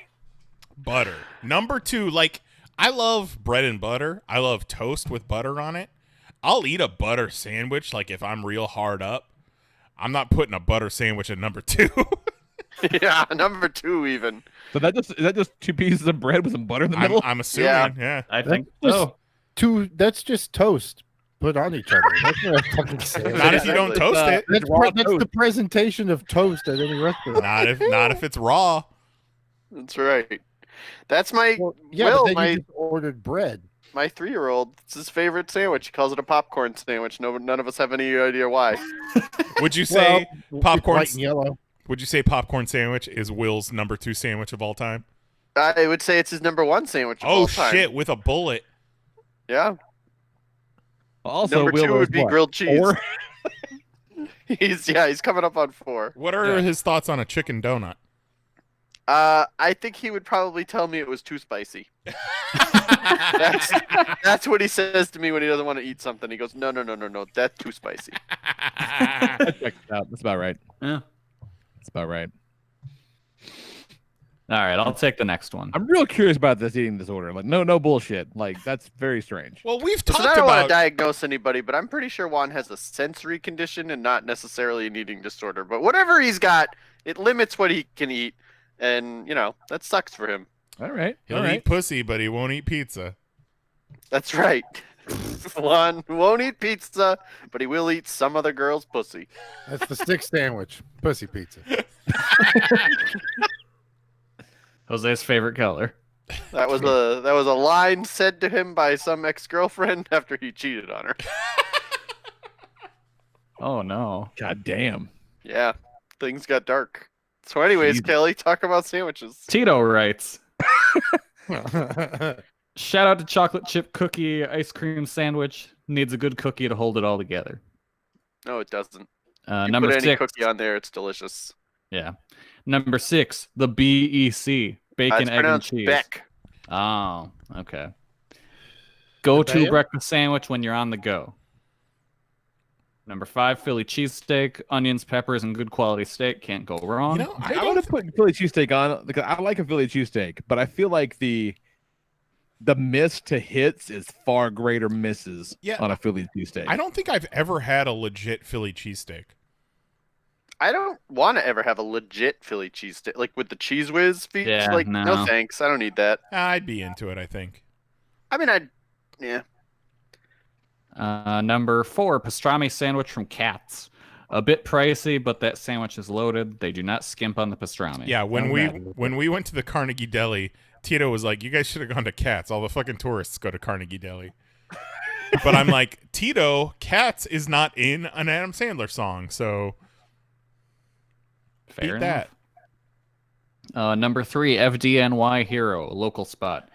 Butter. Number 2, like, I love bread and butter. I love toast with butter on it. I'll eat a butter sandwich, like, if I'm real hard up. I'm not putting a butter sandwich at number 2. Yeah, number 2 even. So is that just 2 pieces of bread with some butter in the middle? I'm assuming, yeah. I think That's so. That's just toast put on each other. That's not a fucking sandwich. Not if you don't toast it. That's the presentation of toast at any restaurant. Not if it's raw. That's right. That's my Yeah, Will, but then my you just ordered bread. my 3-year-old. It's his favorite sandwich. He calls it a popcorn sandwich. None of us have any idea why. Would you say popcorn? White and yellow. Would you say popcorn sandwich is Will's number 2 sandwich of all time? I would say it's his number 1 sandwich of all time. Shit! With a bullet. Yeah. Also, number Will 2 would be what, grilled cheese. 4? He's coming up on 4. What are his thoughts on a chicken donut? I think he would probably tell me it was too spicy. That's what he says to me when he doesn't want to eat something. He goes, no, that's too spicy. That checks out. That's about right. Yeah. That's about right. All right, I'll take the next one. I'm real curious about this eating disorder. Like, no bullshit. Like, that's very strange. Well, we've So talked I don't want to about. diagnose anybody, but I'm pretty sure Juan has a sensory condition and not necessarily an eating disorder. But whatever he's got, it limits what he can eat, and that sucks for him. All right. He'll eat pussy, but he won't eat pizza. That's right. Juan won't eat pizza, but he will eat some other girl's pussy. That's the 6th sandwich. Pussy pizza. Jose's favorite color. That was a line said to him by some ex-girlfriend after he cheated on her. Oh no. God damn. Yeah, things got dark. So anyways, Jesus. Kelly, talk about sandwiches. Tito writes. Shout out to chocolate chip cookie ice cream sandwich. Needs a good cookie to hold it all together. No, it doesn't. Number Put any 6. cookie on there, it's delicious. Yeah. Number 6, the BEC. Bacon, It's egg, and pronounced cheese. Beck. Oh, okay. Go-to breakfast sandwich when you're on the go. Number 5, Philly cheesesteak, onions, peppers, and good quality steak. Can't go wrong. I would have put Philly cheesesteak on because I like a Philly cheesesteak, but I feel like the miss to hits is far greater misses on a Philly cheesesteak. I don't think I've ever had a legit Philly cheesesteak. I don't want to ever have a legit Philly cheesesteak, like with the cheese whiz feet. Yeah, no no. thanks. I don't need that. I'd be into it, I think. I mean, yeah. Number 4, pastrami sandwich from Katz. A bit pricey, but that sandwich is loaded. They do not skimp on the pastrami. Yeah, when we went to the Carnegie Deli, Tito was like, "You guys should have gone to Katz. All the fucking tourists go to Carnegie Deli." But I'm like, Tito, Katz is not in an Adam Sandler song, so Fair beat enough. that. Number 3, FDNY Hero, local spot.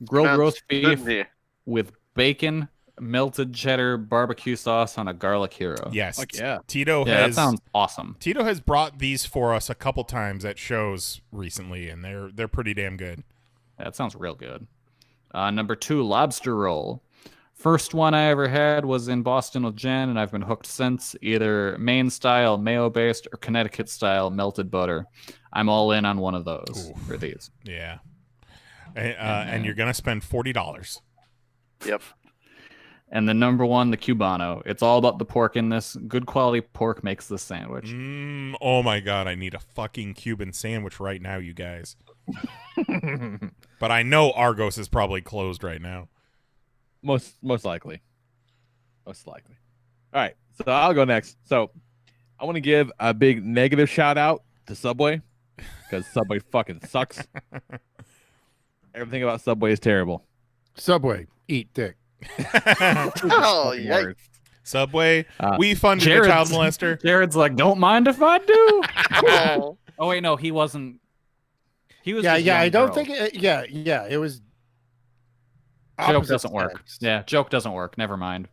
Grilled Sounds roast good beef to me. with bacon, melted cheddar, barbecue sauce on a garlic hero. Yes, Fuck yeah. Tito Yeah, that has sounds awesome. Tito has brought these for us a couple times at shows recently, and they're pretty damn good. That sounds real good. Number 2, lobster roll. First one I ever had was in Boston with Jen, and I've been hooked since. Either Maine style, mayo based, or Connecticut style, melted butter. I'm all in on one of those for these. Yeah, and you're gonna spend $40. Yep. And the number 1, the Cubano. It's all about the pork in this. Good quality pork makes this sandwich. Oh my god, I need a fucking Cuban sandwich right now, you guys. But I know Argos is probably closed right now. Most likely. Most likely. All right, so I'll go next. So I want to give a big negative shout out to Subway because Subway fucking sucks. Everything about Subway is terrible. Subway, eat dick. Oh, yikes. Subway, we funded a child molester. Jared's like, don't mind if I do. Oh. Oh wait, no, he wasn't. He was. Yeah, just yeah. young I don't girl. think. It was. Joke opposite doesn't work. sex. Yeah, joke doesn't work. Never mind.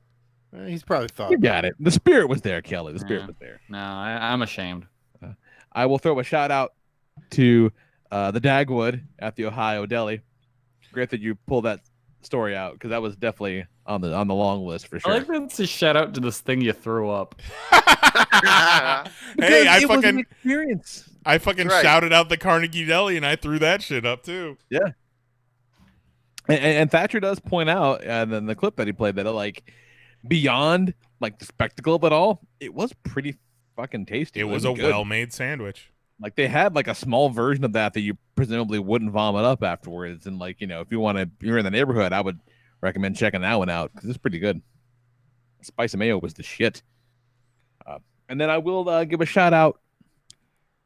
He's probably thought. You got it. The spirit was there, Kelly. The spirit Yeah. was there. No, I'm ashamed. I will throw a shout out to the Dagwood at the Ohio Deli. Great that you pulled that story out because that was definitely on the long list for sure. I like that it's a shout out to this thing you threw up. Hey, I it was an fucking experience. I shouted out the Carnegie Deli and I threw that shit up too. Yeah. And Thatcher does point out, and then the clip that he played, that like beyond like the spectacle of it all, it was pretty fucking tasty. It was a well-made sandwich. Like they had like a small version of that you presumably wouldn't vomit up afterwards. And like, if you're in the neighborhood, I would recommend checking that one out because it's pretty good. Spicy mayo was the shit. And then I will give a shout out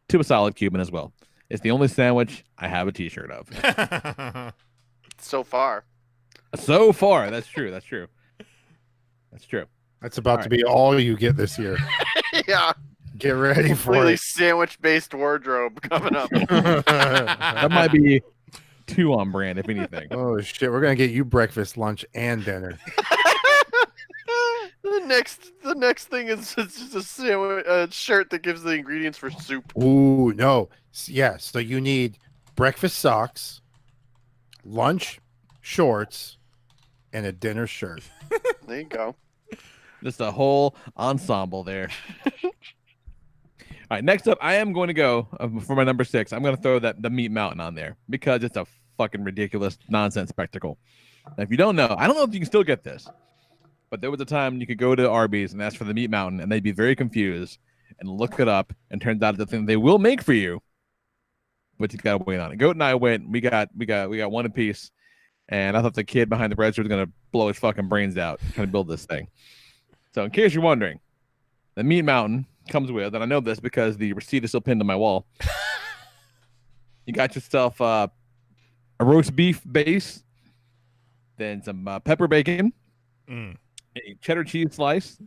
to a solid Cuban as well. It's the only sandwich I have a t-shirt of. So far. So far, that's true. That's true. That's true. That's about to be all you get this year. Yeah. Get ready for Completely it. sandwich-based wardrobe coming up. That might be 2 on brand, if anything. Oh shit, we're gonna get you breakfast, lunch, and dinner. The next thing is it's just a sandwich, shirt that gives the ingredients for soup. Ooh, no. Yeah, so you need breakfast socks, lunch shorts, and a dinner shirt. There you go. Just a whole ensemble there. All right, next up, I am going to go for my number 6. I'm going to throw the Meat Mountain on there because it's a fucking ridiculous nonsense spectacle. Now, if you don't know, I don't know if you can still get this, but there was a time you could go to Arby's and ask for the Meat Mountain, and they'd be very confused and look it up, and turns out it's the thing they will make for you, but you got to wait on it. Goat and I went. We got one apiece, and I thought the kid behind the register was going to blow his fucking brains out trying to build this thing. So, in case you're wondering, the Meat Mountain comes with, and I know this because the receipt is still pinned to my wall. You got yourself a roast beef base, then some pepper bacon, a cheddar cheese slice,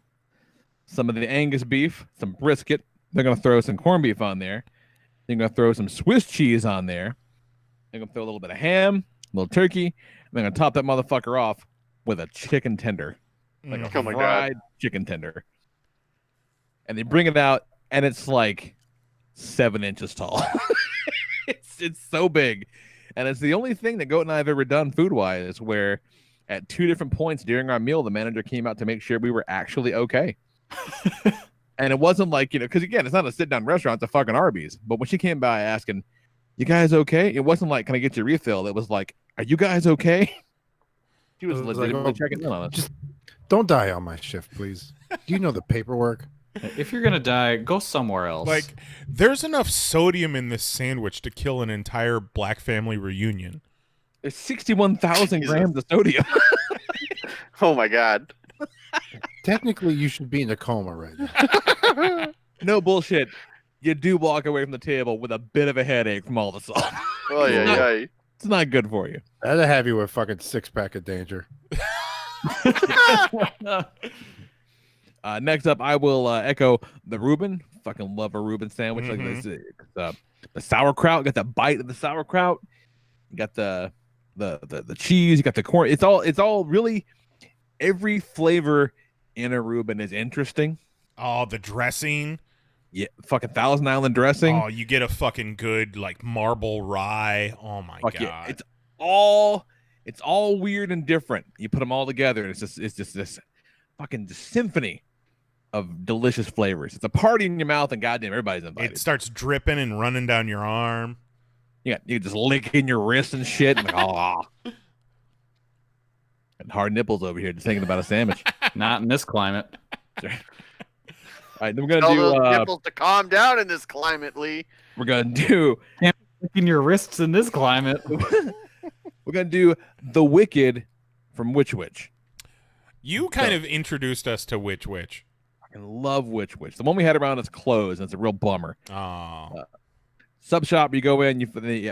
some of the Angus beef, some brisket. They're going to throw some corned beef on there. They're going to throw some Swiss cheese on there. They're going to throw a little bit of ham, a little turkey, and they're going to top that motherfucker off with a chicken tender. Like a fried chicken tender. And they bring it out, and it's like 7 inches tall. it's so big. And it's the only thing that Goat and I have ever done food-wise where at 2 different points during our meal, the manager came out to make sure we were actually okay. And it wasn't like, because again, it's not a sit-down restaurant, it's a fucking Arby's. But when she came by asking, you guys okay? It wasn't like, can I get your refill? It was like, are you guys okay? She was legitimately checking in on us. Just don't die on my shift, please. Do you know the paperwork? If you're gonna die, go somewhere else. Like, there's enough sodium in this sandwich to kill an entire black family reunion. There's 61,000 grams of sodium. Oh my god. Technically, you should be in a coma right now. No bullshit. You do walk away from the table with a bit of a headache from all the salt. Oh yeah. It's not good for you. That'd have you a fucking 6-pack of danger. Next up, I will echo the Reuben. Fucking love a Reuben sandwich like this. The sauerkraut, got the bite of the sauerkraut. You got the cheese. You got the corn. It's all really every flavor in a Reuben is interesting. Oh, the dressing. Yeah, fucking Thousand Island dressing. Oh, you get a fucking good like marble rye. Oh my god. Yeah. It's all weird and different. You put them all together, and it's just this fucking symphony of delicious flavors. It's a party in your mouth, and goddamn, everybody's invited. It starts dripping and running down your arm. Yeah, you just licking your wrist and shit. And, and hard nipples over here just thinking about a sandwich. Not in this climate. All right, then we're gonna Tell do those nipples to calm down in this climate, Lee. We're gonna do licking your wrists in this climate. We're gonna do the Wicked from Witch Witch. You kind of introduced us to Witch Witch. I love Witch Witch. The one we had around is closed, and it's a real bummer. Oh. Sub shop, you go in,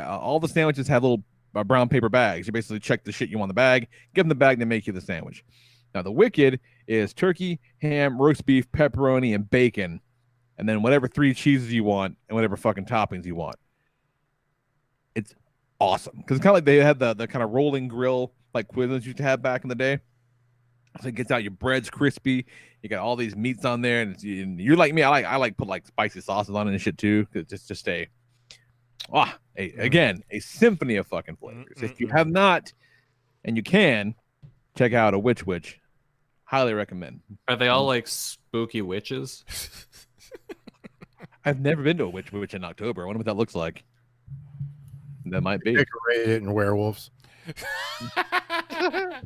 all the sandwiches have little brown paper bags. You basically check the shit you want in the bag, give them the bag, and they make you the sandwich. Now, the Wicked is turkey, ham, roast beef, pepperoni, and bacon, and then whatever 3 cheeses you want and whatever fucking toppings you want. It's awesome because it's kind of like they had the kind of rolling grill like Quiznos used to have back in the day. So it gets out, your bread's crispy. You got all these meats on there, and you're like me. I like put like spicy sauces on it and shit too. It's just a symphony of fucking flavors. If you have not, and you can, check out a Witch Witch. Highly recommend. Are they all like spooky witches? I've never been to a Witch Witch in October. I wonder what that looks like. That might be decorated in werewolves.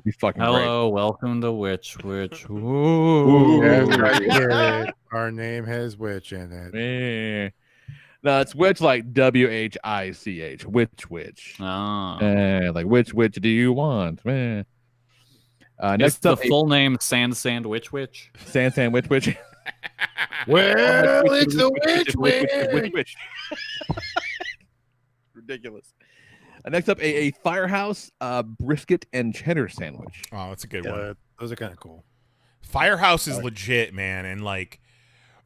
Be fucking Hello, great. Welcome to Witch Witch. Ooh. That's right, our name has witch in it. Man. No, it's which like WHICH. Which. Oh. Like which do you want? Next Next the up, full name Sand Witch. Sand which. Well, it's the witch. Ridiculous. Next up, a Firehouse brisket and cheddar sandwich. Oh, that's a good one. Those are kind of cool. Firehouse is legit, man, and like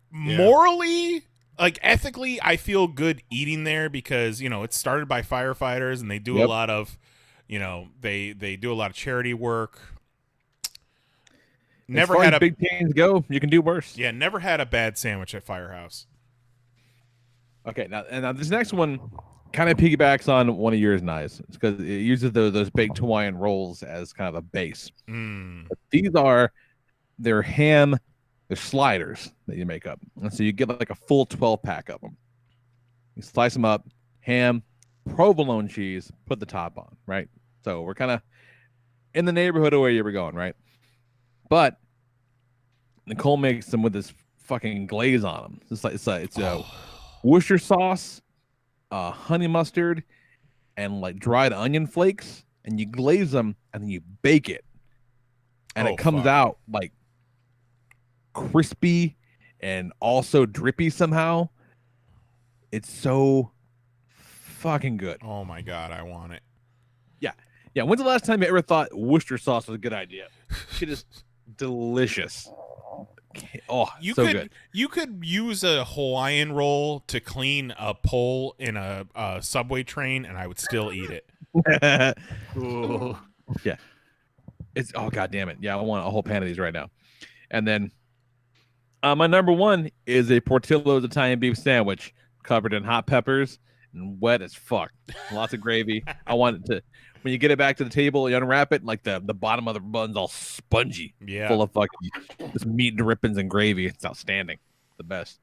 morally, like ethically, I feel good eating there because it's started by firefighters and they do a lot of, they do a lot of charity work. Never had a big chains go. You can do worse. Yeah, never had a bad sandwich at Firehouse. Okay, now this next one kind of piggybacks on one of yours, Nice, because it uses those baked Hawaiian rolls as kind of a base. But these are their ham, their sliders that you make up, and so you get like a full 12-pack of them. You slice them up, ham, provolone cheese, put the top on, right? So we're kind of in the neighborhood of where you were going, right? But Nicole makes them with this fucking glaze on them. It's Worcester sauce, honey mustard, and like dried onion flakes, and you glaze them and then you bake it, and it comes out like crispy and also drippy somehow. It's so fucking good. Oh my god, I want it. Yeah. When's the last time you ever thought Worcester sauce was a good idea? Shit is delicious. Oh, good. You could use a Hawaiian roll to clean a pole in a subway train, and I would still eat it. Ooh. Yeah. It's god damn it. Yeah, I want a whole pan of these right now. And then my number one is a Portillo's Italian beef sandwich covered in hot peppers and wet as fuck. Lots of gravy. I want it to, when you get it back to the table, you unwrap it, and like the bottom of the bun's all spongy, full of fucking this meat drippings and gravy. It's outstanding. The best.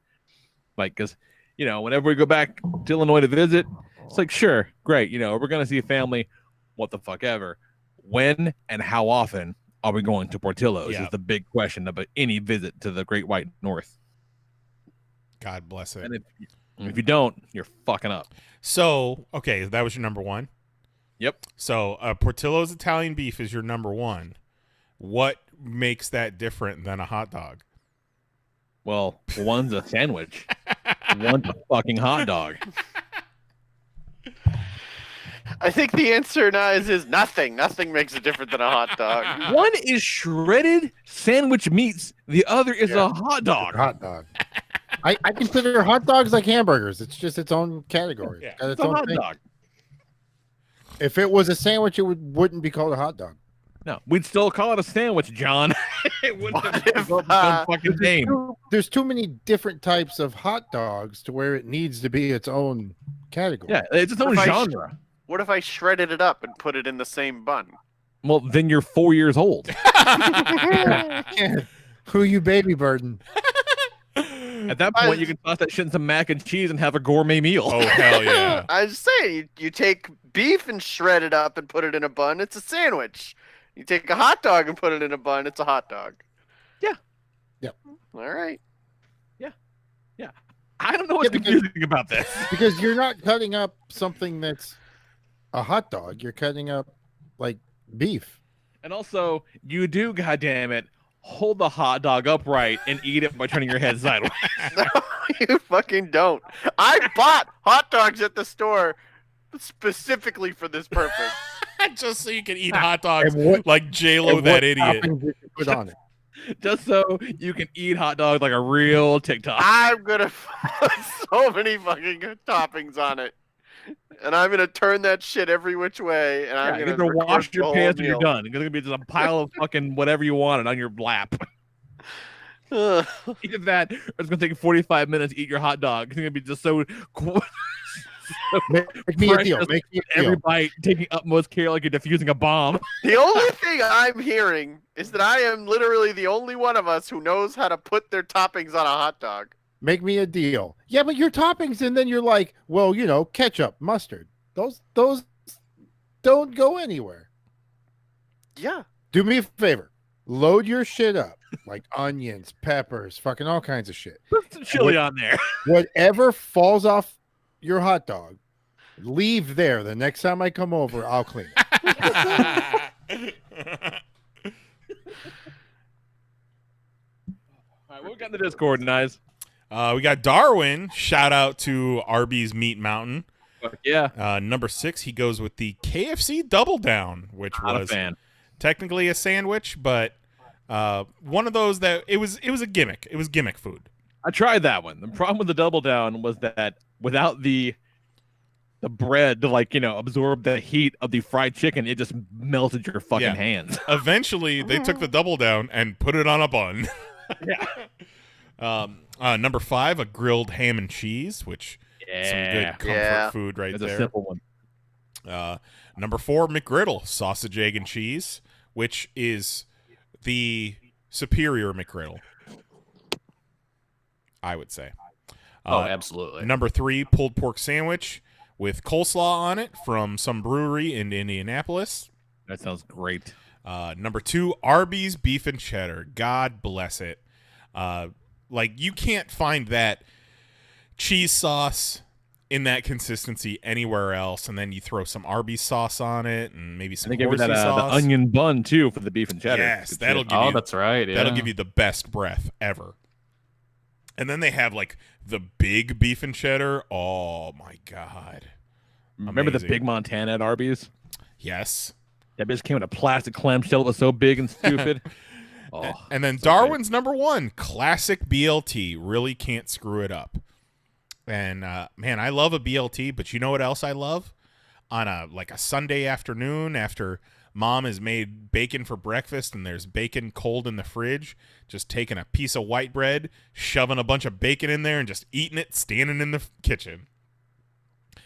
Like, because, whenever we go back to Illinois to visit, it's like, sure, great. We're going to see a family, what the fuck ever. When and how often are we going to Portillo's is the big question about any visit to the Great White North. God bless it. And if you don't, you're fucking up. So, okay, that was your number one? Yep. So, Portillo's Italian beef is your number one. What makes that different than a hot dog? Well, one's a sandwich. One's a fucking hot dog. I think the answer now is nothing. Nothing makes it different than a hot dog. One is shredded sandwich meats. The other is a hot dog. Hot dog. I consider hot dogs like hamburgers. It's just its own category. Yeah. It's a hot dog. If it was a sandwich, it wouldn't be called a hot dog. No, we'd still call it a sandwich, John. It wouldn't have been fucking name. There's too many different types of hot dogs to where it needs to be its own category. Yeah, it's its own genre. What if I shredded it up and put it in the same bun? Well, then you're 4 years old. Who you baby burden? At that point, you can toss that shit in some mac and cheese and have a gourmet meal. Oh, hell yeah. I was saying, you take beef and shred it up and put it in a bun, it's a sandwich. You take a hot dog and put it in a bun, it's a hot dog. Yeah. Yep. All right. Yeah. I don't know what's confusing about this. Because you're not cutting up something that's a hot dog. You're cutting up, like, beef. And also, you do, goddammit, hold the hot dog upright and eat it by turning your head sideways. No, you fucking don't. I bought hot dogs at the store specifically for this purpose. Just so you can eat hot dogs like J-Lo, that idiot. Put on it. Just so you can eat hot dogs like a real TikTok. I'm going to put so many fucking toppings on it. And I'm going to turn that shit every which way. And I'm going to wash your pants when you're done. It's going to be just a pile of fucking whatever you wanted on your lap. Either that, or it's going to take 45 minutes to eat your hot dog. It's going to be just so Make me a deal. Make me a deal. Every bite taking utmost care like you're defusing a bomb. The only thing I'm hearing is that I am literally the only one of us who knows how to put their toppings on a hot dog. Make me a deal. Yeah, but your toppings, and then you're like, well, ketchup, mustard. Those don't go anywhere. Yeah. Do me a favor. Load your shit up. Like onions, peppers, fucking all kinds of shit. Put some chili on there. Whatever falls off your hot dog. Leave there. The next time I come over, I'll clean it. All right, what we got in the Discord, guys? We got Darwin. Shout out to Arby's Meat Mountain. Yeah. Number 6, he goes with the KFC Double Down, which Not was a fan. technically a sandwich, but one of those that it was a gimmick. It was gimmick food. I tried that one. The problem with the Double Down was that without the bread to absorb the heat of the fried chicken, it just melted your fucking hands. Eventually, they took the Double Down and put it on a bun. Yeah. Number 5, a grilled ham and cheese, which some good comfort food right It's there. a simple one. Number 4, McGriddle, sausage, egg, and cheese, which is the superior McGriddle, I would say. Absolutely. Number 3, pulled pork sandwich with coleslaw on it from some brewery in Indianapolis. That sounds great. Number 2, Arby's beef and cheddar. God bless it. You can't find that cheese sauce in that consistency anywhere else, and then you throw some Arby's sauce on it and maybe some horsey that, sauce. the onion bun too for the beef and cheddar. Yes, Good that'll shit. give you. that's right. Yeah. That'll give you the best breath ever. And then they have the big beef and cheddar. Oh my god! Remember the Amazing. big Montana at Arby's? Yes. That bitch came in a plastic clamshell. It was so big and stupid. And then Darwin's number 1, classic BLT. Really can't screw it up. And man, I love a BLT, but you know what else I love? On a Sunday afternoon after mom has made bacon for breakfast and there's bacon cold in the fridge, just taking a piece of white bread, shoving a bunch of bacon in there and just eating it standing in the kitchen.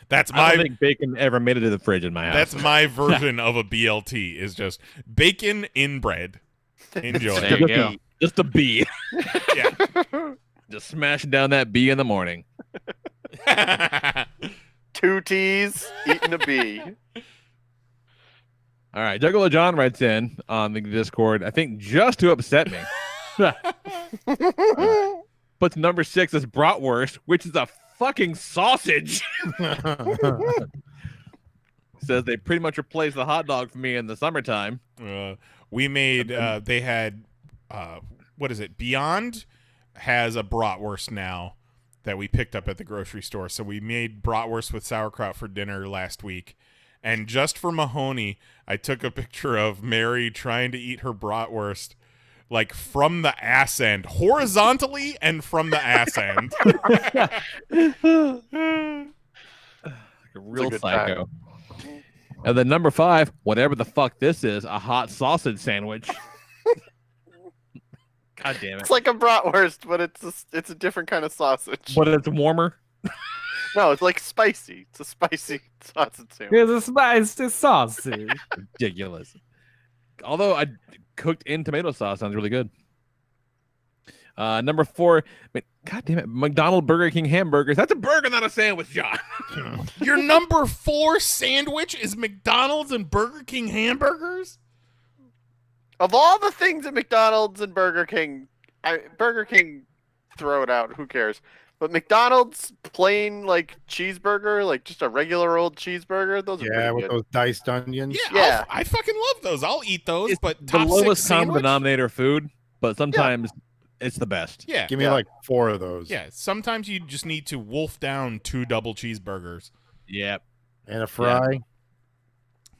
I don't think bacon ever made it to the fridge in my house. That's my version of a BLT, is just bacon in bread. Enjoy. There you go. Just a bee. Yeah. Just smashing down that bee in the morning. 2 T's eating a bee. All right, Juggalo John writes in on the Discord, I think just to upset me. Puts number 6 as bratwurst, which is a fucking sausage. Says they pretty much replaced the hot dog for me in the summertime. We made, they had, what is it? Beyond has a bratwurst now that we picked up at the grocery store. So we made bratwurst with sauerkraut for dinner last week. And just for Mahoney, I took a picture of Mary trying to eat her bratwurst from the ass end, horizontally and from the ass end. A real psycho. And then number 5, whatever the fuck this is, a hot sausage sandwich. God damn it. It's like a bratwurst, but it's a different kind of sausage. But it's warmer. No, it's spicy. It's a spicy sausage sandwich. It's a spicy sausage. Ridiculous. Although I cooked in tomato sauce sounds really good. Number 4, God damn it, McDonald's Burger King hamburgers. That's a burger, not a sandwich, John. Your number 4 sandwich is McDonald's and Burger King hamburgers? Of all the things at McDonald's and Burger King, Burger King, throw it out. Who cares? But McDonald's plain cheeseburger, just a regular old cheeseburger. Those are pretty with good. those diced onions. Yeah. I fucking love those. I'll eat those. It's but the top 6 lowest common sandwich? denominator food, but sometimes it's the best. Yeah. Give me 4 of those. Yeah. Sometimes you just need to wolf down 2 double cheeseburgers. Yep. And a fry. Yeah.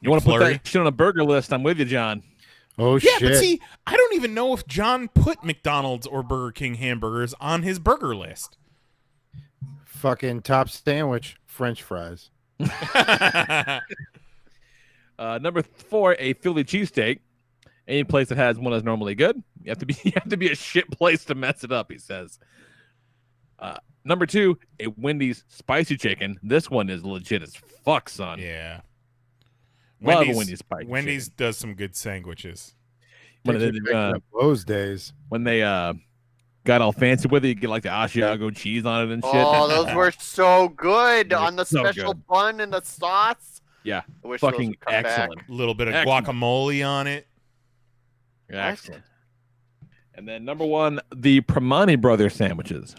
You want to put Flurry. that shit on a burger list? I'm with you, John. Oh, Yeah, shit. but see, I don't even know if John put McDonald's or Burger King hamburgers on his burger list. Fucking top sandwich, French fries. Number 4, a Philly cheesesteak. Any place that has one is normally good. You have to be a shit place to mess it up, he says. Number 2, a Wendy's spicy chicken. This one is legit as fuck, son. Yeah. Love a Wendy's spicy Wendy's does some good sandwiches. When Takes me back to those days. when they got all fancy with it, you get the Asiago cheese on it and shit. Oh, those were so good They're on the so special good. bun and the sauce. Yeah, I wish those fucking would come back. excellent. A little bit of Excellent. guacamole on it. Excellent. And then number 1, the Primani Brothers sandwiches.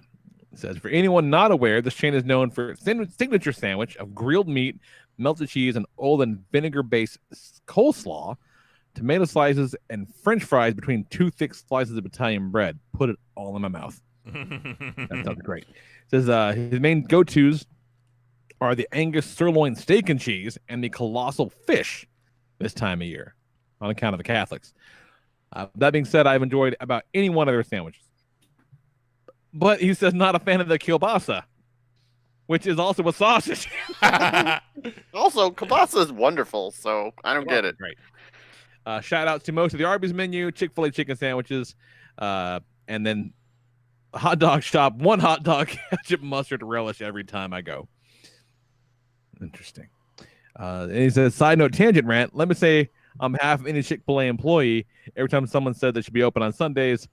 It says, for anyone not aware, this chain is known for its signature sandwich of grilled meat, melted cheese, and old and vinegar-based coleslaw, tomato slices, and French fries between 2 thick slices of Italian bread. Put it all in my mouth. That sounds great. It says his main go-tos are the Angus sirloin steak and cheese and the colossal fish this time of year, on account of the Catholics. That being said, I've enjoyed about any one of their sandwiches. But he says not a fan of the kielbasa, which is also a sausage. Also, kielbasa is wonderful, so I don't get it. Great. Shout outs to most of the Arby's menu, Chick-fil-A chicken sandwiches, and then hot dog shop, one hot dog, ketchup, mustard, relish every time I go. Interesting. And he says, side note, tangent rant. Let me say I'm half of any Chick-fil-A employee. Every time someone said they should be open on Sundays,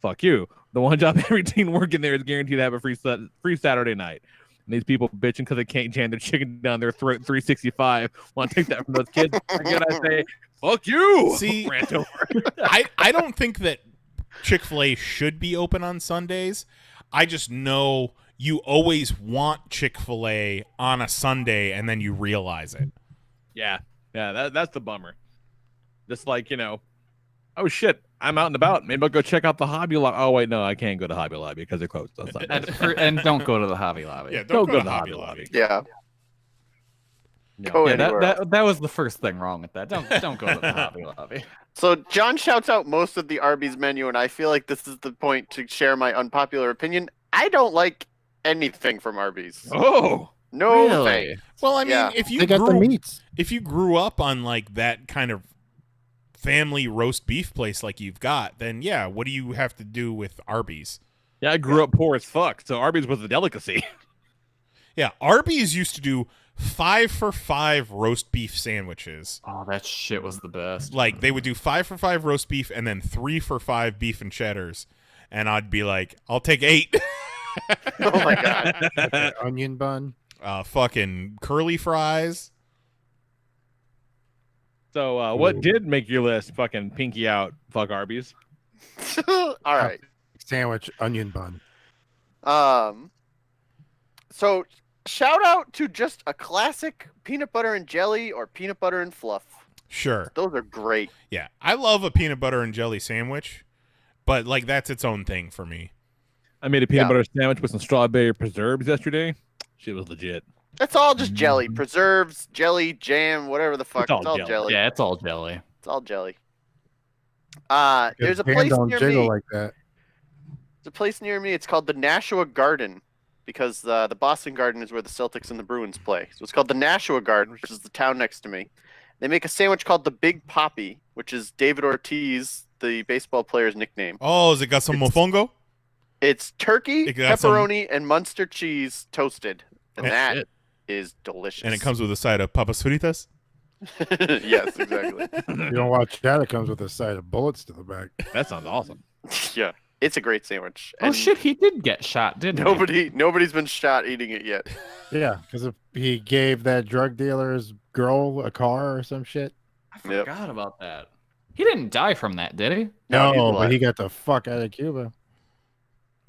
fuck you. The one job every teen working there is guaranteed to have a free Saturday night. And these people bitching because they can't jam their chicken down their throat 365. Want to take that from those kids? Again, I say, fuck you. See, Rant over. I don't think that Chick-fil-A should be open on Sundays. I just know you always want Chick-fil-A on a Sunday and then you realize it. Yeah, that's the bummer. Just like, oh shit, I'm out and about. Maybe I'll go check out the Hobby Lobby. Oh wait, no, I can't go to Hobby Lobby because they're closed on Sunday. And don't go to the Hobby Lobby. Yeah, don't go to Hobby Lobby. Yeah. That was the first thing wrong with that. Don't go to the Hobby Lobby. So John shouts out most of the Arby's menu, and I feel like this is the point to share my unpopular opinion. I don't like anything from Arby's. Oh, no really? thanks. Well, I mean, Yeah. if you They got the meats. if you grew up on like that kind of family roast beef place like you've got, then yeah, what do you have to do with Arby's? Yeah, I grew up poor as fuck, so Arby's was a delicacy. Yeah, Arby's used to do 5 for $5 roast beef sandwiches. Oh, that shit was the best. Like they would do 5 for $5 roast beef and then 3 for $5 beef and cheddars, and I'd be like, I'll take 8. Oh my god. Onion bun. Fucking curly fries. So what did make your list? Fucking pinky out. Fuck Arby's. All right. Sandwich, onion bun. So shout out to just a classic peanut butter and jelly or peanut butter and fluff. Sure. Those are great. Yeah, I love a peanut butter and jelly sandwich, but like that's its own thing for me. I made a peanut butter sandwich with some strawberry preserves yesterday. Shit was legit. It's all just jelly. Preserves, jelly, jam, whatever the fuck. It's all jelly. Yeah, it's all jelly. It's all jelly. There's a place don't near jiggle me. like that. There's a place near me. It's called the Nashua Garden because the Boston Garden is where the Celtics and the Bruins play. So it's called the Nashua Garden, which is the town next to me. They make a sandwich called the Big Poppy, which is David Ortiz, the baseball player's nickname. Oh, has it got some mofongo? It's turkey, It got some- pepperoni, and Munster cheese toasted, and Oh, that shit. is delicious. And it comes with a side of papas fritas. Yes, exactly. You don't watch that. It comes with a side of bullets to the back. That sounds awesome. Yeah, it's a great sandwich. Oh shit, he did get shot, didn't Nobody's been shot eating it yet. Yeah, because he gave that drug dealer's girl a car or some shit. I forgot about that. He didn't die from that, did he? No, but he got the fuck out of Cuba.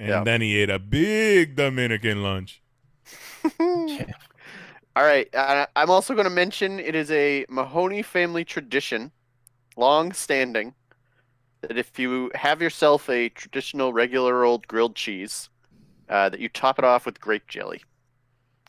And then he ate a big Dominican lunch. All right. I'm also going to mention it is a Mahoney family tradition, long standing, that if you have yourself a traditional regular old grilled cheese, that you top it off with grape jelly.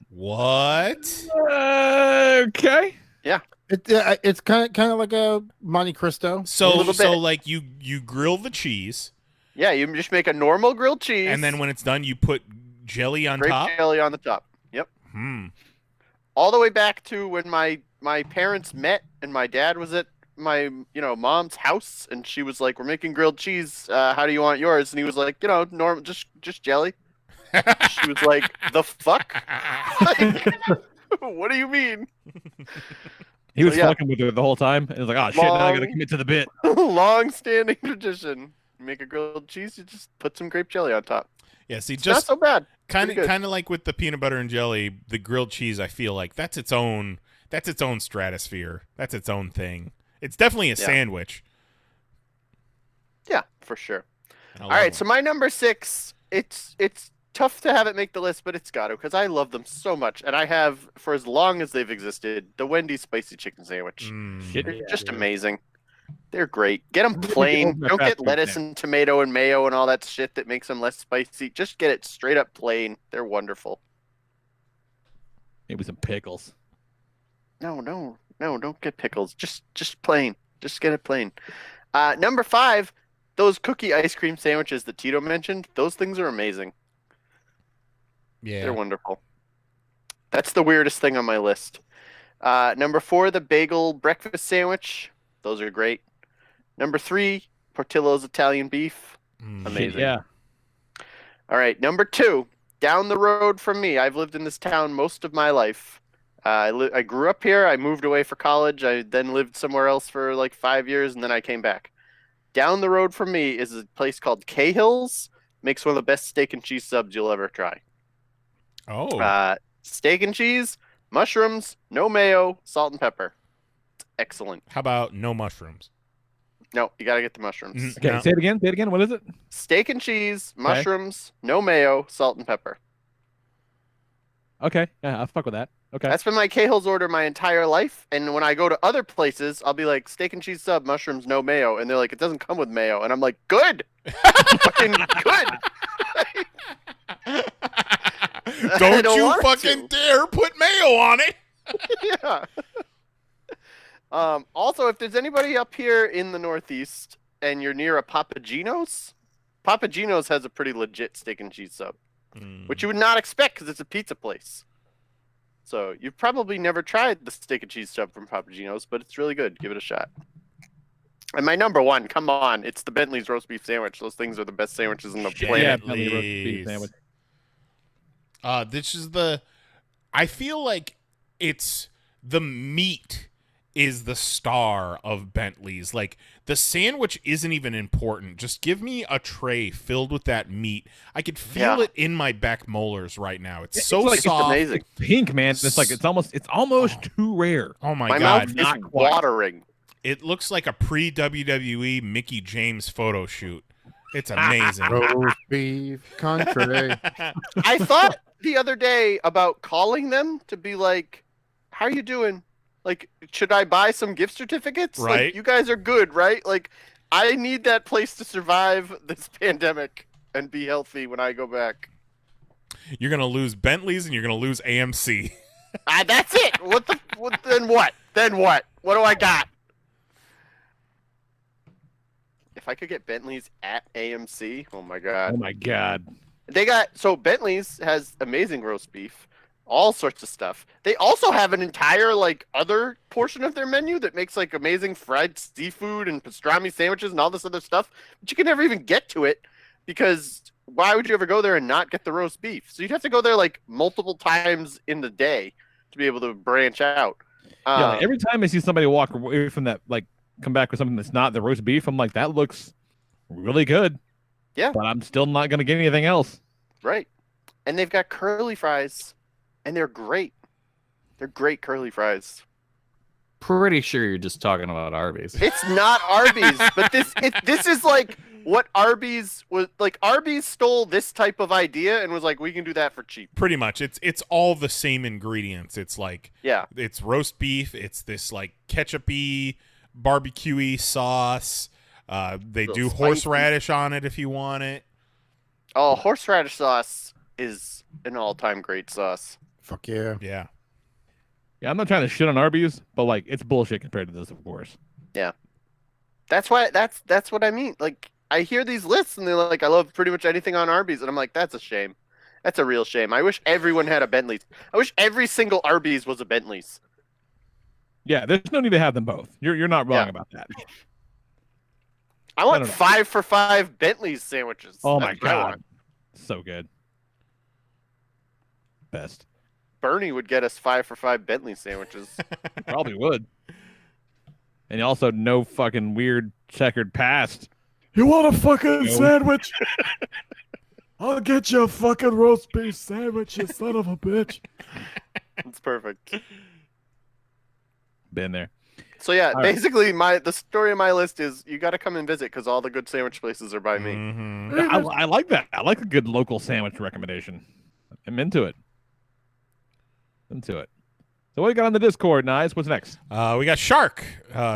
What? Okay. Yeah. It's kind of like a Monte Cristo. So little bit. like you grill the cheese, Yeah, you just make a normal grilled cheese. and then when it's done, you put jelly on grape top. jelly on the top. Yep. All the way back to when my parents met and my dad was at my mom's house and she was like, "We're making grilled cheese. How do you want yours?" And he was like, normal, just jelly. She was like, "The fuck? Like, what do you mean?" He was So, yeah. fucking with her the whole time. And he was like, oh shit, now I gotta commit to the bit. Long-standing tradition. You make a grilled cheese, you just put some grape jelly on top. Yeah, see, It's not just so bad. kind Pretty good. of like with the peanut butter and jelly, the grilled cheese. I feel like that's its own stratosphere. That's its own thing. It's definitely a sandwich. Yeah, for sure. And I All love right, them. so my number 6, it's tough to have it make the list, but it's got to because I love them so much, and I have for as long as they've existed. The Wendy's spicy chicken sandwich, they're just amazing. They're great. Get them plain. Don't get lettuce and tomato and mayo and all that shit that makes them less spicy. Just get it straight up plain. They're wonderful. Maybe some pickles. No, don't get pickles. Just plain. Just get it plain. Number 5, those cookie ice cream sandwiches that Tito mentioned. Those things are amazing. Yeah. They're wonderful. That's the weirdest thing on my list. Number 4, the bagel breakfast sandwich. Those are great. Number 3, Portillo's Italian beef. Amazing. Yeah. All right. Number 2, down the road from me. I've lived in this town most of my life. I grew up here. I moved away for college. I then lived somewhere else for like 5 years, and then I came back. Down the road from me is a place called Cahill's. Makes one of the best steak and cheese subs you'll ever try. Oh. Steak and cheese, mushrooms, no mayo, salt and pepper. It's excellent. How about no mushrooms? No, you got to get the mushrooms. Okay, No. say it again. Say it again. What is it? Steak and cheese, mushrooms, no mayo, salt and pepper. Okay, yeah, I'll fuck with that. Okay. That's been my Cahill's order my entire life. And when I go to other places, I'll be like, steak and cheese sub, mushrooms, no mayo. And they're like, it doesn't come with mayo. And I'm like, good. Fucking good. Don't you want fucking to. dare put mayo on it. Yeah. Also, if there's anybody up here in the Northeast and you're near a Papa Gino's has a pretty legit steak and cheese sub, which you would not expect because it's a pizza place. So you've probably never tried the steak and cheese sub from Papa Gino's, but it's really good. Give it a shot. And my number 1, come on, it's the Bentley's roast beef sandwich. Those things are the best sandwiches in the planet. Yeah, Bentley roast beef sandwich. This is I feel like it's the meat is the star of Bentley's. Like, the sandwich isn't even important. Just give me a tray filled with that meat. I could feel it in my back molars right now. It's so like, soft. It's amazing. Pink, man. It's like it's almost too rare. Oh my My god. mouth is watering. It looks like a pre-WWE Mickey James photo shoot. It's amazing. Roast beef country. I thought the other day about calling them to be like, how are you doing? Like, should I buy some gift certificates? Right. Like, you guys are good, right? Like, I need that place to survive this pandemic and be healthy when I go back. You're going to lose Bentley's and you're going to lose AMC. That's it. Then what? Then what? What do I got? If I could get Bentley's at AMC, oh my god. Oh my god. Bentley's has amazing roast beef, all sorts of stuff. They also have an entire other portion of their menu that makes amazing fried seafood and pastrami sandwiches and all this other stuff, but you can never even get to it because why would you ever go there and not get the roast beef? So you'd have to go there multiple times in the day to be able to branch out. Yeah, every time I see somebody walk away from that, come back with something that's not the roast beef, I'm like, that looks really good. Yeah. But I'm still not going to get anything else. Right. And they've got curly fries, and they're great. They're great curly fries. Pretty sure you're just talking about Arby's. It's not Arby's, but this is what Arby's was like. Arby's stole this type of idea and was like, we can do that for cheap. Pretty much. It's all the same ingredients. It's it's roast beef. It's this ketchup-y, barbecue-y sauce. They do horseradish on it if you want it. Oh, horseradish sauce is an all-time great sauce. Fuck yeah. Yeah. Yeah, I'm not trying to shit on Arby's, but it's bullshit compared to this, of course. Yeah. That's why that's what I mean. I hear these lists and they're like, I love pretty much anything on Arby's, and I'm like, that's a shame. That's a real shame. I wish everyone had a Bentley's. I wish every single Arby's was a Bentley's. Yeah, there's no need to have them both. You're not wrong about that. I want 5 for $5 Bentley's sandwiches. Oh That's my what I want. god. So good. Best. Bernie would get us 5 for $5 Bentley sandwiches. Probably would. And also no fucking weird checkered past. You want a fucking sandwich? I'll get you a fucking roast beef sandwich, you son of a bitch. It's perfect. Been there. So yeah, All right. basically the story of my list is you got to come and visit because all the good sandwich places are by me. Mm-hmm. I like that. I like a good local sandwich recommendation. I'm into it. So what we got on the Discord, Nice? What's next? We got Shark.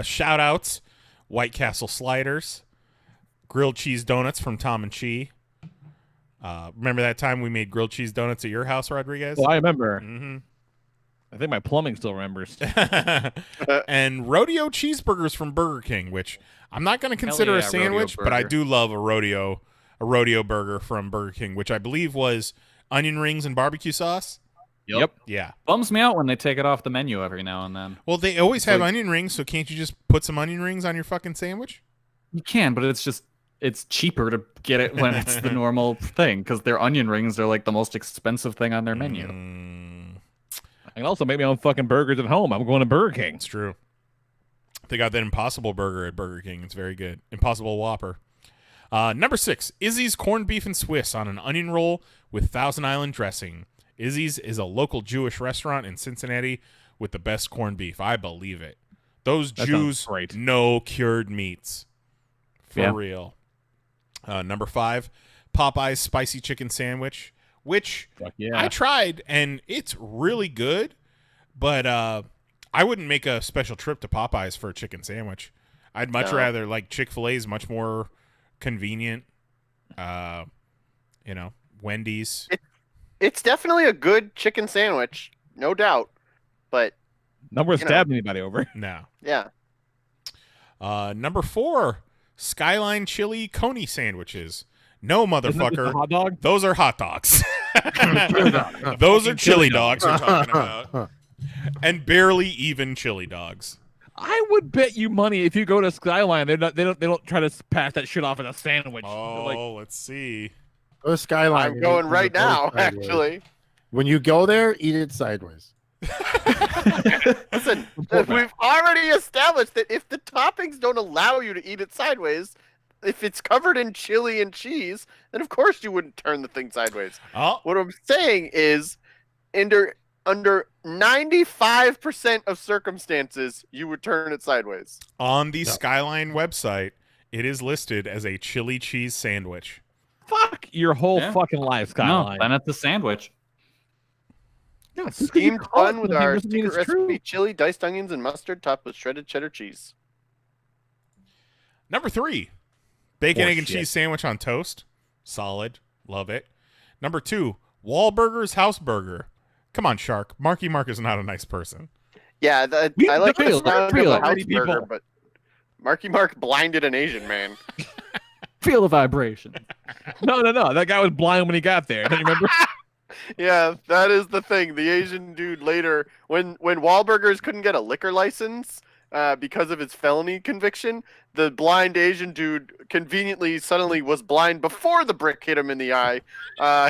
Shout outs. White Castle sliders. Grilled cheese donuts from Tom and Chi. Remember that time we made grilled cheese donuts at your house, Rodriguez? Oh, I remember. Mm-hmm. I think my plumbing still remembers. And rodeo cheeseburgers from Burger King, which I'm not going to consider yeah, a sandwich, rodeo but I burger. do love a rodeo burger from Burger King, which I believe was onion rings and barbecue sauce. Yep. Yeah. Bums me out when they take it off the menu every now and then. Well, they always have like- onion rings, so can't you just put some onion rings on your fucking sandwich? You can, but it's cheaper to get it when it's the normal thing because their onion rings are like the most expensive thing on their menu. I can also make my own fucking burgers at home. I'm going to Burger King. It's true. They got that Impossible Burger at Burger King. It's very good. Impossible Whopper. Number 6, Izzy's corned beef and Swiss on an onion roll with Thousand Island dressing. Izzy's is a local Jewish restaurant in Cincinnati with the best corned beef. I believe it. Those That Jews sounds great. know cured meats. For Yeah. real. Number 5, Popeye's spicy chicken sandwich, which Fuck yeah. I tried, and it's really good, but I wouldn't make a special trip to Popeyes for a chicken sandwich. I'd much No. rather, like, Chick-fil-A is much more convenient. Wendy's. It's definitely a good chicken sandwich, no doubt. But Not worth you know. stabbing anybody over. No. yeah, Number 4, Skyline Chili Coney sandwiches. No, Isn't that just a motherfucker. hot dog? Those are hot dogs. Those are chili dogs we're talking about. And barely even chili dogs. I would bet you money if you go to Skyline, they don't try to pass that shit off as a sandwich. They're Oh, like, let's see. Go to Skyline. I'm and going eat right it now. sideways. Actually, When you go there, eat it sideways. listen, we've already established that if the toppings don't allow you to eat it sideways, if it's covered in chili and cheese, then of course you wouldn't turn the thing sideways. Oh, What I'm saying is, under 95% of circumstances, you would turn it sideways. on the Skyline website, it is listed as a chili cheese sandwich. fuck your whole Yeah. fucking life, No, Skyline. then it's a sandwich. No, Steamed bun with our doesn't mean secret it's true. recipe chili, diced onions, and mustard topped with shredded cheddar cheese. Number 3, bacon, egg, and Horseshit. cheese sandwich on toast. Solid. Love it. Number 2, Wahlburgers House Burger. Come on, Shark. Marky Mark is not a nice person. Yeah, We I like the feel- sound of feel a it, house already, burger, people. but Marky Mark blinded an Asian man. Feel the vibration. No. That guy was blind when he got there. Don't you remember? Yeah, that is the thing. The Asian dude later, when Wahlburgers couldn't get a liquor license because of his felony conviction, the blind Asian dude conveniently suddenly was blind before the brick hit him in the eye.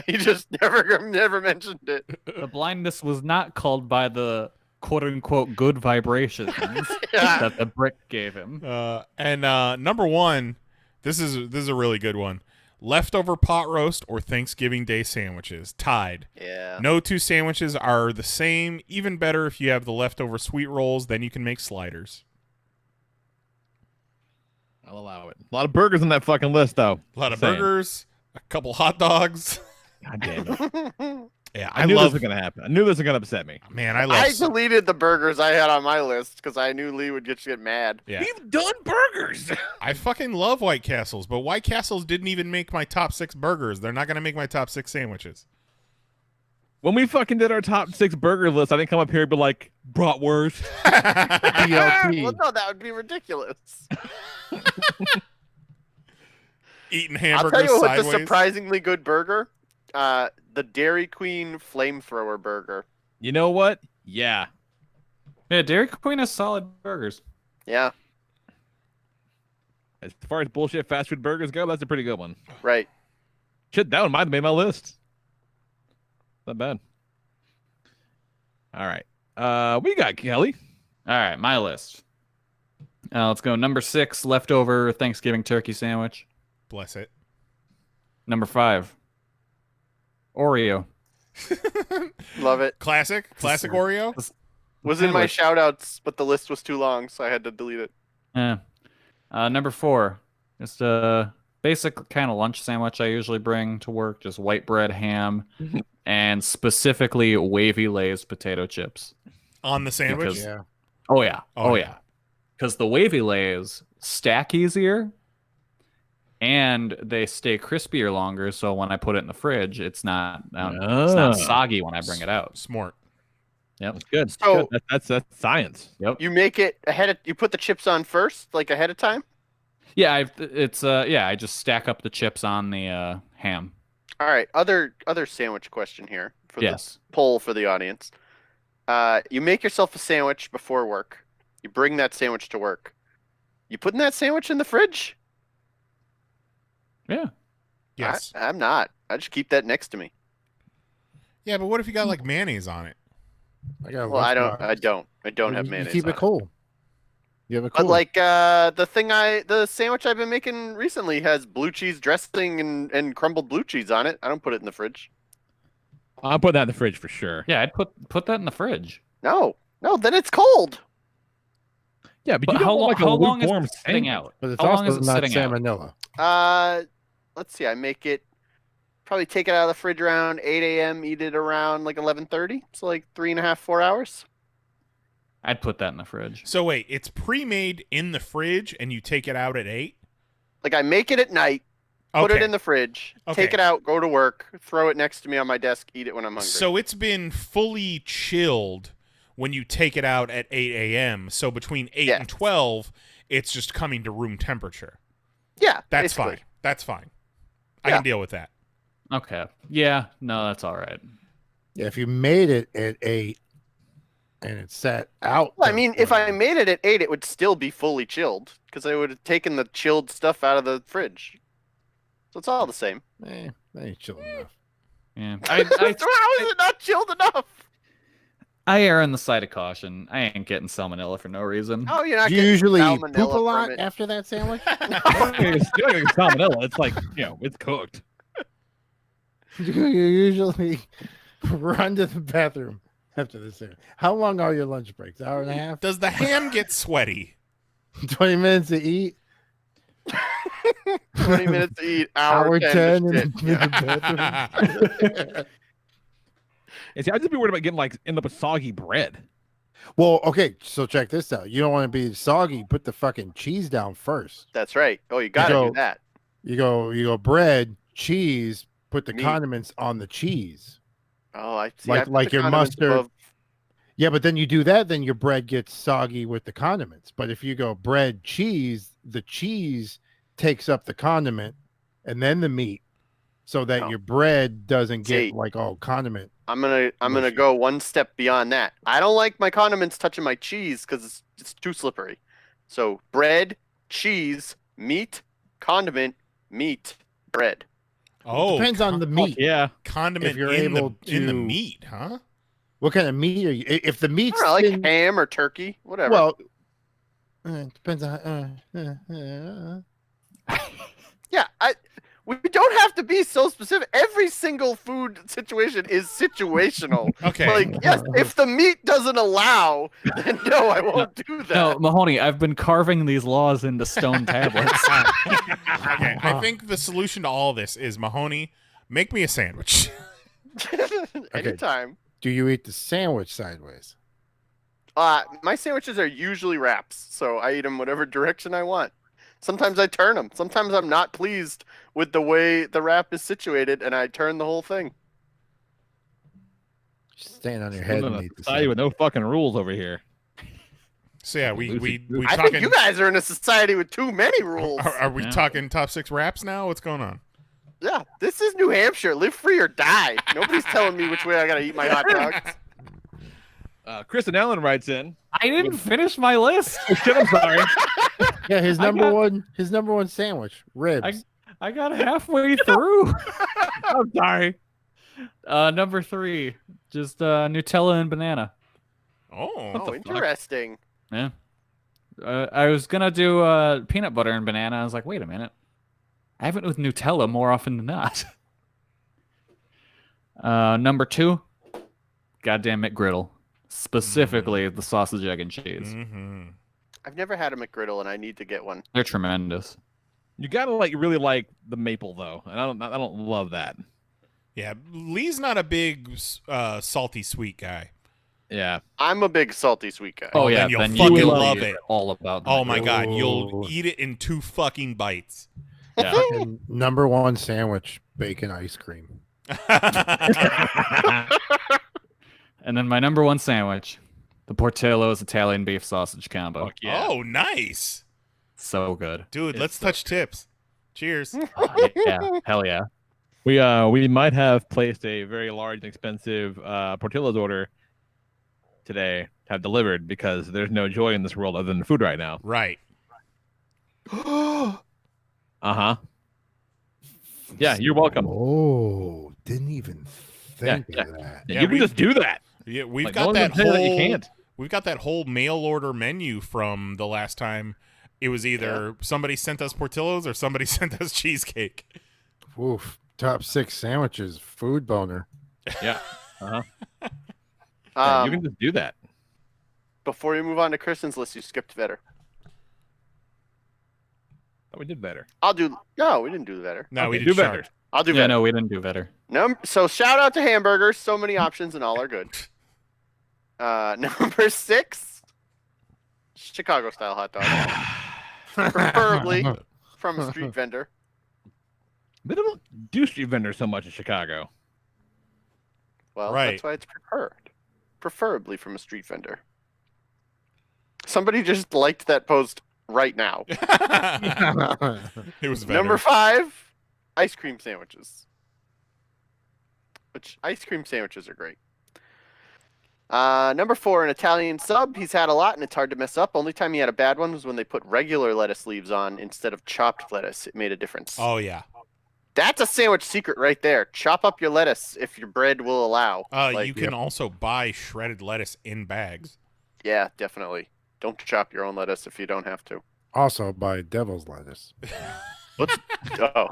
He just never mentioned it. The blindness was not called by the quote unquote good vibrations Yeah. that the brick gave him. And number 1, this is a really good one. Leftover pot roast or Thanksgiving Day sandwiches. Tied. Yeah. No two sandwiches are the same. Even better if you have the leftover sweet rolls, then you can make sliders. I'll allow it. A lot of burgers on that fucking list, though. A lot of Saying. burgers, a couple hot dogs. God damn it. Yeah, I knew this was going to happen. I knew this was going to upset me. Man, I I love. deleted the burgers I had on my list because I knew Lee would get mad. Yeah, We've done burgers. I fucking love White Castles, but White Castles didn't even make my top 6 burgers. They're not going to make my top 6 sandwiches. When we fucking did our top 6 burger list, I didn't come up here and be like, bratwurst. BLT. Well, no, that would be ridiculous. Eating I'll hamburgers tell you what's a sideways. surprisingly good burger. The Dairy Queen flamethrower burger. You know what? Yeah. Yeah, Dairy Queen has solid burgers. Yeah, As far as bullshit fast food burgers go, that's a pretty good one. right. Shit, that one might have made my list. Not bad. All right. We got Kelly. All right, my list. Let's go. Number 6, leftover Thanksgiving turkey sandwich. Bless it. Number 5, Oreo. Love it. Classic Oreo. Was in my shout-outs, but the list was too long, so I had to delete it. Yeah. Number 4, just a basic kind of lunch sandwich I usually bring to work, just white bread, ham, and specifically Wavy Lay's potato chips. On the sandwich? Because, Yeah. Oh yeah. Because the Wavy Lays stack easier, and they stay crispier longer. So when I put it in the fridge, it's not soggy when I bring it out. Smart. Yep, That's good. So- Good. That's science. Yep. You make it you put the chips on first, like ahead of time? Yeah, I just stack up the chips on the ham. All right, other sandwich question here for Yes. the poll for the audience. You make yourself a sandwich before work. You bring that sandwich to work. You putting that sandwich in the fridge? Yeah. Yes. I'm not. I just keep that next to me. Yeah, but what if you got like mayonnaise on it? Well, I don't have mayonnaise. You keep on it cool. You have it But cool. like the sandwich I've been making recently has blue cheese dressing and crumbled blue cheese on it. I don't put it in the fridge. I'll put that in the fridge for sure. Yeah, I'd put that in the fridge. No, then it's cold. Yeah, but But you don't how want, like a long is lukewarm it sitting sandwich. out? But it's How long also is it not sitting out? salmonella. Let's see. I make it. Probably take it out of the fridge around 8 a.m. Eat it around like 11:30. So like 3.5, 4 hours. I'd put that in the fridge. So wait, it's pre-made in the fridge and you take it out at 8? Like I make it at night, put it Okay. in the fridge, Okay. take it out, go to work, throw it next to me on my desk, eat it when I'm hungry. So it's been fully chilled when you take it out at 8 a.m. So between 8 and 12, it's just coming to room temperature. Yeah, That's basically. fine. That's fine. I Yeah. can deal with that. Okay. Yeah. No, that's all right. Yeah, if you made it at 8 and it sat out. Well, I mean, if I made it at 8, it would still be fully chilled because I would have taken the chilled stuff out of the fridge. So it's all the same. That ain't chill enough. Yeah. How is it not chilled enough? I err on the side of caution. I ain't getting salmonella for no reason. Oh, you're not Do you getting usually salmonella poop a from lot it. after that sandwich? It's still like salmonella. It's like, it's cooked. Do you usually run to the bathroom after the sandwich? How long are your lunch breaks? Hour and a half? Does the ham get sweaty? 20 minutes to eat? 20 minutes to eat, hour 10 in to shit. the bathroom. See, I'd just be worried about getting end up with soggy bread. Well, okay, so check this out. You don't want to be soggy. Put the fucking cheese down first. That's right. Oh, you got to go- do that. You go bread, cheese, put the Meat. condiments on the cheese. Oh, I see. Like- I put like the your condiments mustard. above- Yeah, but then you do that, then your bread gets soggy with the condiments. But if you go bread, cheese, the cheese takes up the condiment and then the meat so that No. your bread doesn't get See. like all condiment. I'm gonna Mushy. go one step beyond that. I don't like my condiments touching my cheese because it's too slippery. So bread, cheese, meat, condiment, meat, bread. Oh, Depends on the meat. Yeah. condiment If you're in able the to- meat, huh? What kind of meat are you? If the I meat's don't know, like thin- ham or turkey, whatever. well, depends on. Yeah, we don't have to be so specific. Every single food situation is situational. Okay. Like, yes, if the meat doesn't allow, then no, I won't do that. No, Mahoney, I've been carving these laws into stone tablets. Okay, I think the solution to all this is Mahoney, make me a sandwich. Anytime. Do you eat the sandwich sideways? My sandwiches are usually wraps, so I eat them whatever direction I want. Sometimes I turn them. Sometimes I'm not pleased with the way the wrap is situated, and I turn the whole thing. Just stand on your head and eat the Society with no fucking rules over here. So yeah, we I talking. think you guys are in a society with too many rules. Are we Yeah. talking top 6 raps now? What's going on? Yeah, this is New Hampshire. Live free or die. Nobody's telling me which way I gotta eat my hot dogs. Kristen Allen writes in. I didn't finish my list. Oh, shit, I'm sorry. Yeah, his I number got- one sandwich, ribs. I got halfway through. I'm sorry. Number 3, just Nutella and banana. Oh, interesting. Yeah. I was gonna do peanut butter and banana. I was like, wait a minute. I have it with Nutella more often than not. Number 2, goddamn McGriddle. specifically the sausage, egg, and cheese. Mm-hmm. I've never had a McGriddle, and I need to get one. They're tremendous. You gotta really like the maple though, and I don't love that. Yeah, Lee's not a big salty sweet guy. Yeah, I'm a big salty sweet guy. Oh, yeah, then you'll then fucking you love will it. all about the Oh my McGriddle. god, you'll eat it in 2 fucking bites. Yeah. Fucking number one sandwich, bacon ice cream. And then my number one sandwich, the Portillo's Italian beef sausage combo. Fuck yeah. Oh, nice. So good. Dude, let's touch tips. Cheers. Yeah, hell yeah. We might have placed a very large and expensive Portillo's order today to have delivered because there's no joy in this world other than food right now. Right. Uh-huh. Yeah, you're welcome. Oh, didn't even think Yeah, of that. Yeah, you can just do that. Yeah, we've Like, no got one's that gonna tell you that whole you can't. We've got that whole mail order menu from the last time. It was either somebody sent us Portillo's or somebody sent us cheesecake. Oof. Top 6 sandwiches, food boner. Yeah. Uh-huh. Um, you can just do that. Before you move on to Kristen's list, you skipped Vetter. Oh, we did better. No, we didn't do Vetter. No, we Okay, did do better. sharp. I'll do Yeah, Vetter. no, we didn't do better. So shout out to hamburgers. So many options and all are good. Number 6, Chicago style hot dog. Preferably from a street vendor. They don't do street vendors so much in Chicago. Well, Right. that's why it's preferred. Preferably from a street vendor. Somebody just liked that post right now. It was better. Number 5, ice cream sandwiches. Which ice cream sandwiches are great. Number 4, an Italian sub. He's had a lot, and it's hard to mess up. Only time he had a bad one was when they put regular lettuce leaves on instead of chopped lettuce. It made a difference. Oh yeah. That's a sandwich secret right there. Chop up your lettuce if your bread will allow. You can also buy shredded lettuce in bags. Yeah, definitely. Don't chop your own lettuce if you don't have to. Also by devil's lettuce. Oh.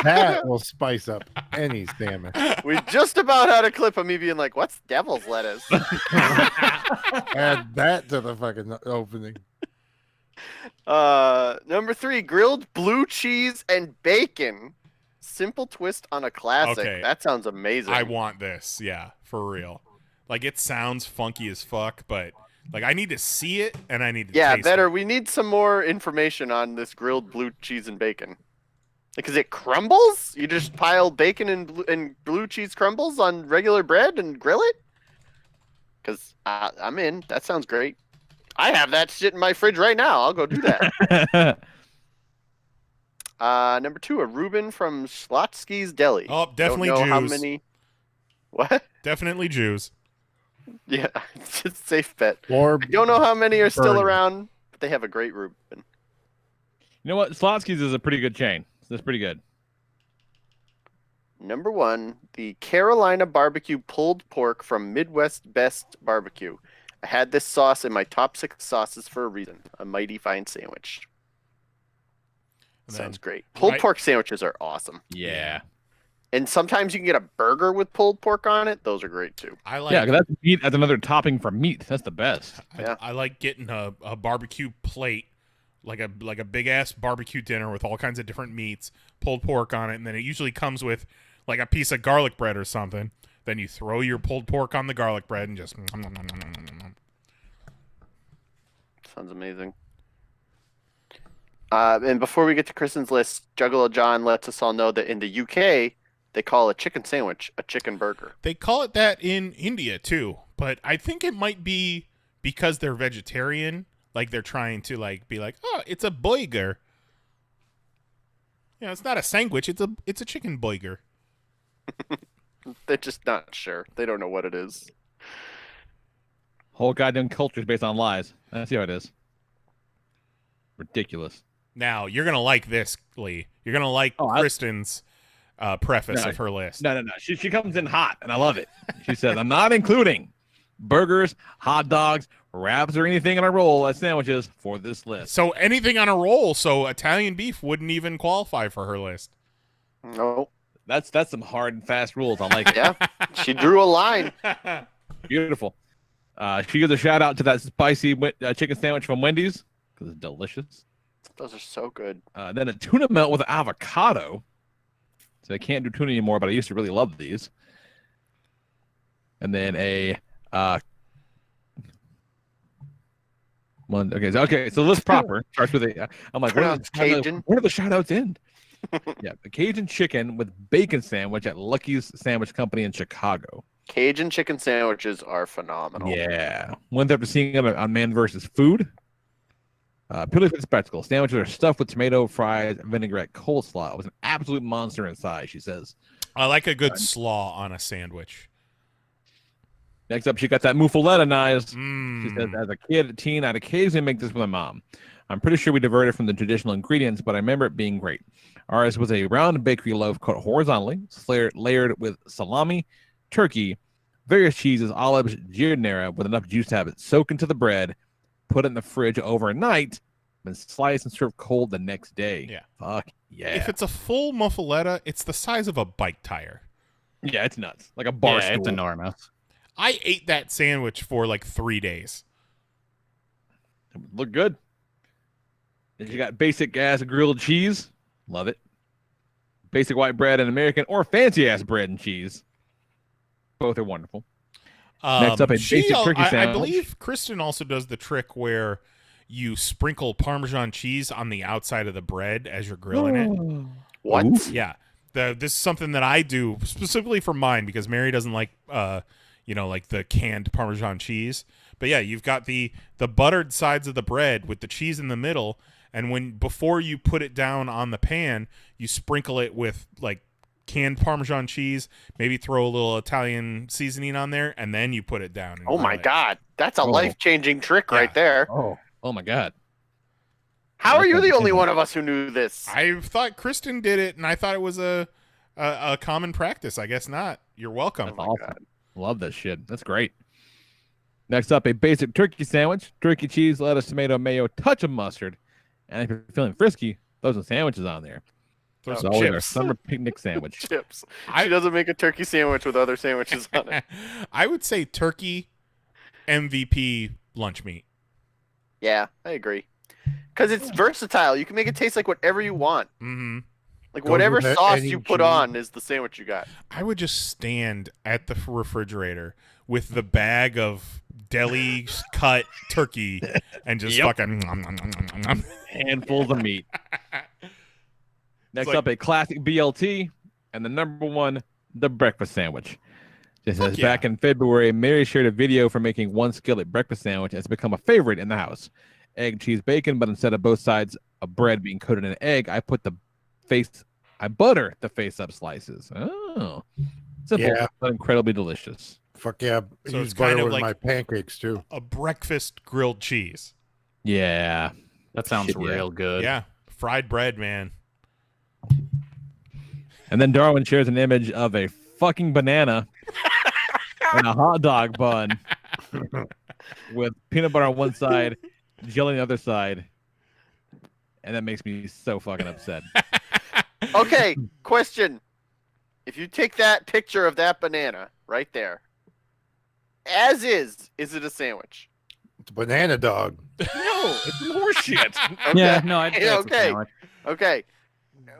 That will spice up any salmon. We just about had a clip of me being like, what's devil's lettuce? Add that to the fucking opening. Number 3, grilled blue cheese and bacon. Simple twist on a classic. Okay. That sounds amazing. I want this. Yeah, for real. Like, it sounds funky as fuck, but like I need to see it and I need to taste better. it. We need some more information on this grilled blue cheese and bacon. Because it crumbles? You just pile bacon and blue cheese crumbles on regular bread and grill it? Because I'm in. That sounds great. I have that shit in my fridge right now. I'll go do that. Number 2, a Reuben from Schlotsky's Deli. Oh, definitely Don't know how Jews. many. What? Definitely Jews. Yeah, it's a safe bet. Or I don't know how many are still burn. around, but they have a great Reuben. You know what? Slotsky's is a pretty good chain. That's pretty good. Number 1, the Carolina barbecue pulled pork from Midwest Best Barbecue. I had this sauce in my top 6 sauces for a reason. A mighty fine sandwich. And Sounds then- great. Pulled right- pork sandwiches are awesome. Yeah. And sometimes you can get a burger with pulled pork on it. Those are great too. I like. Yeah, 'cause that's meat as another topping for meat. That's the best. I like getting a barbecue plate, like a big ass barbecue dinner with all kinds of different meats, pulled pork on it, and then it usually comes with like a piece of garlic bread or something. Then you throw your pulled pork on the garlic bread and just. Sounds amazing. And before we get to Kristen's list, Juggalo John lets us all know that in the UK they call a chicken sandwich a chicken burger. They call it that in India too, but I think it might be because they're vegetarian. Like they're trying to like be like, oh, it's a burger. Yeah, it's not a sandwich. It's a chicken burger. They're just not sure. They don't know what it is. Whole goddamn culture is based on lies. That's how it is. Ridiculous. Now you're gonna like this, Lee. You're gonna like Kristen's preface of her list. No. She comes in hot, and I love it. She says, I'm not including burgers, hot dogs, wraps, or anything on a roll as sandwiches for this list. So anything on a roll, so Italian beef wouldn't even qualify for her list. No. That's some hard and fast rules. I like it. Yeah. She drew a line. Beautiful. She gives a shout out to that spicy chicken sandwich from Wendy's because it's delicious. Those are so good. Then a tuna melt with avocado. So I can't do tuna anymore, but I used to really love these. And then a okay, so the list proper starts with a. I'm like, where do the shout outs end? Yeah, the Cajun chicken with bacon sandwich at Lucky's Sandwich Company in Chicago. Cajun chicken sandwiches are phenomenal. Yeah. Went after seeing them on Man vs. Food. Purely for the spectacle. Sandwiches are stuffed with tomato, fries, vinaigrette, coleslaw. It was an absolute monster in size, she says. I like a good slaw on a sandwich. Next up, she got that muffaletta knives. She says, as a kid, a teen, I'd occasionally make this with my mom. I'm pretty sure we diverted from the traditional ingredients, but I remember it being great. Ours was a round bakery loaf cut horizontally, layered with salami, turkey, various cheeses, olives, giardiniera, with enough juice to have it soak into the bread, put it in the fridge overnight, then slice and serve cold the next day. Yeah. Fuck yeah. If it's a full muffaletta, it's the size of a bike tire. Yeah, it's nuts. Like a bar stool. It's enormous. I ate that sandwich for like 3 days. It would look good. Then you got basic ass grilled cheese. Love it. Basic white bread and American or fancy ass bread and cheese. Both are wonderful. Next up, a basic turkey sandwich. I believe Kristen also does the trick where you sprinkle Parmesan cheese on the outside of the bread as you're grilling it. What? Ooh. Yeah. This is something that I do specifically for mine because Mary doesn't like, like the canned Parmesan cheese. But yeah, you've got the buttered sides of the bread with the cheese in the middle. And before you put it down on the pan, you sprinkle it with like canned Parmesan cheese, maybe throw a little Italian seasoning on there, and then you put it down. Oh my God. That's a life-changing trick right there. Oh my God. How are you the only one of us who knew this? I thought Kristen did it, and I thought it was a common practice. I guess not. You're welcome. That's awesome. Love that shit. That's great. Next up, a basic turkey sandwich. Turkey, cheese, lettuce, tomato, mayo, touch of mustard. And if you're feeling frisky, throw some sandwiches on there. Throw some chips. Our summer picnic sandwich. Chips. She doesn't make a turkey sandwich with other sandwiches on it. I would say turkey, MVP, lunch meat. Yeah, I agree. Because it's versatile. You can make it taste like whatever you want. Mm-hmm. Like whatever sauce you put on is the sandwich you got. I would just stand at the refrigerator with the bag of deli cut turkey and just fucking handfuls of meat. Next up, a classic BLT, and the number one, the breakfast sandwich. Just as back in February, Mary shared a video for making one skillet breakfast sandwich. It's become a favorite in the house. Egg, cheese, bacon, but instead of both sides of bread being coated in an egg, I butter the face up slices. Oh, simple but incredibly delicious. Fuck yeah! So Use it's kind butter of with like my pancakes too. A breakfast grilled cheese. Yeah, that sounds real good. Yeah, fried bread, man. And then Darwin shares an image of a fucking banana and a hot dog bun with peanut butter on one side, jelly on the other side, and that makes me so fucking upset. Okay, question. If you take that picture of that banana right there, as is it a sandwich? It's a banana dog. No, it's horseshit. Okay. Yeah, no, I'd say it's a okay. sandwich. Okay.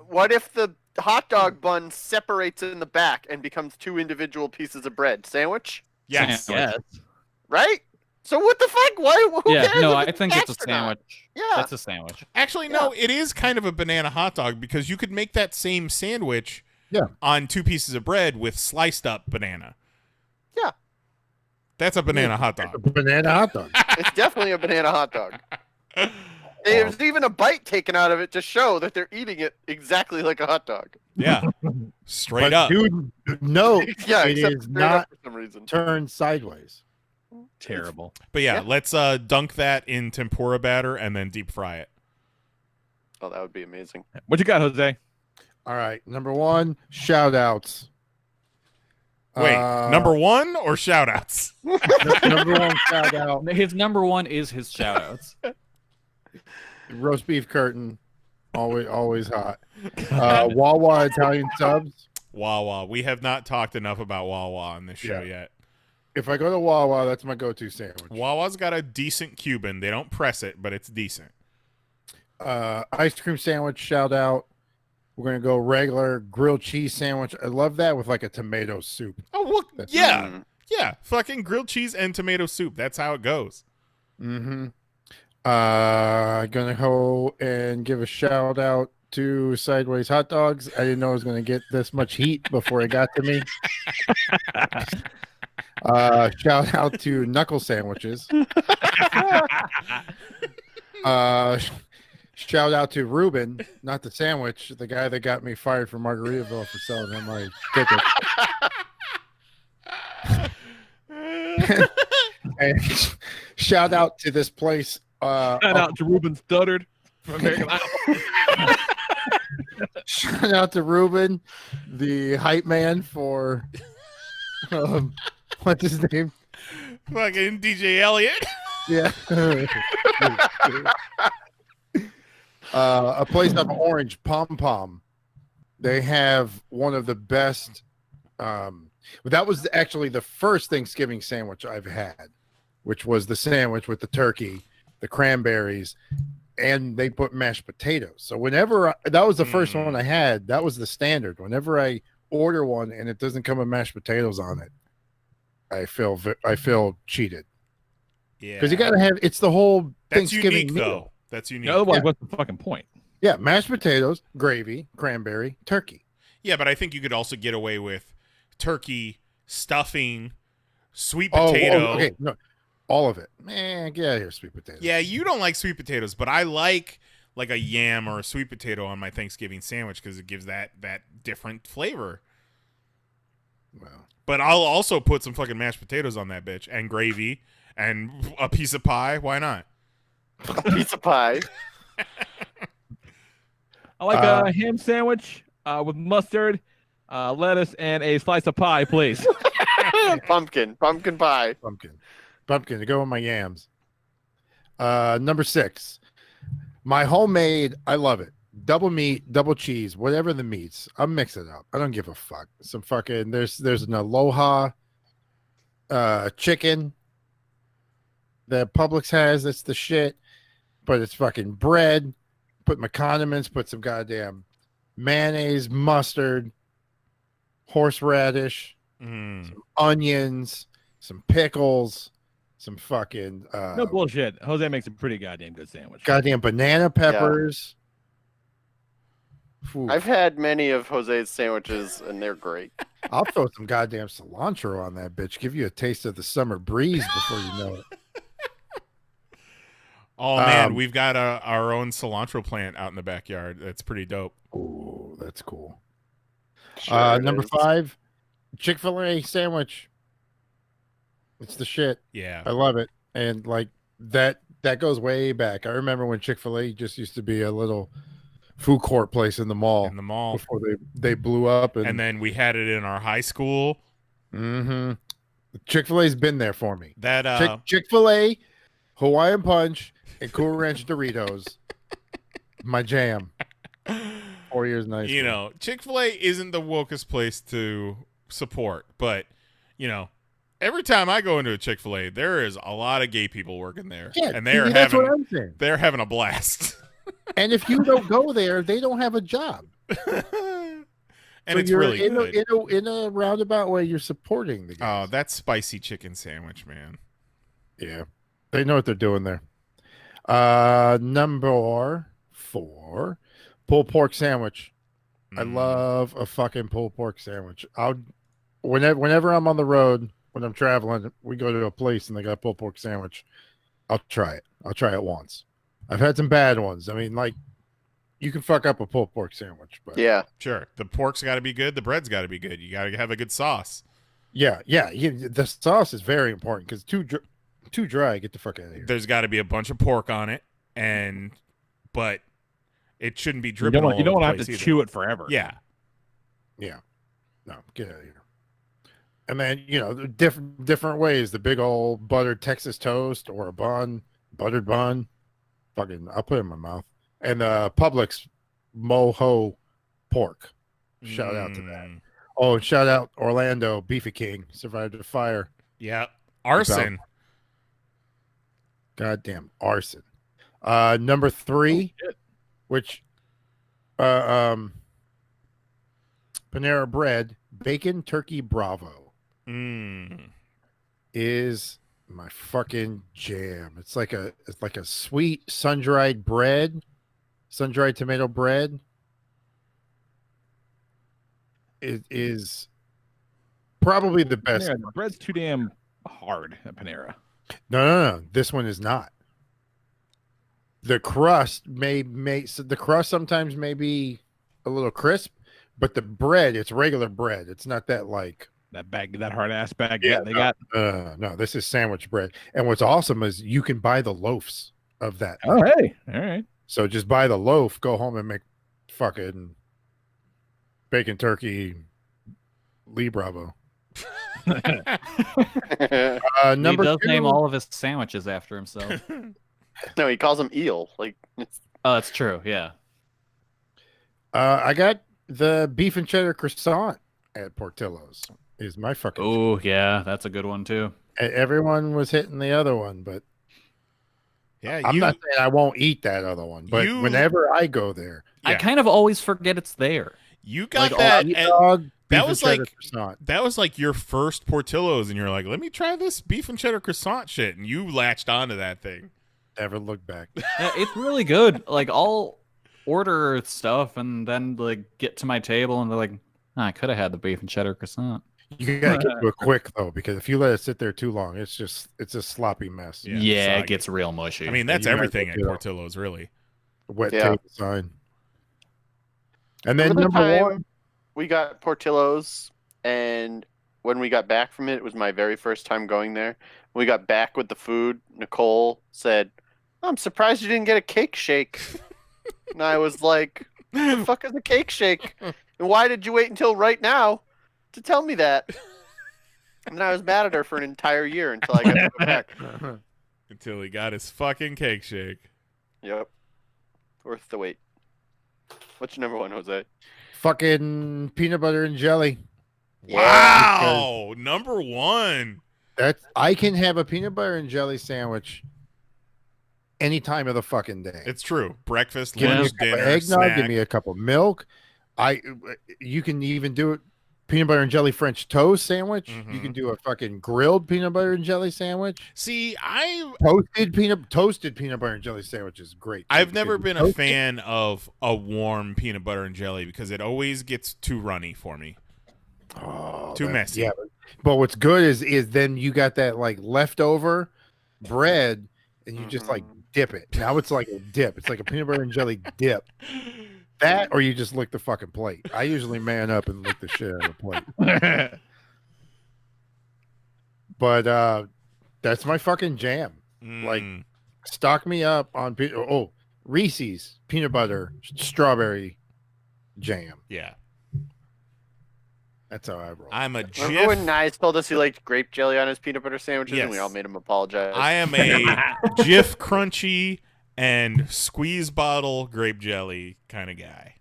What if the hot dog bun separates in the back and becomes two individual pieces of bread? Sandwich? Yes. Yes. Right? So what the fuck? Why? Who cares no, if I think it's a attached or not? sandwich. Yeah. That's a sandwich. Actually, no, it is kind of a banana hot dog because you could make that same sandwich Yeah. on 2 pieces of bread with sliced up banana. Yeah. That's a banana hot dog. A banana hot dog. It's definitely a banana hot dog. There's even a bite taken out of it to show that they're eating it exactly like a hot dog. Yeah. Straight But up. dude, no, Yeah, it except is straight up not for some reason. turned sideways. Terrible. But yeah, let's dunk that in tempura batter and then deep fry it. Oh, that would be amazing. What you got, Jose? All right, number one, shout outs. Wait, number one or shout outs? Number one shout out. His number one is his shout outs. Roast beef curtain, always hot. Wawa Italian subs. Wawa. We have not talked enough about Wawa on this show yet. If I go to Wawa, that's my go-to sandwich. Wawa's got a decent Cuban. They don't press it, but it's decent. Ice cream sandwich, shout out. We're gonna go regular grilled cheese sandwich. I love that with like a tomato soup. Oh, well, yeah. Yeah, fucking grilled cheese and tomato soup. That's how it goes. Mm-hmm. Gonna go and give a shout out to Sideways Hot Dogs. I didn't know it was gonna get this much heat before it got to me. Shout out to Knuckle Sandwiches. Shout out to Ruben, not the sandwich, the guy that got me fired from Margaritaville for selling him my ticket. And shout out to this place. Shout out to Ruben Studdard from American Idol. Shout out to Ruben, the hype man for what's his name? Fucking DJ Elliott. Yeah. A place up Orange, Pom Pom. They have one of the best. That was actually the first Thanksgiving sandwich I've had, which was the sandwich with the turkey, the cranberries, and they put mashed potatoes. So whenever that was the first one I had, that was the standard. Whenever I order one and it doesn't come with mashed potatoes on it, I feel cheated. Yeah, because you gotta have. It's the whole That's Thanksgiving unique, meal. though. That's unique. Otherwise, Yeah. what's the fucking point? Yeah, mashed potatoes, gravy, cranberry, turkey. Yeah, but I think you could also get away with turkey, stuffing, sweet Oh, potato. okay, no, all of it. Man, get out of here, sweet potatoes. Yeah, you don't like sweet potatoes, but I like a yam or a sweet potato on my Thanksgiving sandwich because it gives that different flavor. Well, but I'll also put some fucking mashed potatoes on that bitch and gravy and a piece of pie. Why not? A piece of pie. I like a ham sandwich with mustard, lettuce, and a slice of pie, please. Pumpkin pie. Pumpkin to go with my yams. Number 6, my homemade. I love it. Double meat, double cheese, whatever the meats. I'll mix it up. I don't give a fuck. Some fucking there's an Aloha chicken that Publix has. That's the shit. But it's fucking bread. Put my condiments. Put some goddamn mayonnaise, mustard, horseradish, some onions, some pickles, some fucking No bullshit. Jose makes a pretty goddamn good sandwich. goddamn banana peppers. Oof. I've had many of Jose's sandwiches, and they're great. I'll throw some goddamn cilantro on that bitch. Give you a taste of the summer breeze before you know it. Oh man, we've got our own cilantro plant out in the backyard. That's pretty dope. Oh, that's cool. Sure Number is. 5, Chick-fil-A sandwich. It's the shit. Yeah, I love it. And like that goes way back. I remember when Chick-fil-A just used to be a little food court place in the mall. in the mall. Before they blew up. And then we had it in our high school. Mm-hmm. Chick-fil-A's been there for me. That Chick-fil-A, Hawaiian Punch, and Cool Ranch Doritos. My jam. 4 years nice. you know, Chick-fil-A isn't the wokest place to support, but you know, every time I go into a Chick-fil-A, there is a lot of gay people working there, Yeah, and they're that's what having I'm saying. they're having a blast. And if you don't go there, they don't have a job. And So it's you're really good. in a roundabout way. You're supporting the guys. Oh, that spicy chicken sandwich, man. Yeah, they know what they're doing there. Number 4, pulled pork sandwich. I love a fucking pulled pork sandwich. Whenever I'm on the road, when I'm traveling, we go to a place and they got a pulled pork sandwich. I'll try it. I'll try it once. I've had some bad ones. I mean, like, you can fuck up a pulled pork sandwich, but Yeah. Sure, the pork's got to be good. The bread's got to be good. You got to have a good sauce. yeah. The sauce is very important because too dry. Get the fuck out of here. There's got to be a bunch of pork on it, but it shouldn't be You dripping. don't all want to over have the to place chew it forever. Yeah, Yeah. No, get out of here. And then, the different ways. The big old buttered Texas toast or a bun, buttered bun. Fucking, I'll put it in my mouth. And Publix moho pork. Shout out to that. Oh, and shout out Orlando, Beefy King. Survived the fire. Yeah. Arson. Goddamn arson. Number 3, which Panera Bread Bacon Turkey Bravo is my fucking jam. It's like a sweet sun-dried tomato bread. It is probably the best. Panera, the bread's too damn hard at Panera. No. This one is not. The crust the crust sometimes may be a little crisp, but the bread, it's regular bread. It's not that like that hard ass baguette they got. No, this is sandwich bread. And what's awesome is you can buy the loaves of that. Oh, hey, all right. So just buy the loaf, go home and make fucking bacon turkey Lee Bravo. Number he does 2, name all of his sandwiches after himself. No, he calls them eel. Like, oh, that's true. Yeah. I got the beef and cheddar croissant at Portillo's. Is my fucking. Oh yeah, that's a good one too. Everyone was hitting the other one, but yeah, I'm not saying I won't eat that other one. But whenever I go there, I kind of always forget it's there. You got like, that. that was like your first Portillo's, and you're like, let me try this beef and cheddar croissant shit, and you latched onto that thing. Never looked back. Yeah, it's really good. Like, I'll order stuff and then like get to my table and they're like, I could have had the beef and cheddar croissant. You gotta get to it quick though, because if you let it sit there too long, it's a sloppy mess. Yeah, it gets real mushy. I mean, that's everything at Portillo's, really. Wet table sign. And then number 1, we got Portillo's, and when we got back from it, it was my very first time going there. When we got back with the food, Nicole said, I'm surprised you didn't get a cake shake. And I was like, what the fuck is a cake shake? And why did you wait until right now to tell me that? And then I was mad at her for an entire year until I got to go back. Until he got his fucking cake shake. Yep. Worth the wait. What's your number 1, Jose? Fucking peanut butter and jelly. Wow. Number 1. I can have a peanut butter and jelly sandwich any time of the fucking day. It's true. Breakfast, give lunch, me a dinner, eggnog, snack. give me a cup of milk. You can even do it peanut butter and jelly French toast sandwich. You can do a fucking grilled peanut butter and jelly sandwich. See, toasted peanut butter and jelly sandwich is great. I've never been a fan of a warm peanut butter and jelly because it always gets too runny for me. Too messy. Yeah, but what's good is then you got that like leftover bread and you just like dip it. Now it's like a dip. It's like a peanut butter and jelly dip. That or you just lick the fucking plate. I usually man up and lick the shit out of the plate. But that's my fucking jam. Like, stock me up on Reese's peanut butter strawberry jam. Yeah. That's how I roll. I'm a Remember when Nice told us he liked grape jelly on his peanut butter sandwiches, and we all made him apologize? I am a Jif Crunchy and squeeze bottle grape jelly kind of guy.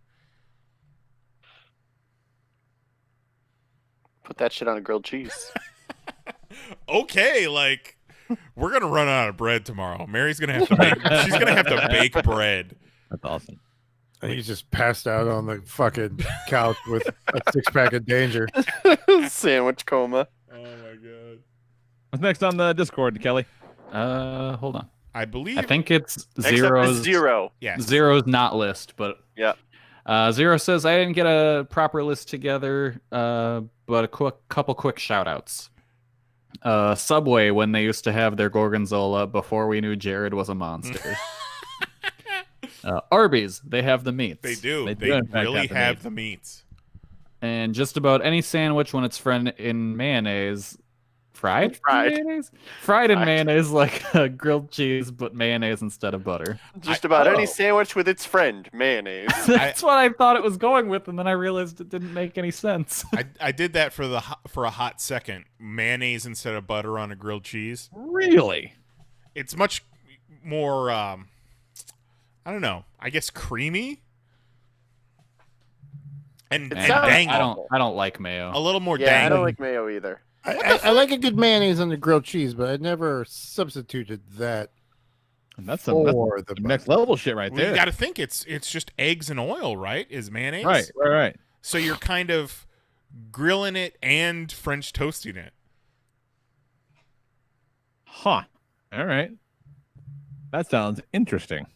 Put that shit on a grilled cheese. Okay, like we're gonna run out of bread tomorrow. Mary's gonna have to make. She's gonna have to bake bread. That's awesome. And he's just passed out on the fucking couch with a 6-pack of Danger. Sandwich coma. Oh my god. What's next on the Discord, Kelly? Hold on. I think it's Zero's. Zero. Yes. Zero's not list, but yeah. Zero says I didn't get a proper list together, but a couple quick shout outs. Subway, when they used to have their Gorgonzola before we knew Jared was a monster. Arby's, they have the meats. They do. They in fact really have meats. the meats. And just about any sandwich when it's fried in mayonnaise, fried in mayonnaise, like grilled cheese, but mayonnaise instead of butter. Just about any sandwich with its friend, mayonnaise. That's what I thought it was going with, and then I realized it didn't make any sense. I did that for a hot second. Mayonnaise instead of butter on a grilled cheese. Really? It's much more. I don't know. I guess creamy. And dang. I don't like mayo. A little more yeah, dang. I don't like mayo either. I like a good mayonnaise on the grilled cheese, but I never substituted that. And that's for the next level shit right Well, there. you got to think it's just eggs and oil, right? Is mayonnaise? Right. So you're kind of grilling it and French toasting it. Huh. All right. That sounds interesting.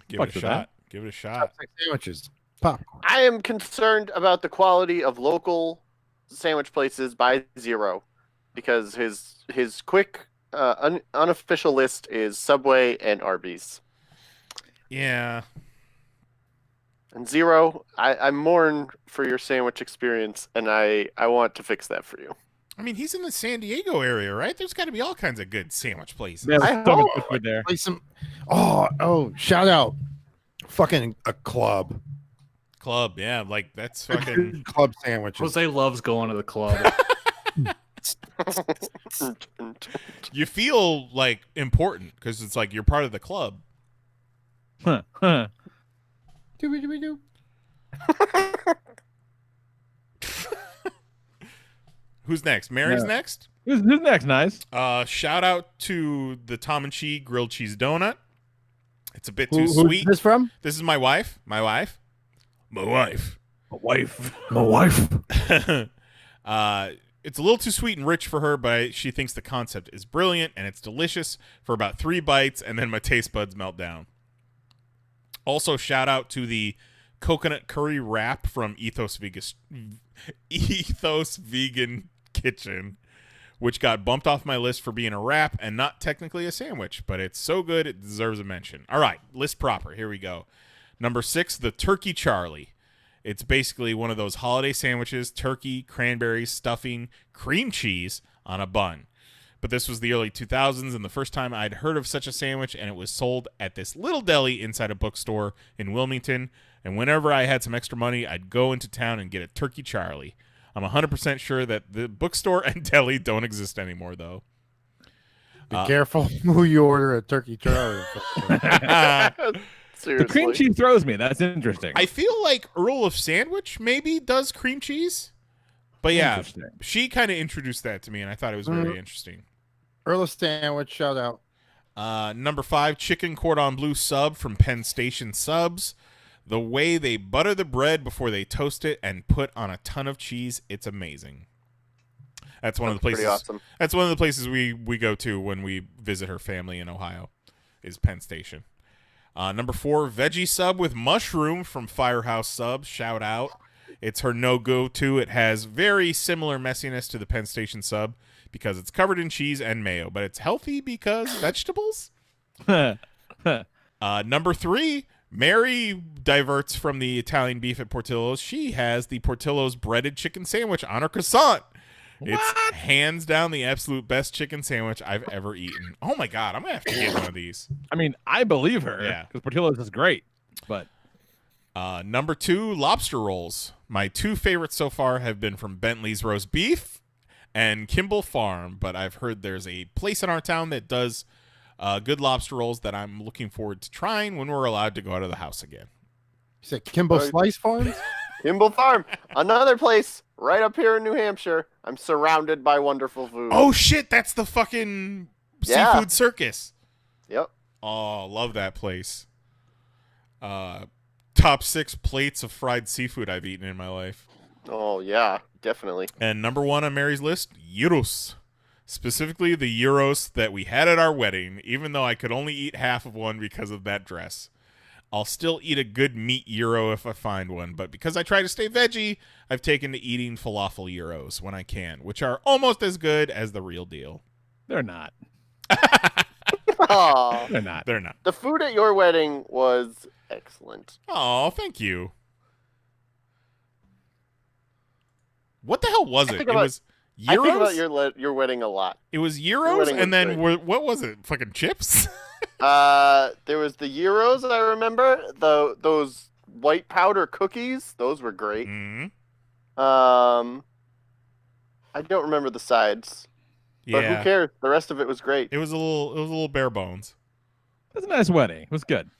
Give it a shot. Give it a shot. Sandwiches. Pop. I am concerned about the quality of local sandwich places by Zero, because his quick unofficial list is Subway and Arby's. Yeah. And Zero, I mourn for your sandwich experience, and I want to fix that for you. I mean, he's in the San Diego area, right? There's got to be all kinds of good sandwich places. Yeah, I so much hope. good food there. Play some. Oh! Shout out, fucking a club. Club, yeah, like that's fucking Club sandwiches. Jose loves going to the club. You feel like important because it's like you're part of the club. Huh. Doo-doo-doo-doo. Who's next? Mary's next. Who's next? Nice. Shout out to the Tom and Chi grilled cheese donut. It's a bit too Who's sweet. this from? This is my wife. My wife. It's a little too sweet and rich for her, but she thinks the concept is brilliant and it's delicious for about 3 bites, and then my taste buds melt down. Also, shout out to the coconut curry wrap from Ethos Vegan Kitchen, which got bumped off my list for being a wrap and not technically a sandwich, but it's so good it deserves a mention. All right, list proper. Here we go. Number 6, the Turkey Charlie. It's basically one of those holiday sandwiches: turkey, cranberries, stuffing, cream cheese on a bun. But this was the early 2000s, and the first time I'd heard of such a sandwich, and it was sold at this little deli inside a bookstore in Wilmington. And whenever I had some extra money, I'd go into town and get a Turkey Charlie. I'm 100% sure that the bookstore and deli don't exist anymore, though. Be careful who you order a turkey Charlie. Seriously. The cream cheese throws me. That's interesting. I feel like Earl of Sandwich maybe does cream cheese. But yeah, she kind of introduced that to me, and I thought it was very interesting. Earl of Sandwich, shout out. Number 5, chicken cordon bleu sub from Penn Station Subs. The way they butter the bread before they toast it and put on a ton of cheese, it's amazing. That's one of the places. Awesome. That's one of the places we go to when we visit her family in Ohio, is Penn Station. Number 4, veggie sub with mushroom from Firehouse Subs. Shout out. It's her no-go-to. It has very similar messiness to the Penn Station sub because it's covered in cheese and mayo, but it's healthy because vegetables. Number 3, Mary diverts from the Italian beef at Portillo's. She has the Portillo's breaded chicken sandwich on her croissant. It's hands down the absolute best chicken sandwich I've ever eaten. Oh my God, I'm gonna have to get one of these. I mean, I believe her. Yeah, because Portillo's is great. But number 2, lobster rolls. My 2 favorites so far have been from Bentley's Roast Beef and Kimball Farm, but I've heard there's a place in our town that does good lobster rolls that I'm looking forward to trying when we're allowed to go out of the house again. You said Kimball Slice Farms? Kimball Farm, another place right up here in New Hampshire. I'm surrounded by wonderful food. Oh shit, that's the fucking seafood circus. Yep. Oh, love that place. Top 6 plates of fried seafood I've eaten in my life. Oh yeah, definitely. And number 1 on Mary's list, gyros. Specifically the gyros that we had at our wedding, even though I could only eat half of one because of that dress. I'll still eat a good meat gyro if I find one, but because I try to stay veggie, I've taken to eating falafel gyros when I can, which are almost as good as the real deal. they're not. Aw. They're not. They're not. The food at your wedding was excellent. Oh, thank you. What the hell was it? It was I think gyros? about your wedding a lot. It was Your gyros, wedding and was then what was it? Fucking chips? There was the gyros, I remember. Those white powder cookies, those were great. Mm-hmm. I don't remember the sides. But who cares? The rest of it was great. It was a little bare bones. It was a nice wedding. It was good.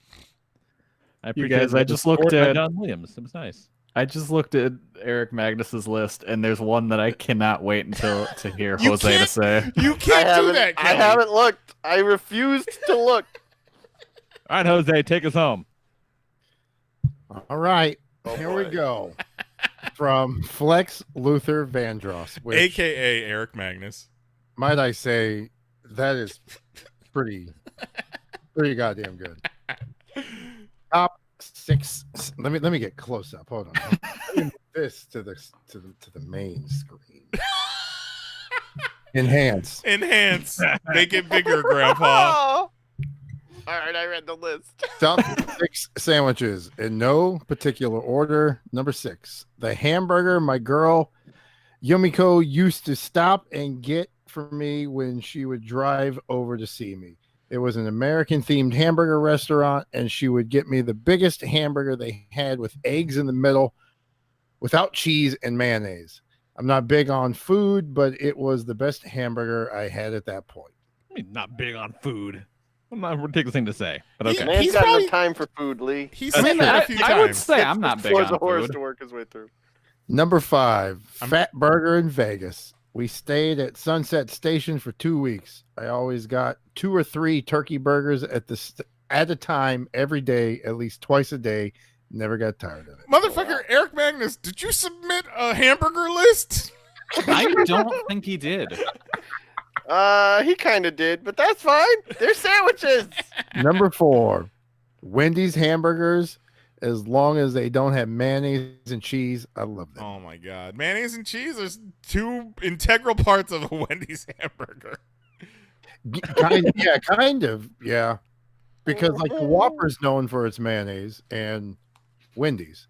I You appreciate guys, the I just support looked by at- John Williams. It was nice. I just looked at Eric Magnus's list, and there's one that I cannot wait until to hear You Jose to can't- say. You can't do that, I Kelly. haven't looked. I refused to look. All right, Jose, take us home. All right, Oh, here we boy. go. From Flex Luther Vandross, which, AKA Eric Magnus. might I say, that is pretty goddamn good. Top 6. Let me get close up. Hold on. Let me move this to the main screen. Enhance. Enhance. Make it bigger, Grandpa. All right, I read the list. Top 6 sandwiches in no particular order. Number 6, the hamburger my girl Yumiko used to stop and get for me when she would drive over to see me. It was an American themed hamburger restaurant, and she would get me the biggest hamburger they had with eggs in the middle without cheese and mayonnaise. I'm not big on food, but it was the best hamburger I had at that point. I mean, not big on food. I'm not a ridiculous thing to say, but okay. Man's He's got probably- no time for food, Lee. He's I said mean, that a few I would times. say I'm not big Floors on of horrors food. to work his way through. Number 5, Fat Burger in Vegas. We stayed at Sunset Station for 2 weeks. I always got 2 or 3 turkey burgers at a time every day, at least twice a day. Never got tired of it. Motherfucker, Eric Magnus, did you submit a hamburger list? I don't think he did. He kind of did, but that's fine. They're sandwiches. Number 4, Wendy's hamburgers. As long as they don't have mayonnaise and cheese, I love them. Oh my god. Mayonnaise and cheese are 2 integral parts of a Wendy's hamburger. Kind of, yeah. Because like the Whopper's known for its mayonnaise and Wendy's.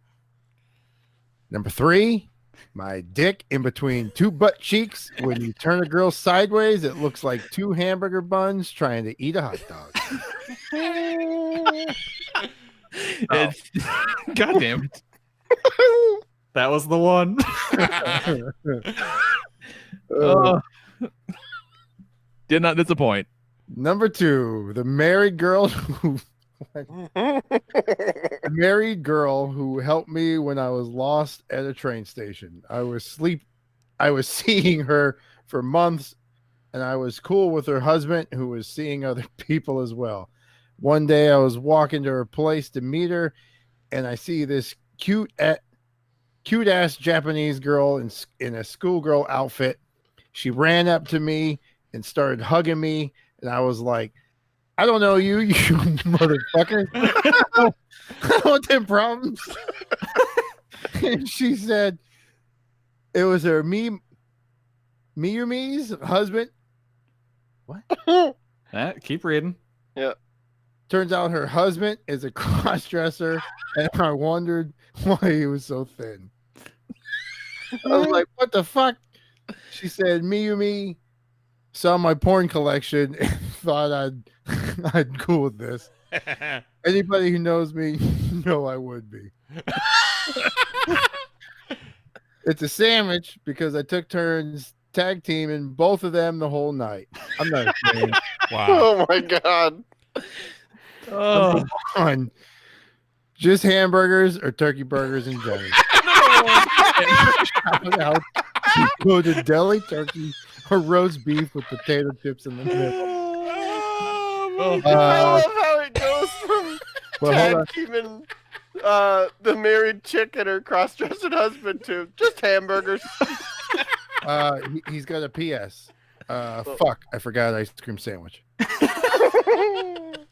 Number 3, my dick in between 2 butt cheeks. When you turn a girl sideways, it looks like 2 hamburger buns trying to eat a hot dog. It's God damn it. That was the one. Did not disappoint. Number 2, the married girl who helped me when I was lost at a train station. I was seeing her for months, and I was cool with her husband who was seeing other people as well. One day I was walking to her place to meet her, and I see this cute ass Japanese girl in a schoolgirl outfit. She ran up to me and started hugging me, and I was like, I don't know you motherfucker. I don't want them problems. And she said it was her Miyumi's husband. What? Keep reading. Yeah. Turns out her husband is a cross-dresser, and I wondered why he was so thin. I was like, what the fuck? She said, Miyumi saw my porn collection and thought I'd cool with this. Anybody who knows me know I would be. It's a sandwich because I took turns tag teaming both of them the whole night. I'm not ashamed. Wow. Oh my god. Number 1, just hamburgers or turkey burgers in general. Shout out to go to deli turkey or roast beef with potato chips in the middle. I love how it goes from Well, hold on. tag teaming the married chick and her cross-dressed husband to just hamburgers. He's got a PS. Fuck, I forgot ice cream sandwich.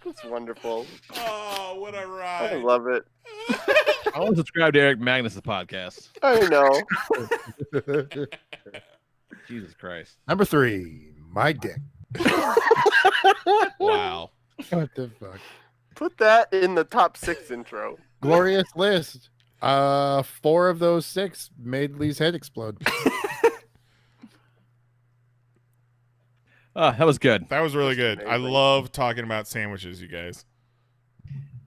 That's wonderful. Oh, what a I ride. love it. I want to subscribe to Eric Magnus' podcast. I know. Jesus Christ. Number 3, my dick. Wow. What the fuck? Put that in the top 6 intro. Glorious list. 4 of those 6 made Lee's head explode. That was good. That was really good. I love talking about sandwiches, you guys.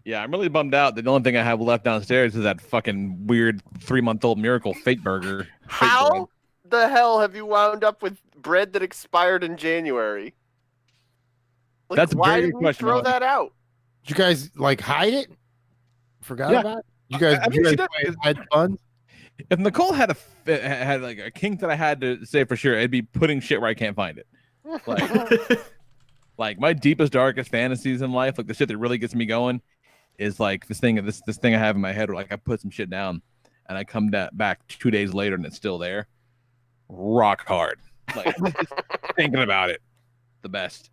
Yeah, I'm really bummed out that the only thing I have left downstairs is that fucking weird 3-month-old Miracle Fate Burger. How the hell have you wound up with bread that expired in January? Like, That's a why very good didn't you question, throw Alex. that out? Did you guys like hide it? Forgot Yeah. about it? You guys, I mean, you she guys did- had fun? If Nicole had had like a kink that I had to say for sure, it'd be putting shit where I can't find it. Like my deepest, darkest fantasies in life, like the shit that really gets me going, is like this thing I have in my head where like I put some shit down and I come back 2 days later and it's still there. Rock hard. Like thinking about it. The best.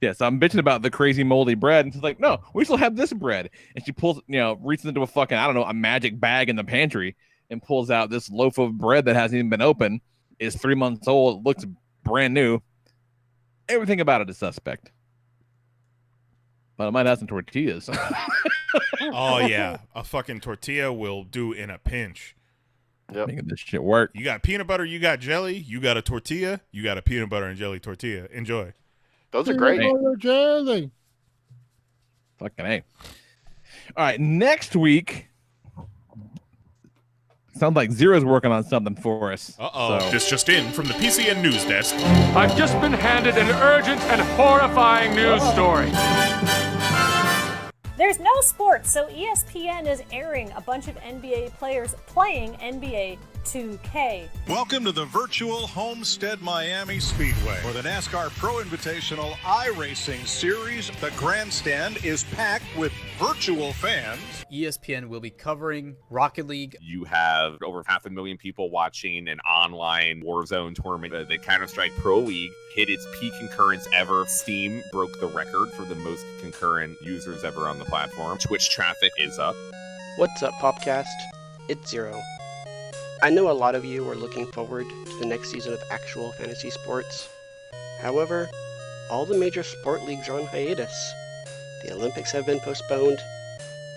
Yeah, so I'm bitching about the crazy moldy bread, and she's like, "No, we still have this bread." And she pulls, reaches into a fucking, I don't know, a magic bag in the pantry and pulls out this loaf of bread that hasn't even been open. Is 3 months old, looks brand new. Everything about it is suspect. But I might have some tortillas. Oh yeah, a fucking tortilla will do in a pinch. Yep. Making this shit work. You got peanut butter, you got jelly, you got a tortilla, you got a peanut butter and jelly tortilla. Enjoy. Those are great. Jelly. Fucking A. All right, next week. Sounds like Zero's working on something for us. Uh-oh. So. This just in from the PCN News Desk. I've just been handed an urgent and horrifying news story. There's no sports, so ESPN is airing a bunch of NBA players playing NBA 2K. Welcome to the virtual Homestead Miami Speedway for the NASCAR Pro Invitational iRacing Series. The grandstand is packed with virtual fans. ESPN will be covering Rocket League. You have over 500,000 people watching an online Warzone tournament. The Counter-Strike Pro League hit its peak concurrence ever. Steam broke the record for the most concurrent users ever on the platform. Twitch traffic is up. What's up, Popcast? It's Zero. I know a lot of you are looking forward to the next season of actual fantasy sports. However, all the major sport leagues are on hiatus. The Olympics have been postponed.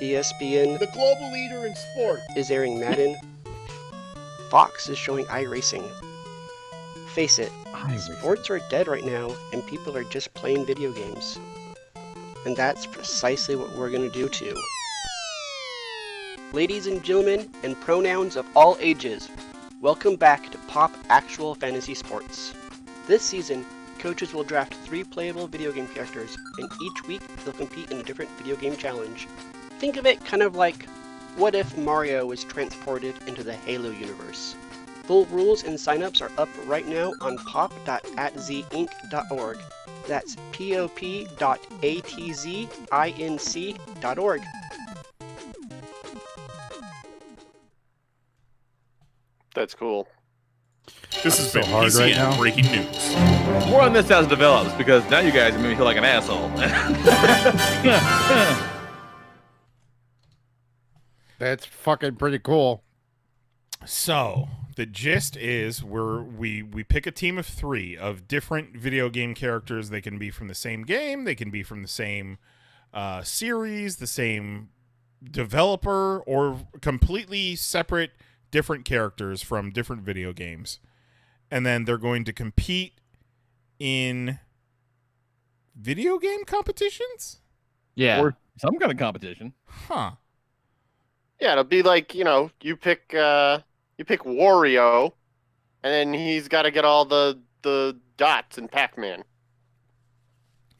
ESPN, the global leader in sport, is airing Madden. Fox is showing iRacing. Face it, sports are dead right now, and people are just playing video games. And that's precisely what we're going to do too. Ladies and gentlemen, and pronouns of all ages, welcome back to PoP Actual Fantasy Sports. This season, coaches will draft 3 playable video game characters, and each week they'll compete in a different video game challenge. Think of it kind of like, what if Mario was transported into the Halo universe? Full rules and signups are up right now on pop.atzinc.org. That's pop.atzinc.org. That's cool. This has been hard PCN right now. Breaking News. More on this as it develops, because now you guys are making me feel like an asshole. That's fucking pretty cool. So the gist is we pick a team of 3 of different video game characters. They can be from the same game. They can be from the same series, the same developer, or completely separate different characters from different video games. And then they're going to compete in video game competitions? Yeah. Or some kind of competition. Huh. Yeah, it'll be like, you pick Wario, and then he's got to get all the dots in Pac-Man.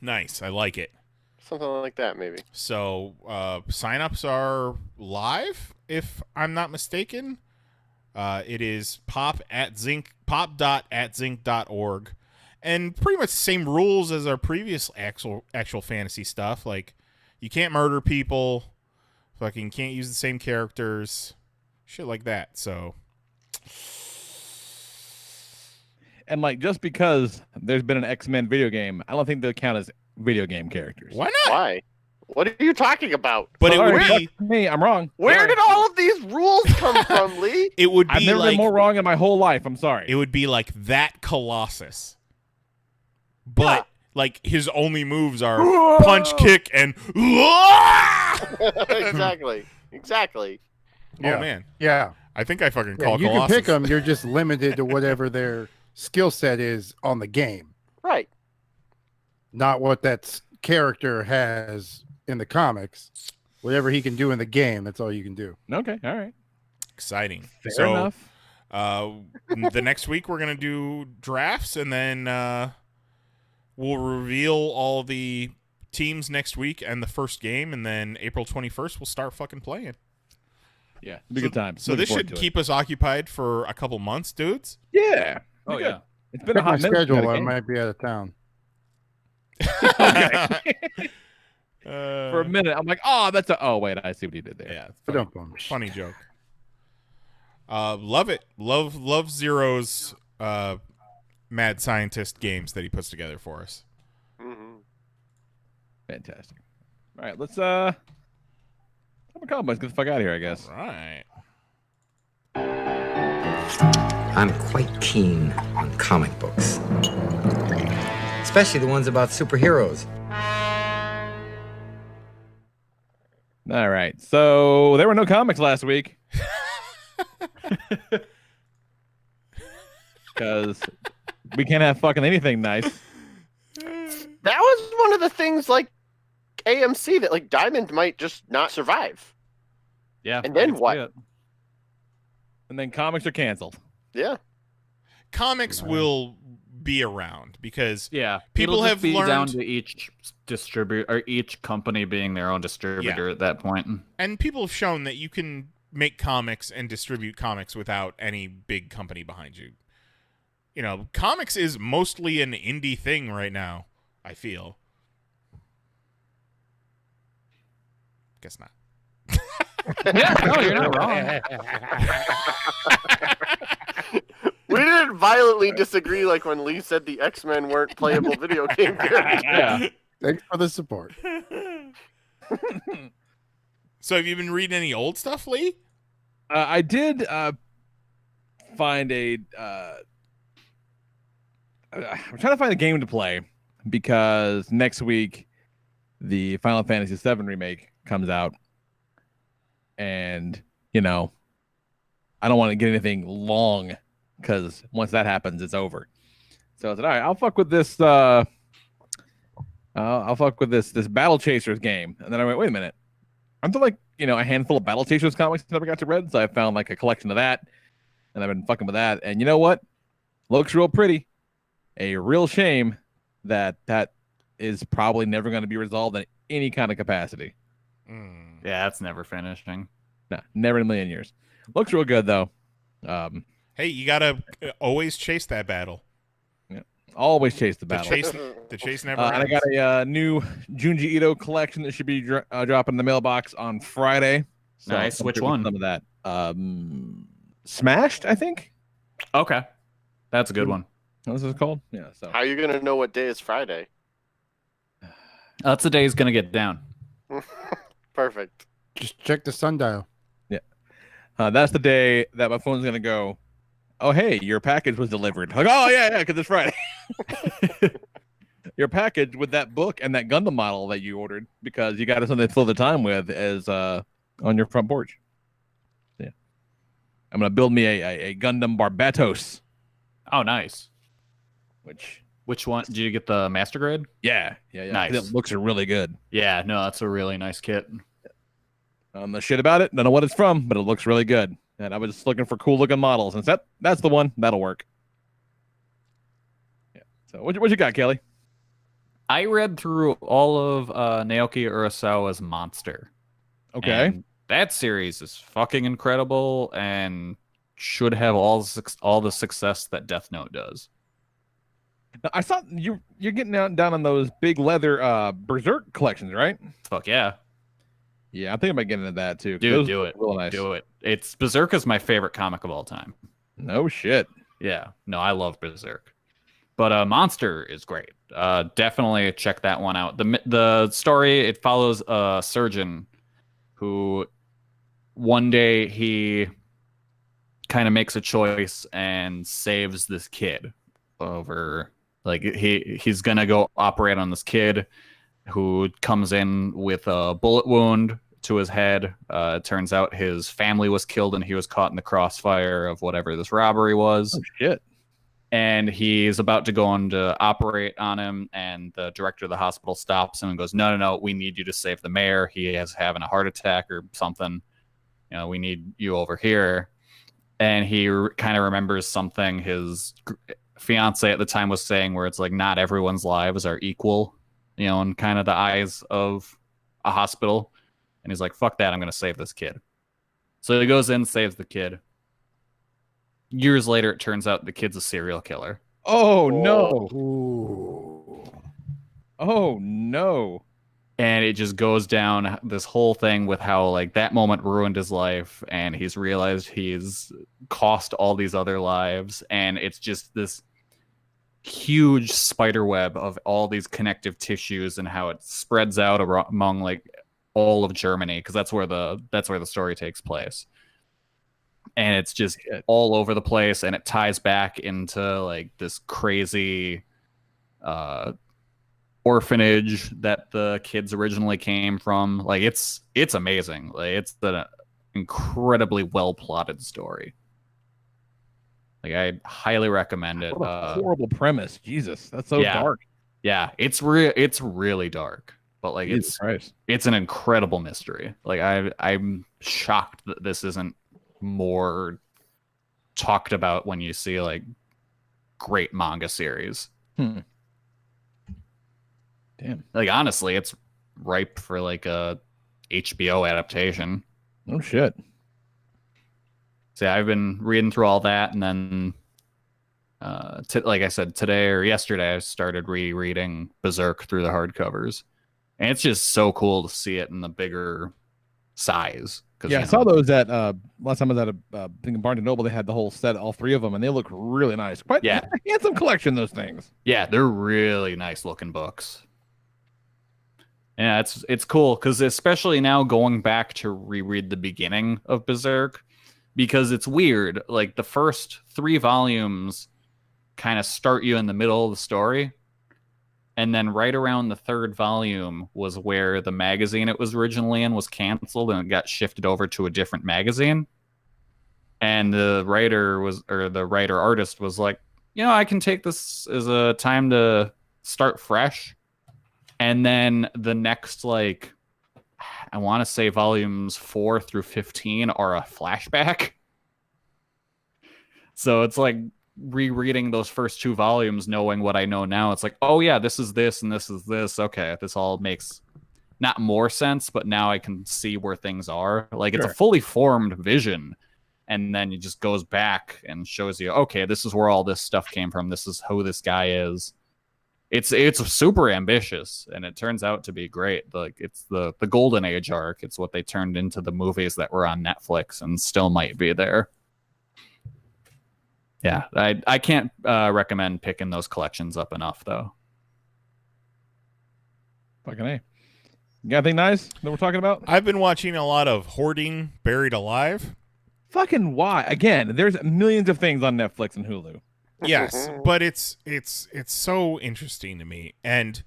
Nice. I like it. Something like that, maybe. So signups are live, if I'm not mistaken. It is pop.atzinc.org, and pretty much the same rules as our previous actual fantasy stuff. Like, you can't murder people, fucking can't use the same characters, shit like that. So, and like, just because there's been an X-Men video game, I don't think they'll count as video game characters. Why not? Why? What are you talking about? But it would be me. I'm wrong. Where did all of these rules come from, Lee? It would be I've never been more wrong in my whole life. I'm sorry. It would be like that Colossus, but like his only moves are punch, kick, and Exactly. Yeah. Oh man, Yeah. I think I fucking call You can Colossus. pick them. You're just limited to whatever their skill set is on the game, Right. not what that character has in the comics. Whatever he can do in the game, that's all you can do. Okay. All right. Exciting. Fair enough. The next week we're gonna do drafts, and then we'll reveal all the teams next week and the first game, and then April 21st we'll start fucking playing. Yeah, it'll be a good time. So this should keep us occupied for a couple months, dudes. Yeah. Oh yeah. It's been a Check my hot minute. schedule. I might be out of town. For a minute, I'm like, oh, that's a. Oh wait, I see what you did there. Yeah, funny joke. Love it. Love Zero's mad scientist games that he puts together for us. Mm-hmm. Fantastic. All right, let's have a call. Let's get the fuck out of here, I guess. All right. I'm quite keen on comic books, especially the ones about superheroes. All right, so there were no comics last week because we can't have fucking anything nice. That was one of the things like AMC that like Diamond might just not survive. Yeah. And then what? And then comics are canceled. Yeah. Comics will be around because people have be learned down to each distributor or each company being their own distributor at that point. And people have shown that you can make comics and distribute comics without any big company behind you. You know, comics is mostly an indie thing right now, I feel. Guess not. Yeah, no, you're not wrong. We didn't violently disagree like when Lee said the X-Men weren't playable video game characters. Yeah. Thanks for the support. So have you been reading any old stuff, Lee? I did find a... I'm trying to find a game to play because next week the Final Fantasy VII remake comes out. And, you know, I don't want to get anything long because once that happens, it's over. So I said, all right, I'll fuck with this. I'll fuck with this Battle Chasers game. And then I went, wait a minute. Aren't there like, you know, a handful of Battle Chasers comics I never got to read? So I found like a collection of that. And I've been fucking with that. And you know what? Looks real pretty. A real shame that is probably never going to be resolved in any kind of capacity. Yeah, it's never finishing. No, never in a million years. Looks real good though. Hey, you gotta always chase that battle. Yeah, always chase the battle. The chase never and I ends. got a new Junji Ito collection that should be dropping in the mailbox on Friday. So Nice. I'm Which sure one? Some of that. Smashed, I think. Okay, that's a good one. What is it called? Yeah. So How are you gonna know what day is Friday? That's the day he's gonna get down. Perfect. Just check the sundial. Yeah. That's the day that my phone's gonna go, oh hey, your package was delivered. Like, oh yeah, because it's Friday. Your package with that book and that Gundam model that you ordered because you got something to fill the time with is on your front porch. Yeah. I'm gonna build me a Gundam Barbatos. Oh, nice. Which one? Did you get the Master Grade? Yeah. Nice. It looks really good. Yeah, no, that's a really nice kit. The shit about it. Don't know what it's from, but it looks really good. And I was just looking for cool looking models, and that's the one that'll work. Yeah. So what you got, Kelly? I read through all of Naoki Urasawa's Monster. Okay. And that series is fucking incredible and should have all the success that Death Note does. Now, I saw you're getting down on those big leather Berserk collections, right? Fuck yeah. Yeah, I think I might get into that too. Dude, do it. Real nice. Do it. It's Berserk is my favorite comic of all time. No shit. Yeah. No, I love Berserk. But Monster is great. Definitely check that one out. The story, it follows a surgeon who one day he kind of makes a choice and saves this kid over like he's gonna go operate on this kid who comes in with a bullet wound to his head. It turns out his family was killed and he was caught in the crossfire of whatever this robbery was. Oh shit. And he's about to go on to operate on him, and the director of the hospital stops him and goes, no, we need you to save the mayor. He is having a heart attack or something. You know, we need you over here. And he kind of remembers something his fiance at the time was saying, where it's like, not everyone's lives are equal, you know, in kind of the eyes of a hospital. And he's like, fuck that, I'm going to save this kid. So he goes in, saves the kid. Years later, it turns out the kid's a serial killer. Oh no! Oh no! And it just goes down this whole thing with how like that moment ruined his life, and he's realized he's cost all these other lives, and it's just this huge spider web of all these connective tissues and how it spreads out among like all of Germany, because that's where the story takes place. And it's just all over the place, and it ties back into like this crazy orphanage that the kids originally came from. Like it's amazing. Like it's an incredibly well plotted story. Like I highly recommend it. What a horrible premise. Jesus, that's so dark. Yeah, it's really dark. But like Jesus Christ. It's an incredible mystery. Like I'm shocked that this isn't more talked about when you see like great manga series. Damn. Like honestly, it's ripe for like a HBO adaptation. Oh shit. So I've been reading through all that, and then like I said, today or yesterday I started rereading Berserk through the hardcovers. And it's just so cool to see it in the bigger size. Yeah, I saw those at last time I was at a thing in Barnes & Noble. They had the whole set, all three of them, and they look really nice. Quite a handsome collection, those things. Yeah, they're really nice looking books. Yeah, it's cool because especially now going back to reread the beginning of Berserk, because it's weird. Like the first 3 volumes kind of start you in the middle of the story. And then right around the 3rd volume was where the magazine it was originally in was canceled and it got shifted over to a different magazine. And the writer artist was like, I can take this as a time to start fresh. And then the next, like, I want to say volumes 4 through 15 are a flashback. So it's like rereading those first 2 volumes, knowing what I know now. It's like, oh yeah, this is this and this is this. Okay, this all makes not more sense, but now I can see where things are. Like it's a fully formed vision. And then it just goes back and shows you, okay, this is where all this stuff came from. This is who this guy is. It's super ambitious, and it turns out to be great. Like it's the golden age arc. It's what they turned into the movies that were on Netflix and still might be there. Yeah, I can't recommend picking those collections up enough, though. Fucking A. You got anything nice that we're talking about? I've been watching a lot of Hoarding Buried Alive. Fucking why? Again, there's millions of things on Netflix and Hulu. Yes, but it's so interesting to me. And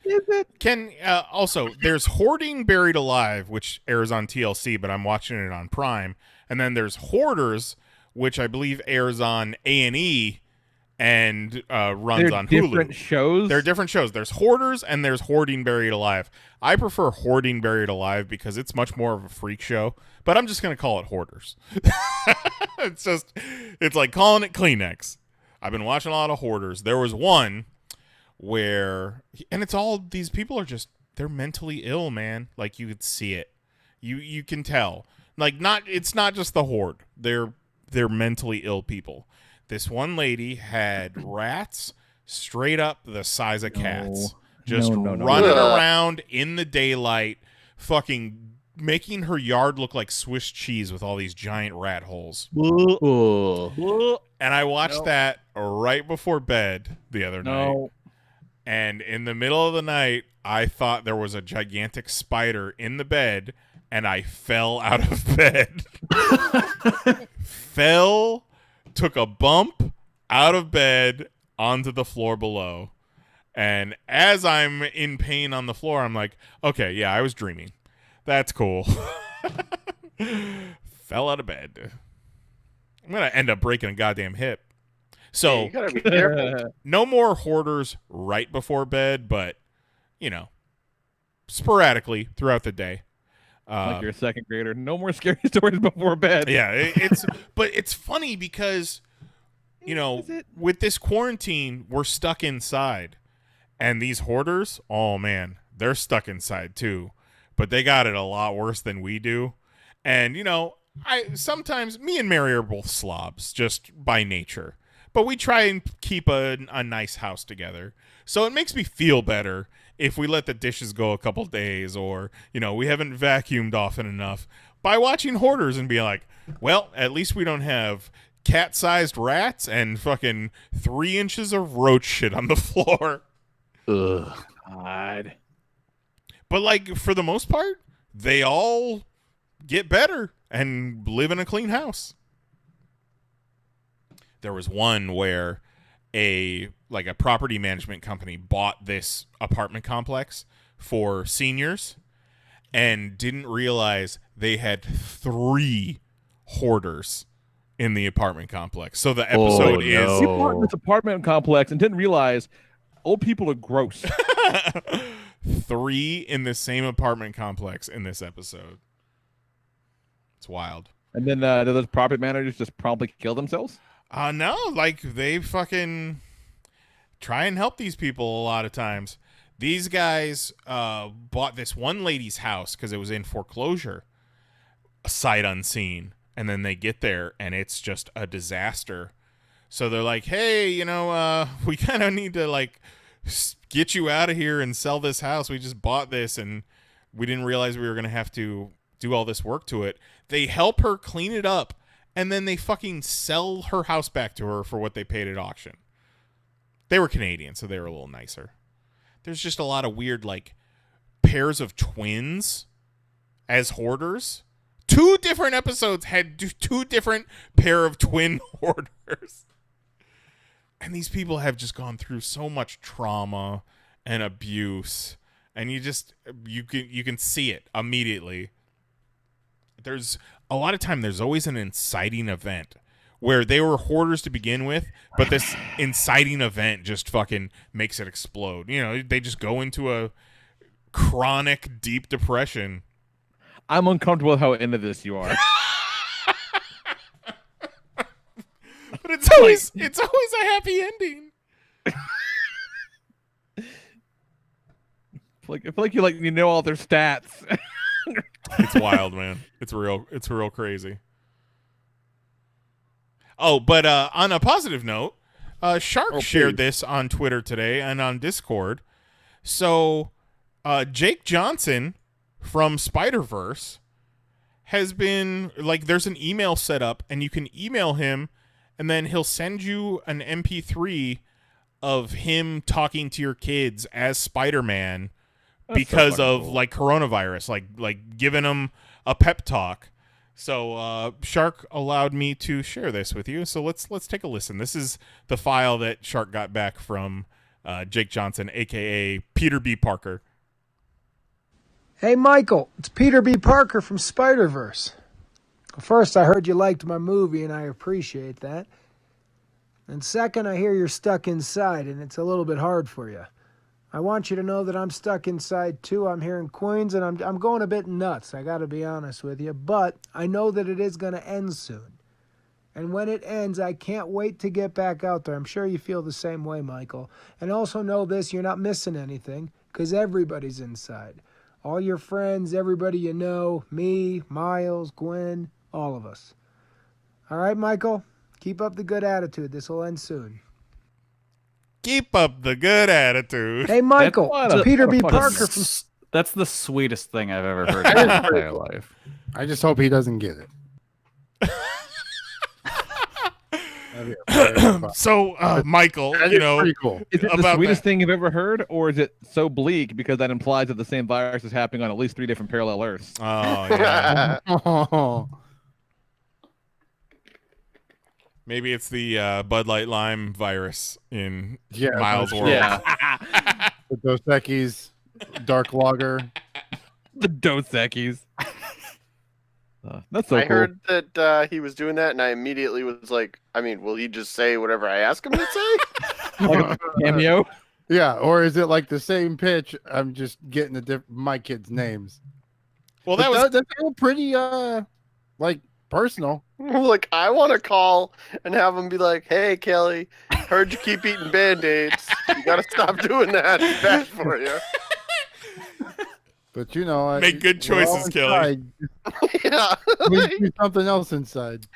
also there's Hoarding Buried Alive, which airs on TLC, but I'm watching it on Prime. And then there's Hoarders, which I believe airs on A&E and runs on Hulu. Different shows? They're different shows. There's Hoarders and there's Hoarding Buried Alive. I prefer Hoarding Buried Alive because it's much more of a freak show, but I'm just going to call it Hoarders. It's like calling it Kleenex. I've been watching a lot of Hoarders. There was one where, and it's all, these people are just, they're mentally ill, man. Like you could see it. You can tell. Like it's not just the Hoard. They're mentally ill people. This one lady had rats straight up the size of cats, just running around in the daylight, fucking making her yard look like Swiss cheese with all these giant rat holes. And I watched that right before bed the other night. And in the middle of the night, I thought there was a gigantic spider in the bed, and I fell out of bed. Took a bump out of bed onto the floor below. And as I'm in pain on the floor, I'm like, okay, yeah, I was dreaming. That's cool. Fell out of bed. I'm going to end up breaking a goddamn hip. So, you gotta be careful. No more Hoarders right before bed, but, sporadically throughout the day. Like you're a second grader. No more scary stories before bed. Yeah, but it's funny because, with this quarantine, we're stuck inside. And these Hoarders, oh man, they're stuck inside too. But they got it a lot worse than we do. And, sometimes me and Mary are both slobs just by nature, but we try and keep a nice house together. So it makes me feel better if we let the dishes go a couple days, or we haven't vacuumed often enough, by watching Hoarders and be like, well, at least we don't have cat-sized rats and fucking 3 inches of roach shit on the floor. Ugh, God. But like for the most part, they all get better and live in a clean house. There was one where a property management company bought this apartment complex for seniors and didn't realize they had 3 hoarders in the apartment complex. So the episode is he bought this apartment complex and didn't realize old people are gross. 3 in the same apartment complex in this episode. It's wild. And then do those property managers just promptly kill themselves? No, like they fucking try and help these people a lot of times. These guys bought this one lady's house because it was in foreclosure, sight unseen. And then they get there and it's just a disaster. So they're like, hey, we kind of need to get you out of here and sell this house. We just bought this and we didn't realize we were going to have to do all this work to it. They help her clean it up and then they fucking sell her house back to her for what they paid at auction. They were Canadian, so they were a little nicer. There's just a lot of weird pairs of twins as hoarders. 2 different episodes had 2 different pair of twin hoarders. And these people have just gone through so much trauma and abuse. And you can see it immediately. There's a lot of time, there's always an inciting event where they were hoarders to begin with, but this inciting event just fucking makes it explode. They just go into a chronic deep depression. I'm uncomfortable with how into this you are. But it's always a happy ending. I feel like you know all their stats. It's wild, man. It's real crazy. Oh, but on a positive note, Shark shared this on Twitter today and on Discord. So Jake Johnson from Spider-Verse has been there's an email set up and you can email him and then he'll send you an MP3 of him talking to your kids as Spider-Man because of coronavirus, like giving them a pep talk. So Shark allowed me to share this with you. So let's take a listen. This is the file that Shark got back from Jake Johnson, aka Peter B. Parker. Hey, Michael, it's Peter B. Parker from Spider-Verse. First, I heard you liked my movie, and I appreciate that. And second, I hear you're stuck inside, and it's a little bit hard for you. I want you to know that I'm stuck inside, too. I'm here in Queens, and I'm going a bit nuts, I gotta be honest with you. But I know that it is gonna end soon. And when it ends, I can't wait to get back out there. I'm sure you feel the same way, Michael. And also know this, you're not missing anything, because everybody's inside. All your friends, everybody you know, me, Miles, Gwen, all of us. All right, Michael? Keep up the good attitude. This will end soon. Keep up the good attitude. Hey, Michael, it's Peter B. Parker from... That's the sweetest thing I've ever heard in my entire life. I just hope he doesn't get it. So, Michael, cool. Is it the sweetest thing you've ever heard, or is it so bleak because that implies that the same virus is happening on at least 3 different parallel Earths? Oh, yeah. Maybe it's the Bud Light Lime virus in Miles' world. Yeah. The Dos Equis Dark Lager. The Dos Equis. That's so I cool. heard that he was doing that, and I immediately was like, will he just say whatever I ask him to say? Like a cameo? Yeah, or is it like the same pitch? I'm just getting my kids' names. Well, that's all pretty personal. Like, I want to call and have him be like, hey, Kelly, heard you keep eating Band-Aids. You got to stop doing that. It's bad for you. But make good choices, Kelly. Yeah. We do something else inside.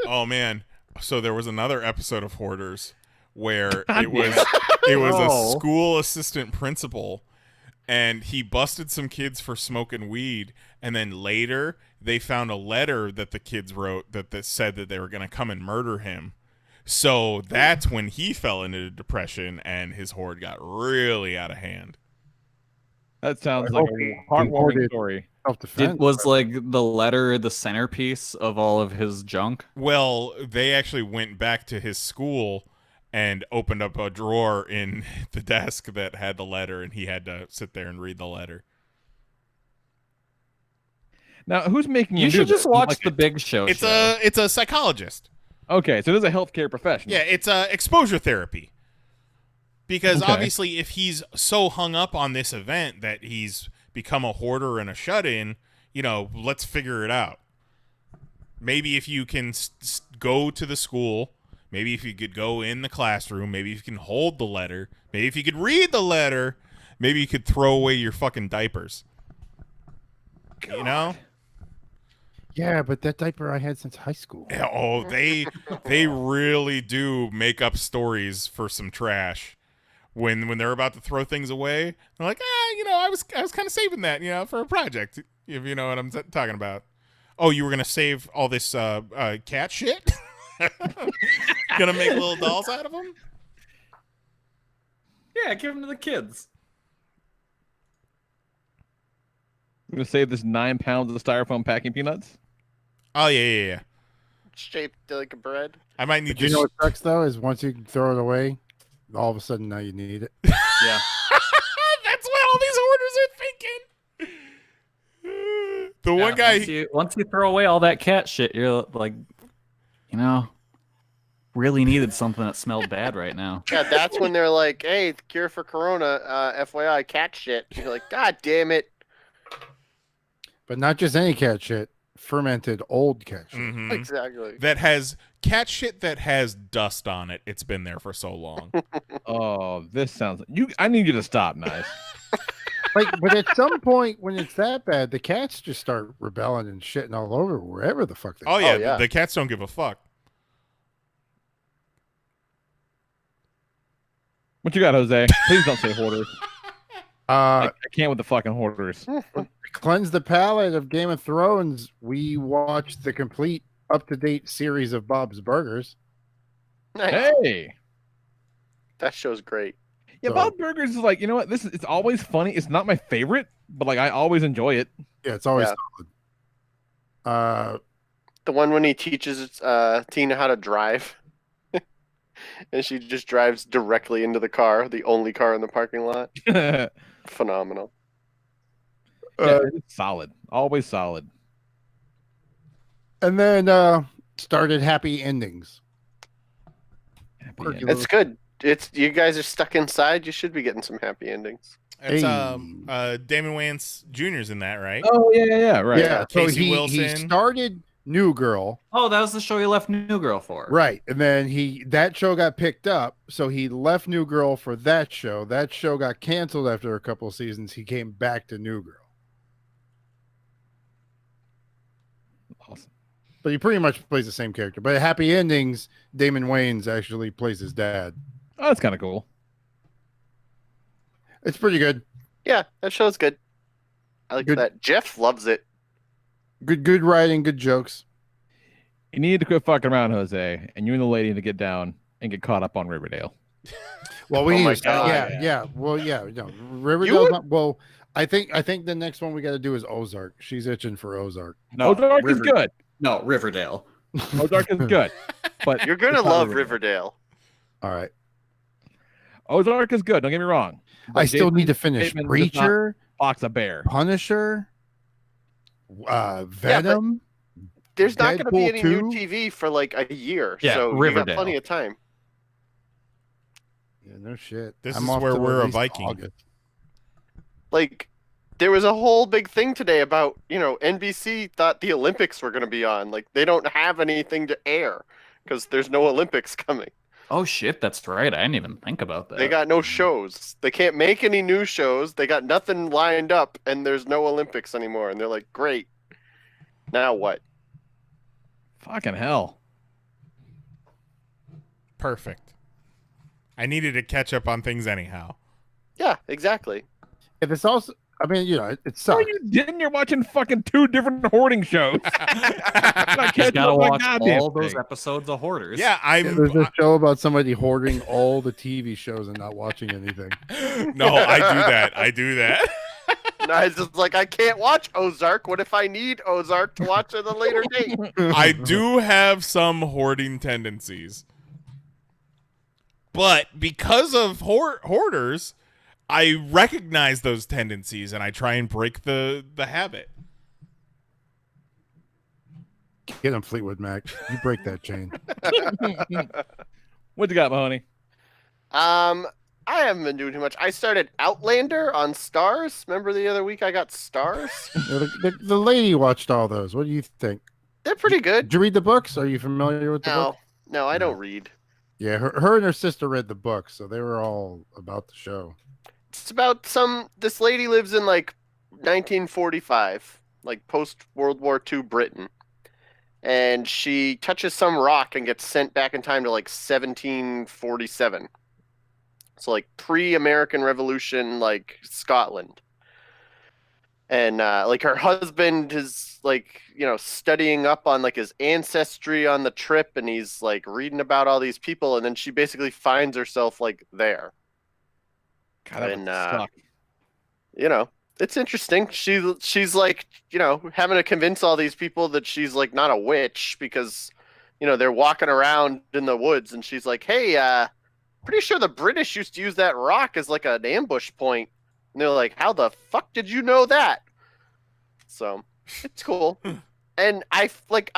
Oh man! So there was another episode of Hoarders where God it was Oh. a school assistant principal, and he busted some kids for smoking weed, and then later they found a letter that the kids wrote that said that they were going to come and murder him. So that's when he fell into depression and his hoard got really out of hand. That sounds like a heartwarming story. Was like the letter the centerpiece of all of his junk? Well, they actually went back to his school and opened up a drawer in the desk that had the letter, and he had to sit there and read the letter. Now, who's making You him do should just this? watch Like, the Big Show. It's a psychologist. Okay, so this is a healthcare professional. Yeah, it's exposure therapy. Because Okay. obviously, if he's so hung up on this event that he's become a hoarder and a shut-in, let's figure it out. Maybe if you can go to the school, maybe if you could go in the classroom, maybe if you can hold the letter, maybe if you could read the letter, maybe you could throw away your fucking diapers. God. You know? Yeah, but that diaper I had since high school. Yeah, oh, they really do make up stories for some trash. When they're about to throw things away, they're like, I was kind of saving that, for a project, if you know what I'm talking about. Oh, you were gonna save all this cat shit? Gonna make little dolls out of them? Yeah, give them to the kids. I'm gonna save this 9 pounds of styrofoam packing peanuts. Oh yeah. Shaped like a bread. I might need. You know what sucks though is once you throw it away, all of a sudden now you need it. Yeah. That's what all these hoarders are thinking. The one guy. Once you throw away all that cat shit, you're like, really needed something that smelled bad right now. Yeah, that's when they're like, "Hey, the cure for Corona, FYI, cat shit." You're like, "God damn it!" But not just any cat shit. Fermented old cat shit. Mhm. Exactly. That has cat shit that has dust on it. It's been there for so long. Oh, this sounds. I need you to stop, Nice. But at some point when it's that bad, the cats just start rebelling and shitting all over wherever the fuck they Oh go. yeah, the cats don't give a fuck. What you got, Jose? Please don't say hoarders. I can't with the fucking hoarders. Cleanse the palate of Game of Thrones. We watched the complete up-to-date series of Bob's Burgers. Nice. Hey, That show's great. yeah, Bob Burgers is like, you know what? It's always funny. It's not my favorite, but like I always enjoy it. Yeah, it's always Yeah. solid. The one when he teaches Tina how to drive, and she just drives directly into the car, the only car in the parking lot. Phenomenal. It's solid, always solid. And then started Happy Endings. It's good. You guys are stuck inside. You should be getting some happy endings. It's Damon Wayans Jr.'s in that, right? Oh yeah, right. Yeah, so Casey he Wilson. started New Girl. Oh, that was the show you left New Girl for. Right. And then that show got picked up, so he left New Girl for that show. That show got canceled after a couple of seasons. He came back to New Girl. Awesome. But he pretty much plays the same character. But Happy Endings, Damon Wayans actually plays his dad. Oh, that's kind of cool. It's pretty good. Yeah, that show's good. I like that. Jeff loves it. Good writing, good jokes. You need to quit fucking around, Jose, and you and the lady need to get down and get caught up on Riverdale. Well, we Oh my need to, God. yeah. Well, yeah. Riverdale's not, well, I think the next one we got to do is Ozark. She's itching for Ozark. No, Ozark is good. No, Riverdale. Ozark is good, but You're gonna it's not love Riverdale. All right. Ozark is good. Don't get me wrong. I still need to finish Bateman does not Preacher, box a bear. Punisher, Venom. There's not going to be Deadpool any 2? new TV for like a year, Yeah, so you got Riverdale. plenty of time. Yeah, no shit. This I'm is off where to we're at a least Viking. August. Like, there was a whole big thing today about, NBC thought the Olympics were going to be on. Like, they don't have anything to air because there's no Olympics coming. Oh shit, that's right. I didn't even think about that. They got no shows. They can't make any new shows. They got nothing lined up, and there's no Olympics anymore. And they're like, great. Now what? Fucking hell. Perfect. I needed to catch up on things anyhow. Yeah, exactly. If it's also, I mean, you know, it No, sucks. you didn't. You're watching fucking 2 different hoarding shows. I Just gotta watch all those those episodes of Hoarders. Yeah, There's a show about somebody hoarding all the TV shows and not watching anything. No, I do that. I do that. No, it's just like I can't watch Ozark. What if I need Ozark to watch at a later date? I do have some hoarding tendencies. But because of hoarders, I recognize those tendencies and I try and break the habit. Get him, Fleetwood Mac. You break that chain. What you got, Mahoney? I haven't been doing too much. I started Outlander on Stars. Remember the other week I got Stars? The lady watched all those. What do you think? They're pretty good. Did you read the books? Are you familiar with the book? No, I don't read. Yeah, her and her sister read the book, so they were all about the show. It's about this lady lives in like 1945, like post World War II Britain. And she touches some rock and gets sent back in time to like 1747. So like pre-American Revolution, like Scotland. And like her husband is like, you know, studying up on like his ancestry on the trip, and he's like reading about all these people, and then she basically finds herself like there. God, that would suck. You know, it's interesting. She's like, you know, having to convince all these people that she's like not a witch because, you know, they're walking around in the woods, and she's like, hey, pretty sure the British used to use that rock as like an ambush point. And they're like, how the fuck did you know that? So it's cool. And I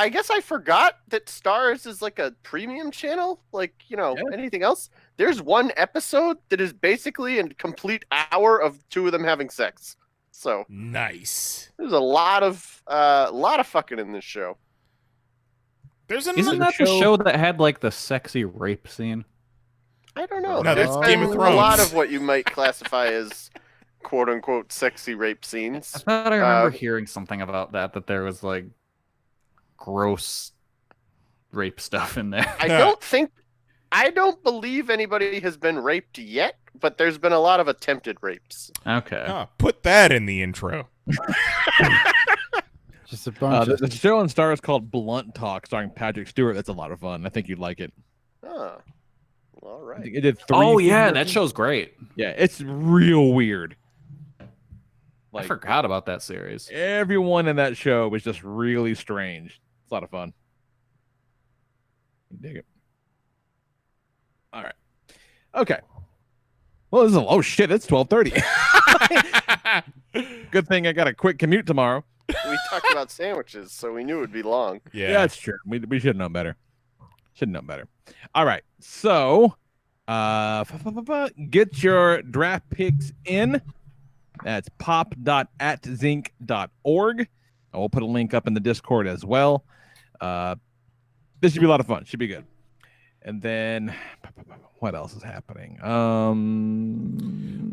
guess I forgot that Stars is like a premium channel. Like, you know, anything else. There's one episode that is basically a complete hour of 2 of them having sex. So nice. There's a lot of fucking in this show. Isn't that the show that had like the sexy rape scene? I don't know. No, that's Game of A Thrones. lot of what you might classify as quote unquote sexy rape scenes. I thought I remember hearing something about that there was like gross rape stuff in there. I don't believe anybody has been raped yet, but there's been a lot of attempted rapes. Okay. Put that in the intro. Just a bunch The show on Stars called Blunt Talk, starring Patrick Stewart. That's a lot of fun. I think you'd like it. Oh, all right. It did 3 Oh yeah, seasons. that show's great. Yeah, it's real weird. I forgot about that series. Everyone in that show was just really strange. It's a lot of fun. You dig it. All right. Okay. Well, this is oh shit, it's 12:30. Good thing I got a quick commute tomorrow. We talked about sandwiches, so we knew it would be long. Yeah, that's true. We should have known better. Should have known better. All right. So, get your draft picks in. That's pop.atzinc.org. I will put a link up in the Discord as well. This should be a lot of fun. Should be good. And then, what else is happening?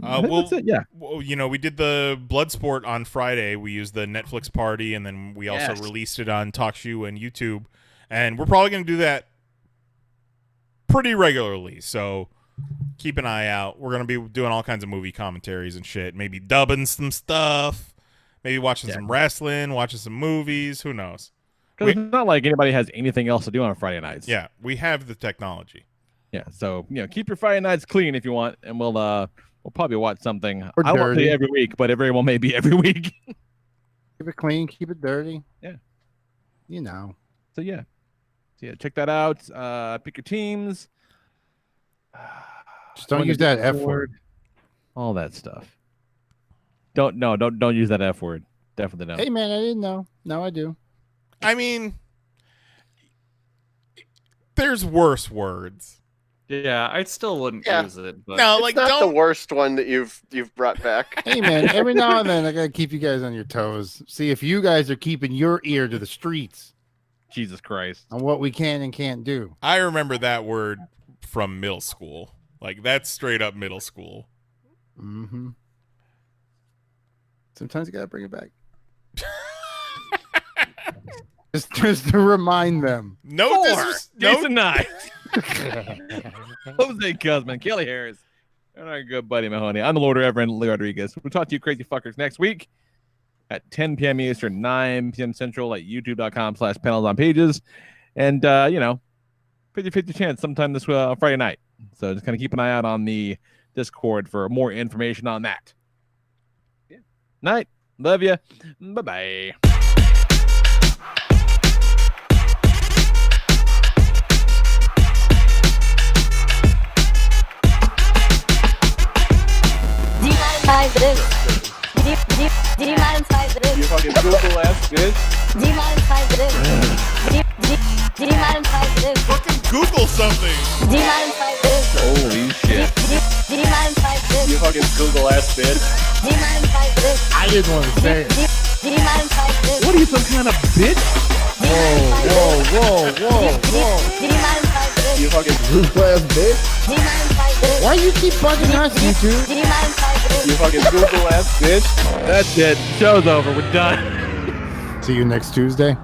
That's it. Yeah. Well, you know, we did the Bloodsport on Friday. We used the Netflix party, and then we also released it on TalkShoe and YouTube. And we're probably going to do that pretty regularly. So keep an eye out. We're going to be doing all kinds of movie commentaries and shit. Maybe dubbing some stuff. Maybe watching some wrestling, watching some movies. Who knows? Because it's not like anybody has anything else to do on Friday nights. Yeah, we have the technology. Yeah, so keep your Friday nights clean if you want, and we'll probably watch something. Or I won't dirty. say every week, but everyone may be every week. Keep it clean, keep it dirty. Yeah. You know. So yeah, check that out. Pick your teams. Just don't use that F word. All that stuff. Don't use that F word. Definitely don't. Hey man, I didn't know. Now I do. I mean, there's worse words. Yeah, I still wouldn't use it. But No, It's like not don't. the worst one that you've brought back. Hey man, every now and then I gotta keep you guys on your toes. See if you guys are keeping your ear to the streets Jesus Christ. on what we can and can't do. I remember that word from middle school. Like that's straight up middle school. Mm-hmm. Sometimes you gotta bring it back. Just to remind them. No, Jason Nye. Jose Guzman, Kelly Harris, and our good buddy Mahoney. I'm the Lord Reverend Lee Rodriguez. We'll talk to you crazy fuckers next week at 10 p.m. Eastern, 9 p.m. Central at youtube.com/panelsonpages. And, 50-50 chance sometime this Friday night. So just kind of keep an eye out on the Discord for more information on that. Yeah. Night. Love you. Bye-bye. You fucking Google ass bitch. Fucking Google something. Holy shit. You fucking Google ass bitch. I didn't want to say it. What are you, some kind of bitch? Whoa. You fucking Google ass bitch. Why you keep bugging us, YouTube? You fucking Google ass bitch. That's it. Show's over. We're done. See you next Tuesday.